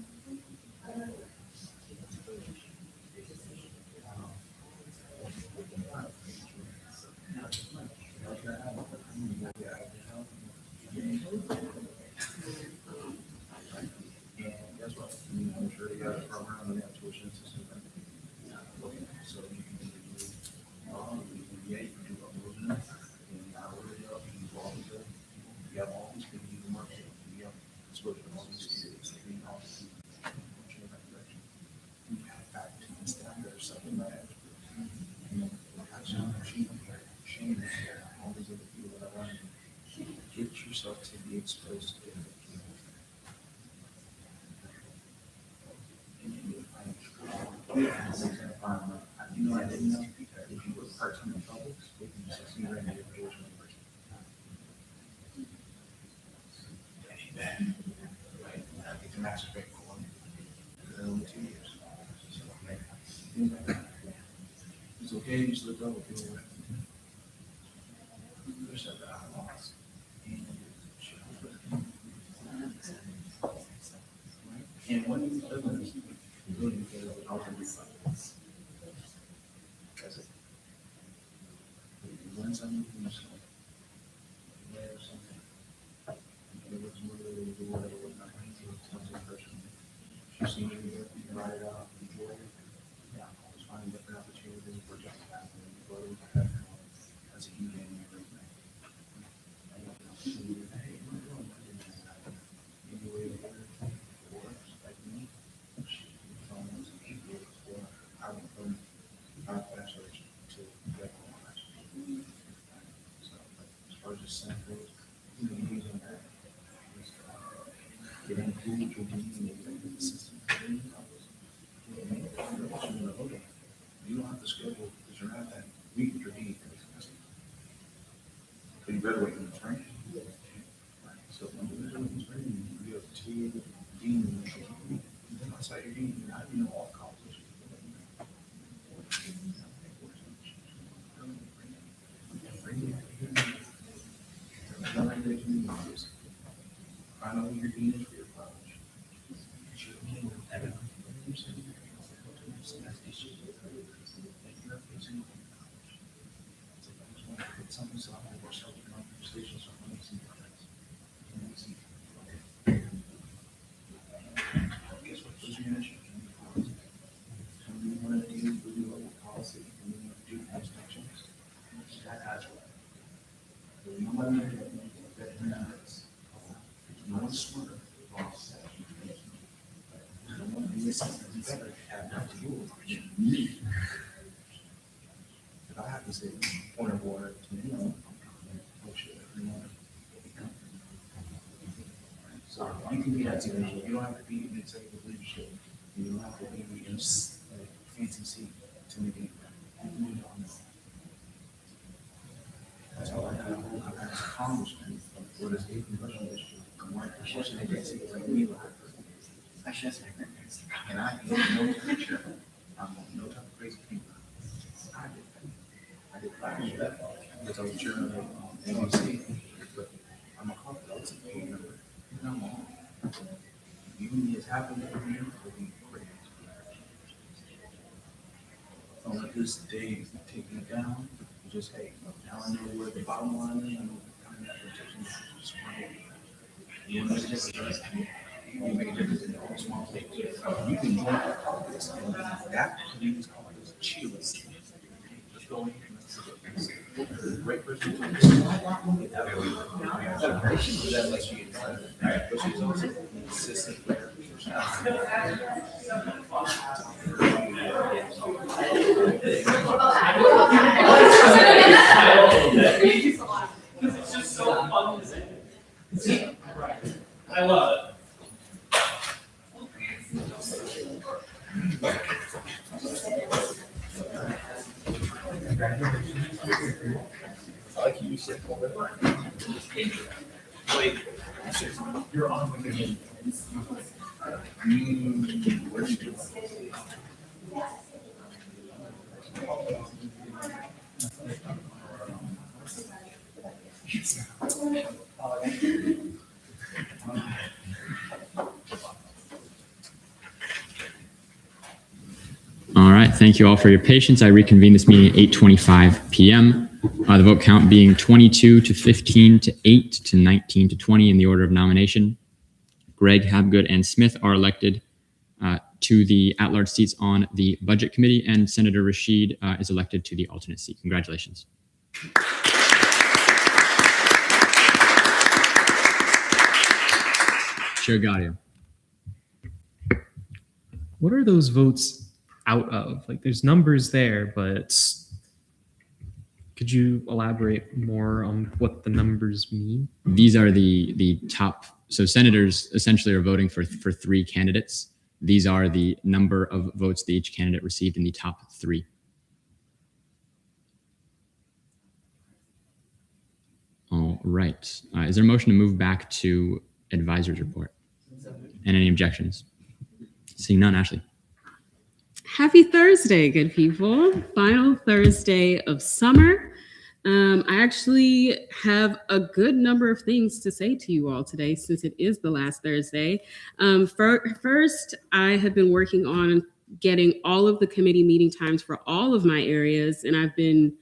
And guess what? I mean, I'm sure they got a program and they have tuition system. So you can do MBA, you can do all those things. And I really love you involved with it. You have all these people you can work with. You have exposure to all these students. You know, all these people. You have faculty and staff that are something like that. You know, shame, all these other people that are around you. Get yourself to be exposed to different people. You know, I didn't know if you were part-time in public, we can just see right now your original person. Right? I get to masturbate for one. Only 2 years. It's okay, you just look up with people. There's stuff that I lost. And what you do is you really get it out of your life. That's it. You learn something from yourself. You learn something. You look really do whatever was not going to tell the person. You see me here, you can write it out, enjoy it. Yeah, always find different opportunities for job happening, go to as a human and everything. You don't have to schedule because you're not that week with your dean every semester. But you graduate in the spring. So when you graduate in the spring, you have 2 deans. Then outside your dean, how do you know all colleges? I know who your dean is for your college. No one's smarter If I have to say point of order to anyone, so you can be that teacher. You don't have to be in executive leadership. You don't have to be in a fancy seat to make it. That's all I got. I got a congressman for this congressional district. I should say that seat like me. I should say that. And I ain't no picture. I'm no type of crazy people. I did that because I was chairman of NBC, but I'm a corporate, I was a board member. And I'm on. Even if happened to me, it'll be great. Don't let this day take me down. Just, hey, now I know where the bottom line is. I know kind of that protection is right. You know, it's just, you make a difference in all small things. You can join our caucus and that community's caucus cheerleading. Let's go in. Great person. That lets you get but she's also an assistant player. It's just so fun to say. I love it. Like you said, wait, you're on with me. What did you do? All right. Thank you all for your patience. I reconvene this meeting at 8:25 p.m. The vote count being 22 to 15 to 8 to 19 to 20 in the order of nomination. Greg, Habgood, and Smith are elected to the at-large seats on the Budget Committee, and Senator Rashid is elected to the alternate seat. Congratulations. Chair Gaudio. What are those votes out of? Like, there's numbers there, but could you elaborate more on what the numbers mean? These are the top. So senators essentially are voting for three candidates. These are the number of votes that each candidate received in the top three. All right. Is there a motion to move back to advisor's report? And any objections? Seeing none, Ashley. Happy Thursday, good people. Final Thursday of summer. I actually have a good number of things to say to you all today since it is the last Thursday. First, I have been working on getting all of the committee meeting times for all of my areas, and I've been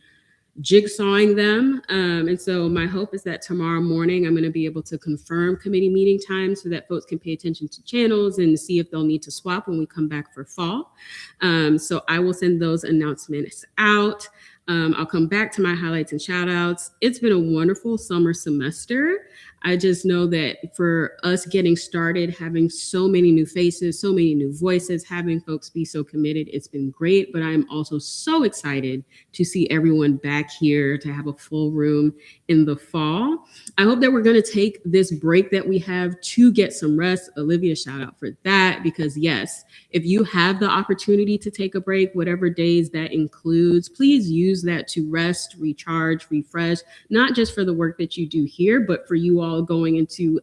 jigsawing them. And so my hope is that tomorrow morning I'm going to be able to confirm committee meeting times so that folks can pay attention to channels and see if they'll need to swap when we come back for fall. So I will send those announcements out. I'll come back to my highlights and shout outs. It's been a wonderful summer semester. I just know that for us getting started, having so many new faces, so many new voices, having folks be so committed, it's been great. But I'm also so excited to see everyone back here, to have a full room in the fall. I hope that we're going to take this break that we have to get some rest. Olivia, shout out for that, because yes, if you have the opportunity to take a break, whatever days that includes, please use that to rest, recharge, refresh, not just for the work that you do here, but for you all going into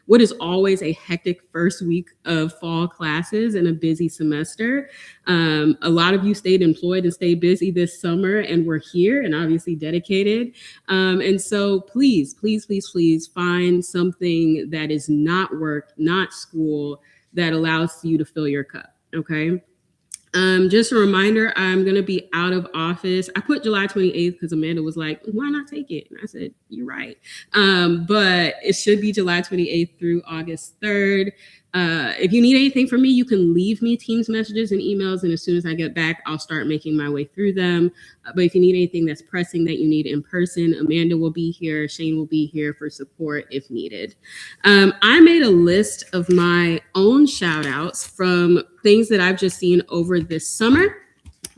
what is always a hectic first week of fall classes and a busy semester. A lot of you stayed employed and stayed busy this summer, and we're here and obviously dedicated. And so please, please, please, please find something that is not work, not school, that allows you to fill your cup. Okay. Just a reminder, I'm going to be out of office. I put July 28th because Amanda was like, why not take it? And I said, you're right. But it should be July 28th through August 3rd. If you need anything from me, you can leave me Teams messages and emails, and as soon as I get back, I'll start making my way through them. But if you need anything that's pressing that you need in person, Amanda will be here, Shane will be here for support if needed. I made a list of my own shout outs from things that I've just seen over this summer.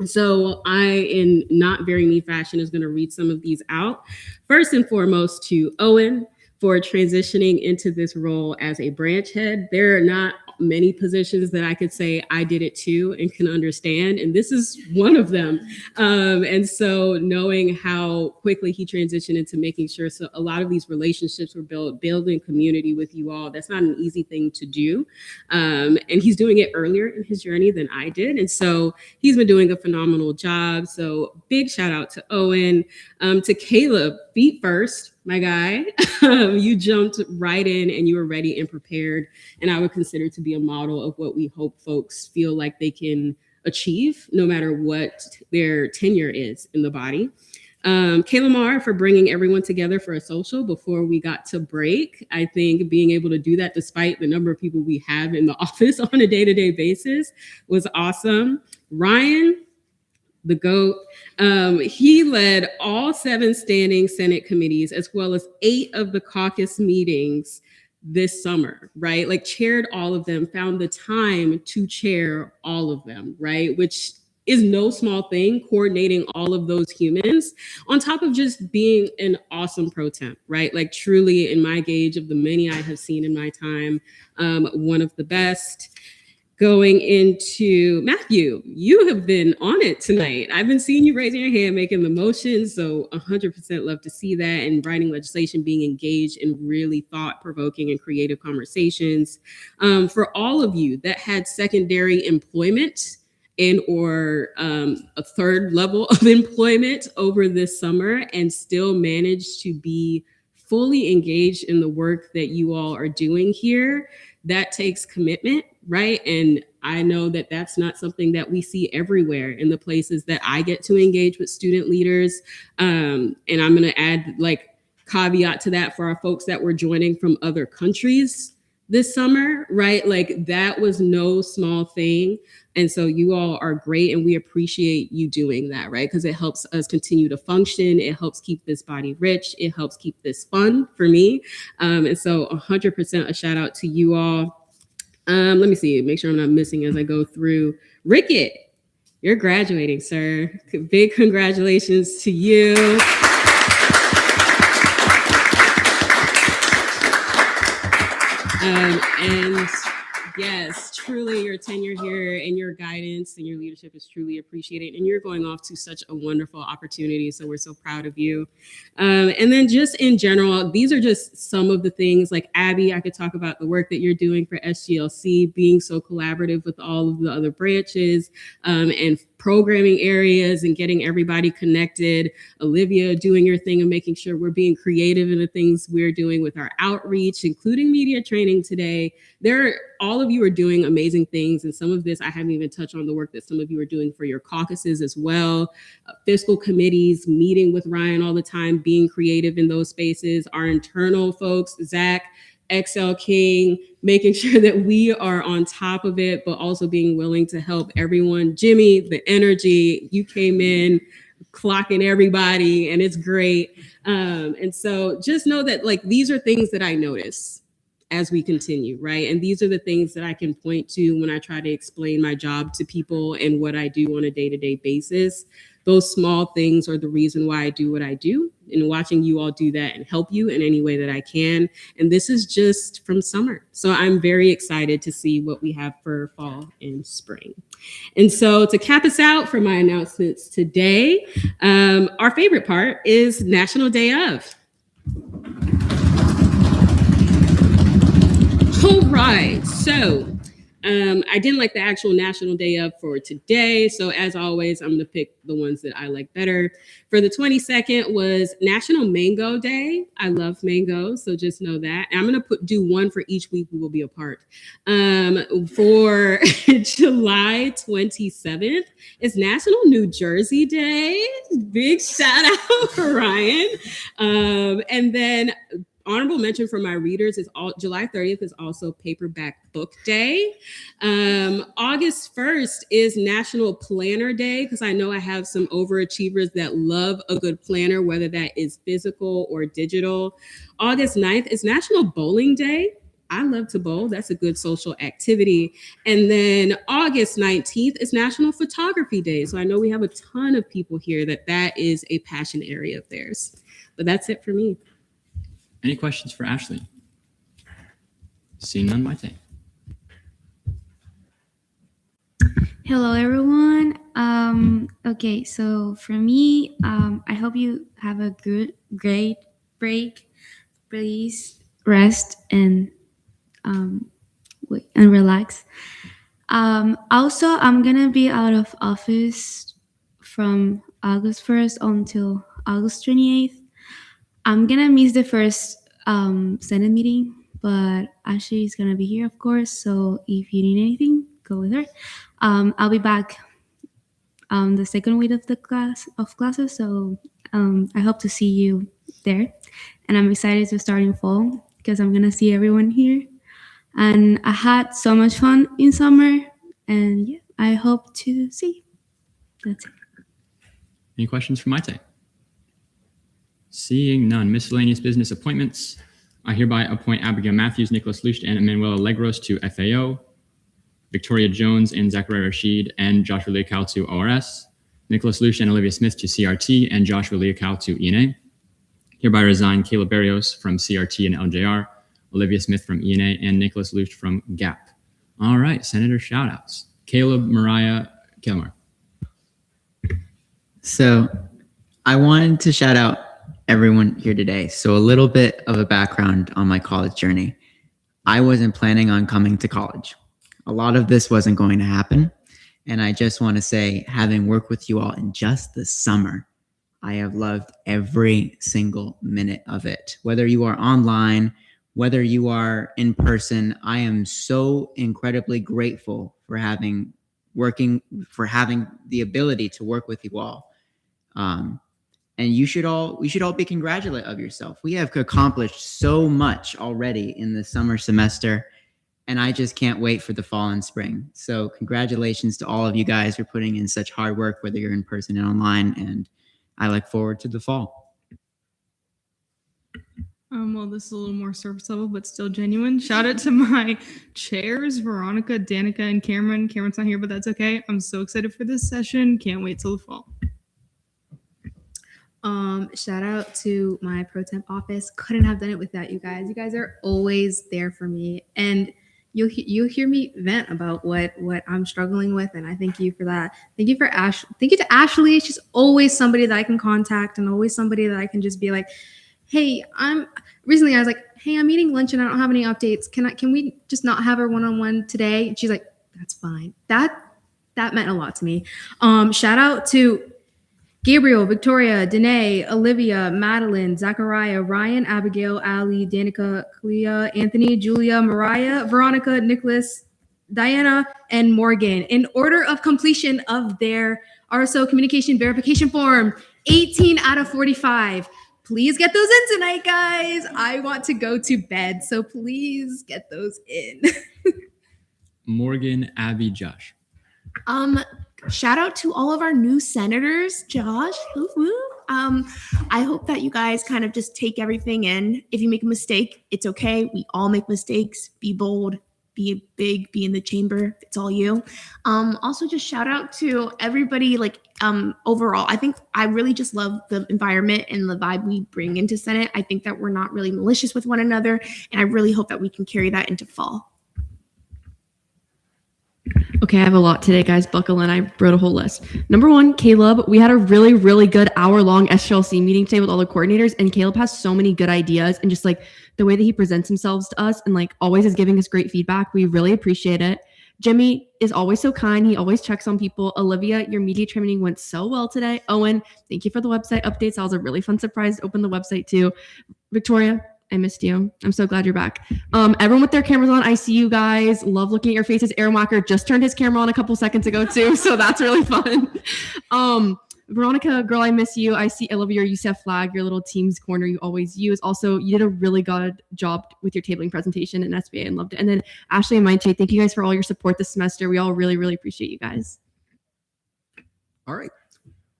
So I, in not very neat fashion, is going to read some of these out. First and foremost, to Owen for transitioning into this role as a branch head. There are not many positions that I could say I did it too and can understand, and this is one of them. And so knowing how quickly he transitioned into making sure, so a lot of these relationships were building community with you all, that's not an easy thing to do. And he's doing it earlier in his journey than I did. And so he's been doing a phenomenal job. So big shout out to Owen, to Caleb, feet first. My guy, you jumped right in and you were ready and prepared. And I would consider to be a model of what we hope folks feel like they can achieve no matter what their tenure is in the body. Kayla Marr for bringing everyone together for a social before we got to break. I think being able to do that despite the number of people we have in the office on a day-to-day basis was awesome. Ryan, the GOAT. He led all 7 standing Senate committees as well as 8 of the caucus meetings this summer, right? Like chaired all of them, found the time to chair all of them, right? Which is no small thing, coordinating all of those humans on top of just being an awesome pro temp, right? Like truly in my gauge of the many I have seen in my time, one of the best. Going into Matthew, you have been on it tonight. I've been seeing you raising your hand, making the motion. So 100% love to see that, and writing legislation, being engaged in really thought-provoking and creative conversations. For all of you that had secondary employment and or a third level of employment over this summer and still managed to be fully engaged in the work that you all are doing here, that takes commitment, right? And I know that that's not something that we see everywhere in the places that I get to engage with student leaders. And I'm going to add like caveat to that for our folks that were joining from other countries this summer, right? Like that was no small thing. And so you all are great and we appreciate you doing that, right? Because it helps us continue to function. It helps keep this body rich. It helps keep this fun for me. And so 100% a shout out to you all. Let me see, make sure I'm not missing as I go through. Rickett, you're graduating, sir. Big congratulations to you. And yes, truly your tenure here and your guidance and your leadership is truly appreciated. And you're going off to such a wonderful opportunity. So we're so proud of you. And then just in general, these are just some of the things like Abby, I could talk about the work that you're doing for SGLC, being so collaborative with all of the other branches and programming areas and getting everybody connected. Olivia, doing your thing and making sure we're being creative in the things we're doing with our outreach, including media training today. All of you are doing amazing things. And some of this, I haven't even touched on the work that some of you are doing for your caucuses as well. Fiscal committees, meeting with Ryan all the time, being creative in those spaces. Our internal folks, Zach, XL King, making sure that we are on top of it, but also being willing to help everyone. Jimmy, the energy, you came in clocking everybody and it's great. And so just know that like, these are things that I notice as we continue, right? And these are the things that I can point to when I try to explain my job to people and what I do on a day-to-day basis. Those small things are the reason why I do what I do, and watching you all do that and help you in any way that I can. And this is just from summer. So I'm very excited to see what we have for fall and spring. And so to cap us out for my announcements today, our favorite part is National Day of. All right, so I didn't like the actual National Day of for today. So as always, I'm gonna pick the ones that I like better. For the 22nd was National Mango Day. I love mangoes, so just know that. And I'm gonna do one for each week we will be apart. For July 27th is National New Jersey Day. Big shout out for Ryan. And then honorable mention for my readers is all July 30th is also Paperback Book Day. August 1st is National Planner Day, because I know I have some overachievers that love a good planner, whether that is physical or digital. August 9th is National Bowling Day. I love to bowl. That's a good social activity. And then August 19th is National Photography Day. So I know we have a ton of people here that is a passion area of theirs. But that's it for me. Any questions for Ashley? Seeing none, Maite. Hello, everyone. Okay, so for me, I hope you have a great break. Please rest and relax. Also, I'm gonna be out of office from August 1st until August 28th. I'm gonna miss the first Senate meeting, but Ashley is gonna be here, of course. So if you need anything, go with her. I'll be back the second week of the classes. So I hope to see you there, and I'm excited to start in fall because I'm gonna see everyone here. And I had so much fun in summer, and yeah, I hope to see you. That's it. Any questions for Maite? Seeing none. Miscellaneous business appointments. I hereby appoint Abigail Matthews, Nicholas Lucht, and Emanuela Legros to FAO, Victoria Jones and Zachariah Rashid and Joshua Leocal to ORS, Nicholas Lucht and Olivia Smith to CRT, and Joshua Leocal to ENA. Hereby resign Caleb Barrios from CRT and LJR, Olivia Smith from ENA, and Nicholas Lucht from GAP. All right, Senator shoutouts. Caleb Mariah. So I wanted to shout out everyone here today. So a little bit of a background on my college journey. I wasn't planning on coming to college. A lot of this wasn't going to happen. And I just want to say, having worked with you all in just the summer, I have loved every single minute of it. Whether you are online, whether you are in person, I am so incredibly grateful for having the ability to work with you all. And we should all be congratulated of yourself. We have accomplished so much already in the summer semester, and I just can't wait for the fall and spring. So congratulations to all of you guys for putting in such hard work, whether you're in person and online, and I look forward to the fall. Well, this is a little more surface level, but still genuine. Shout out to my chairs, Veronica, Danica, and Cameron. Cameron's not here, but that's okay. I'm so excited for this session. Can't wait till the fall. Shout out to my pro temp office. Couldn't have done it without you guys. You guys are always there for me, and you'll hear me vent about what I'm struggling with, and I thank you for that. Thank you to Ashley. She's always somebody that I can contact, and always somebody that I can just be like, hey, recently I was like, hey, I'm eating lunch and I don't have any updates. Can we just not have our one-on-one today? And she's like, that's fine. That meant a lot to me. Shout out to Gabriel, Victoria, Danae, Olivia, Madeline, Zachariah, Ryan, Abigail, Ali, Danica, Clea, Anthony, Julia, Mariah, Veronica, Nicholas, Diana, and Morgan in order of completion of their RSO communication verification form. 18 out of 45. Please get those in tonight, guys. I want to go to bed, so please get those in. Morgan, Abby, Josh. Shout out to all of our new senators, Josh. Woo woo. I hope that you guys kind of just take everything in. If you make a mistake, it's okay. We all make mistakes. Be bold, be big, be in the chamber. It's all you. Also, just shout out to everybody. Overall, I think I really just love the environment and the vibe we bring into Senate. I think that we're not really malicious with one another, and I really hope that we can carry that into fall. Okay, I have a lot today, guys. Buckle in. I wrote a whole list. Number one, Caleb. We had a really, really good hour-long SGLC meeting today with all the coordinators, and Caleb has so many good ideas, and just the way that he presents himself to us and always is giving us great feedback. We really appreciate it. Jimmy is always so kind. He always checks on people. Olivia, your media training went so well today. Owen, thank you for the website updates. That was a really fun surprise to open the website too. Victoria, I missed you. I'm so glad you're back. Everyone with their cameras on, I see you guys. Love looking at your faces. Aaron Walker just turned his camera on a couple seconds ago too, so that's really fun. Veronica, girl, I miss you. I love your UCF flag, your little team's corner you always use. Also, you did a really good job with your tabling presentation in SBA and loved it. And then Ashley and Mindshade, thank you guys for all your support this semester. We all really, really appreciate you guys. All right.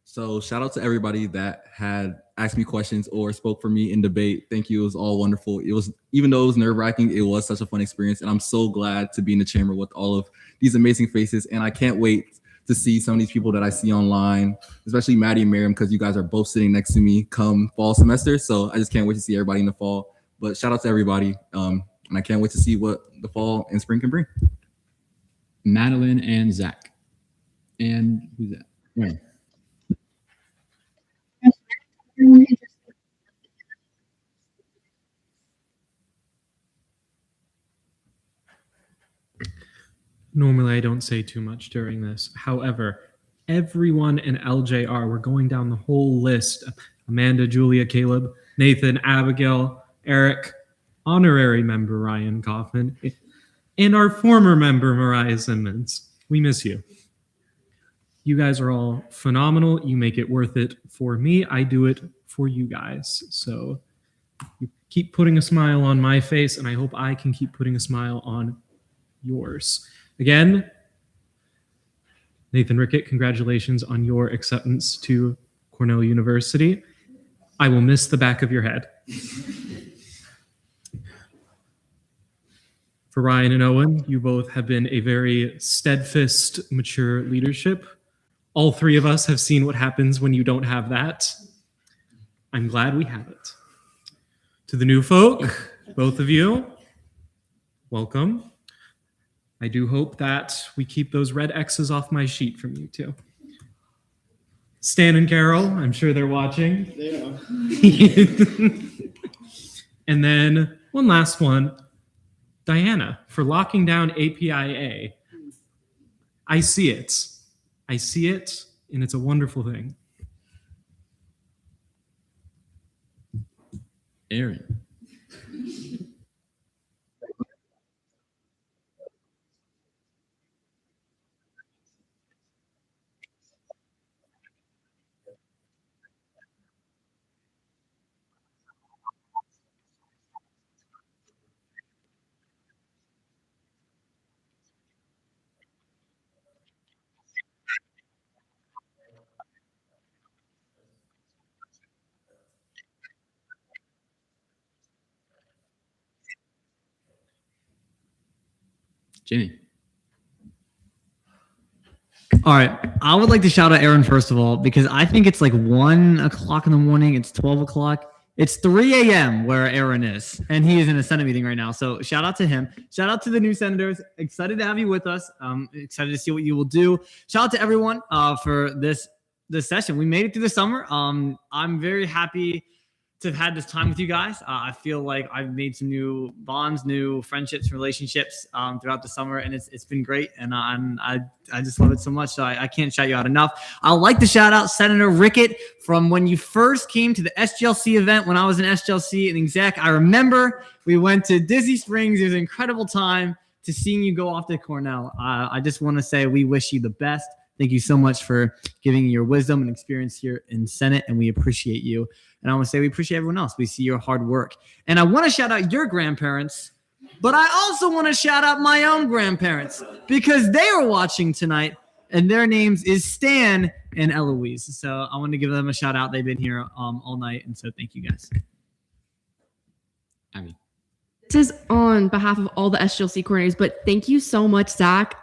So shout out to everybody that had asked me questions or spoke for me in debate. Thank you. It was all wonderful. It was, even though it was nerve-wracking, it was such a fun experience. And I'm so glad to be in the chamber with all of these amazing faces. And I can't wait to see some of these people that I see online, especially Maddie and Miriam, because you guys are both sitting next to me come fall semester. So I just can't wait to see everybody in the fall. But shout out to everybody. And I can't wait to see what the fall and spring can bring. Madeline and Zach. And who's that? Ryan. Normally, I don't say too much during this. However, everyone in LJR, we're going down the whole list. Amanda, Julia, Caleb, Nathan, Abigail, Eric, honorary member Ryan Kaufman, and our former member Mariah Simmons. We miss you. You guys are all phenomenal. You make it worth it for me. I do it for you guys. So you keep putting a smile on my face, and I hope I can keep putting a smile on yours. Again, Nathan Rickett, congratulations on your acceptance to Cornell University. I will miss the back of your head. For Ryan and Owen, you both have been a very steadfast, mature leadership. All three of us have seen what happens when you don't have that. I'm glad we have it. To the new folk, both of you, welcome. I do hope that we keep those red X's off my sheet from you too. Stan and Carol, I'm sure they're watching. They are. And then one last one, Diana, for locking down APIA. I see it. I see it, and it's a wonderful thing. Aaron. Jimmy. All right. I would like to shout out Aaron, first of all, because I think it's like 1 o'clock in the morning. It's 12 o'clock. It's 3 a.m. where Aaron is, and he is in a Senate meeting right now. So shout out to him. Shout out to the new senators. Excited to have you with us. Excited to see what you will do. Shout out to everyone for this session. We made it through the summer. I'm very happy to have had this time with you guys. I feel like I've made some new bonds, new friendships, relationships throughout the summer, and it's been great. And I just love it so much. So I can't shout you out enough. I'd like to shout out Senator Rickett from when you first came to the SGLC event when I was in SGLC and exec. I remember we went to Disney Springs. It was an incredible time to seeing you go off to Cornell. I just want to say we wish you the best. Thank you so much for giving your wisdom and experience here in Senate, and we appreciate you. And I want to say we appreciate everyone else. We see your hard work. And I want to shout out your grandparents, but I also want to shout out my own grandparents because they are watching tonight, and their names is Stan and Eloise. So I want to give them a shout out. They've been here all night, and so thank you guys. Abby. This is on behalf of all the SGLC coordinators, but thank you so much, Zach.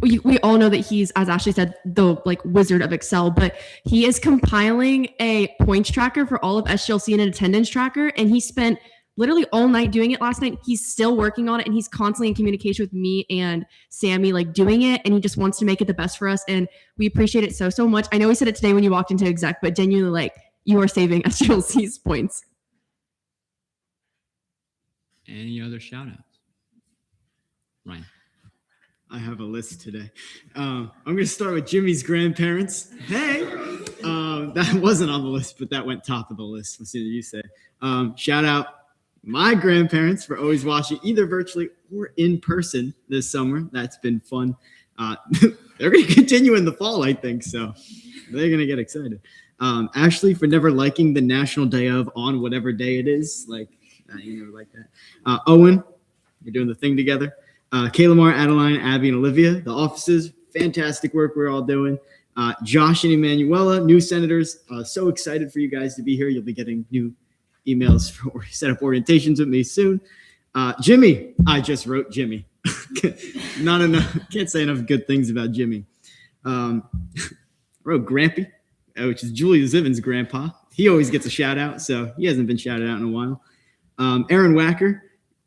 We all know that he's, as Ashley said, the wizard of Excel, but he is compiling a points tracker for all of SGLC and an attendance tracker, and he spent literally all night doing it last night. He's still working on it, and he's constantly in communication with me and Sammy, doing it, and he just wants to make it the best for us, and we appreciate it so much. I know he said it today when you walked into exec, but genuinely, you are saving SGLC's points. Any other shout outs? Ryan. I have a list today. I'm going to start with Jimmy's grandparents. Hey, that wasn't on the list, but that went top of the list. As soon as you say, shout out my grandparents for always watching either virtually or in person this summer. That's been fun. they're going to continue in the fall, I think. So they're going to get excited. Ashley, for never liking the National Day of on whatever day it is. Like, you never like that. Owen, you're doing the thing together. Kaylamar, Adeline, Abby, and Olivia, the offices, fantastic work we're all doing. Josh and Emanuela, new senators, so excited for you guys to be here. You'll be getting new emails for set up orientations with me soon. Jimmy, I just wrote Jimmy. Not enough, can't say enough good things about Jimmy. I wrote Grampy, which is Julia Zivin's grandpa. He always gets a shout out, so he hasn't been shouted out in a while. Aaron Wacker,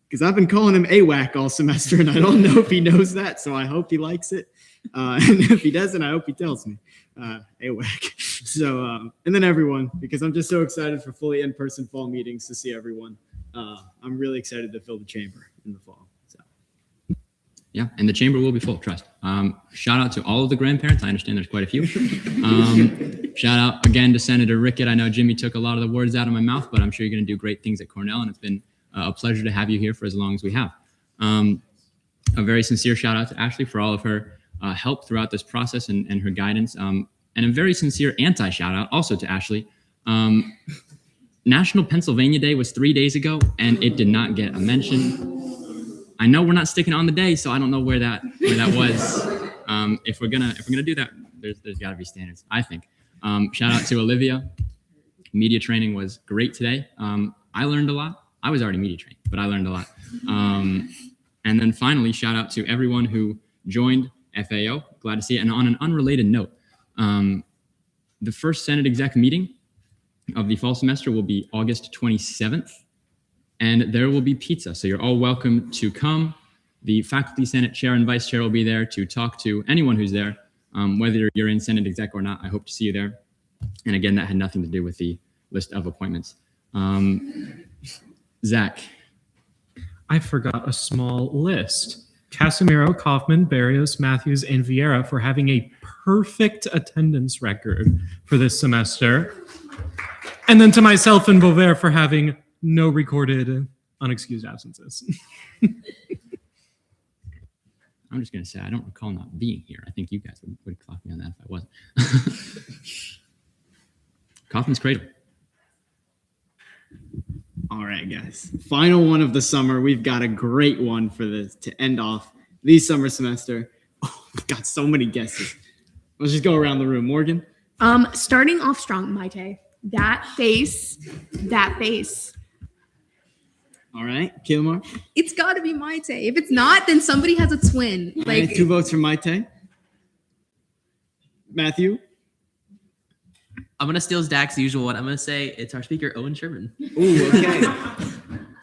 because I've been calling him AWAC all semester, and I don't know if he knows that, so I hope he likes it. And if he doesn't, I hope he tells me. AWAC. So, and then everyone, because I'm just so excited for fully in-person fall meetings to see everyone. I'm really excited to fill the chamber in the fall. So. Yeah, and the chamber will be full, trust. Shout out to all of the grandparents. I understand there's quite a few. Shout out again to Senator Rickett. I know Jimmy took a lot of the words out of my mouth, but I'm sure you're going to do great things at Cornell, and it's been a pleasure to have you here for as long as we have. A very sincere shout out to Ashley for all of her help throughout this process and her guidance. And a very sincere anti-shout out also to Ashley. National Pennsylvania Day was 3 days ago, and it did not get a mention. I know we're not sticking on the day, so I don't know where that was. If we're gonna do that, there's got to be standards, I think. Shout out to Olivia. Media training was great today. I learned a lot. I was already media trained, but I learned a lot. And then finally, shout out to everyone who joined FAO. Glad to see it. And on an unrelated note, the first Senate exec meeting of the fall semester will be August 27th, and there will be pizza. So you're all welcome to come. The faculty Senate chair and vice chair will be there to talk to anyone who's there, whether you're in Senate exec or not. I hope to see you there. And again, that had nothing to do with the list of appointments. Zach. I forgot a small list. Casimiro, Kaufman, Barrios, Matthews, and Vieira for having a perfect attendance record for this semester. And then to myself and Bover for having no recorded unexcused absences. I'm just going to say, I don't recall not being here. I think you guys would clock me on that if I wasn't. Kaufman's Cradle. All right, guys. Final one of the summer. We've got a great one for this to end off the summer semester. Oh, we've got so many guesses. Let's just go around the room. Morgan? Starting off strong, Maite. That face. All right. Kilmar? It's got to be Maite. If it's not, then somebody has a twin. All right, 2 votes for Maite. Matthew? I'm gonna steal Zach's usual one. I'm gonna say it's our speaker, Owen Sherman. Ooh, okay.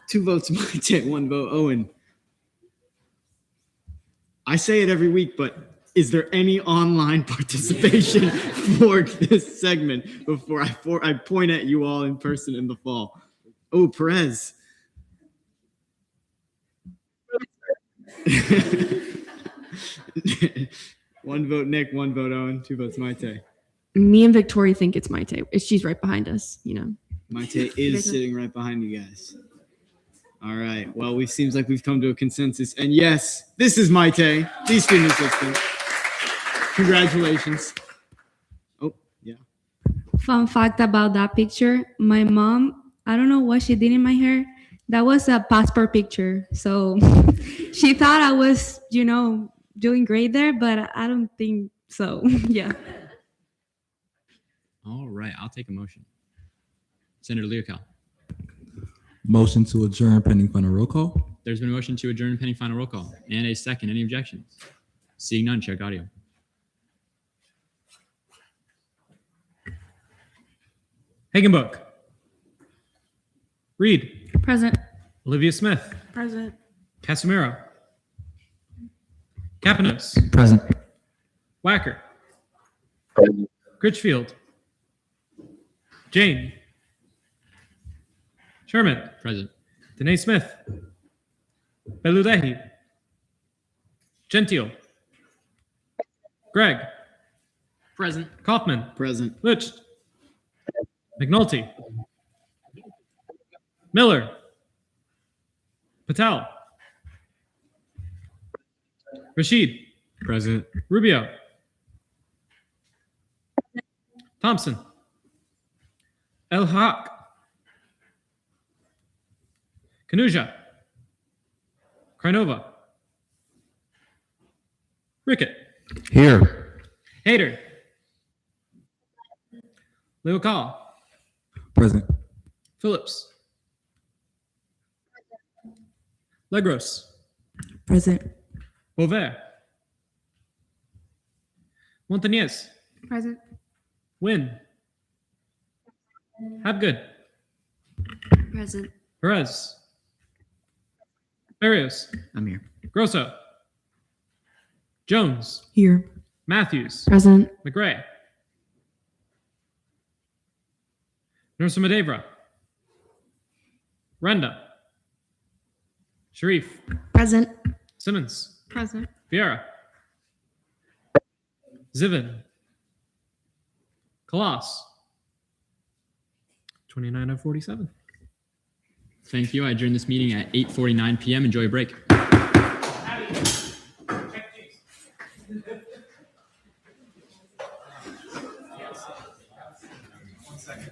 2 votes Maite, 1 vote Owen. I say it every week, but is there any online participation for this segment before I point at you all in person in the fall? Oh, Perez. One vote Nick, 1 vote Owen, 2 votes Maite. Me and Victoria think it's Maite. She's right behind us, you know. Maite is sitting right behind you guys. All right. Well, it seems like we've come to a consensus. And yes, this is Maite, the student assistant. Congratulations. Oh, yeah. Fun fact about that picture, my mom, I don't know what she did in my hair. That was a passport picture. So she thought I was, doing great there, but I don't think so. Yeah. All right, I'll take a motion. Senator Leocal. Motion to adjourn pending final roll call. There's been a motion to adjourn pending final roll call and a second. Any objections? Seeing none, check audio. Hagenbuck. Reed. Present. Olivia Smith. Present. Casimiro. Kapanos. Present. Wacker. Critchfield. Jane. Sherman. Present. Danae Smith. Beludehi. Gentile. Greg. Present. Kaufman. Present. Litch. McNulty. Miller. Patel. Rashid. Present. Rubio. Thompson. El Haq. Kanuja. Krynova. Rickett. Here. Hader. Leokal. Present. Phillips. Legros. Present. Bover. Montañez. Present. Wynn. Habgood. Present. Perez. Barrios. I'm here. Grosso. Jones. Here. Matthews. Present. McGray. Nurse Madevra. Renda. Sharif. Present. Simmons. Present. Vieira. Zivin. Kalas. 29 of 47. Thank you. I adjourn this meeting at 8:49 p.m. Enjoy a break. One second.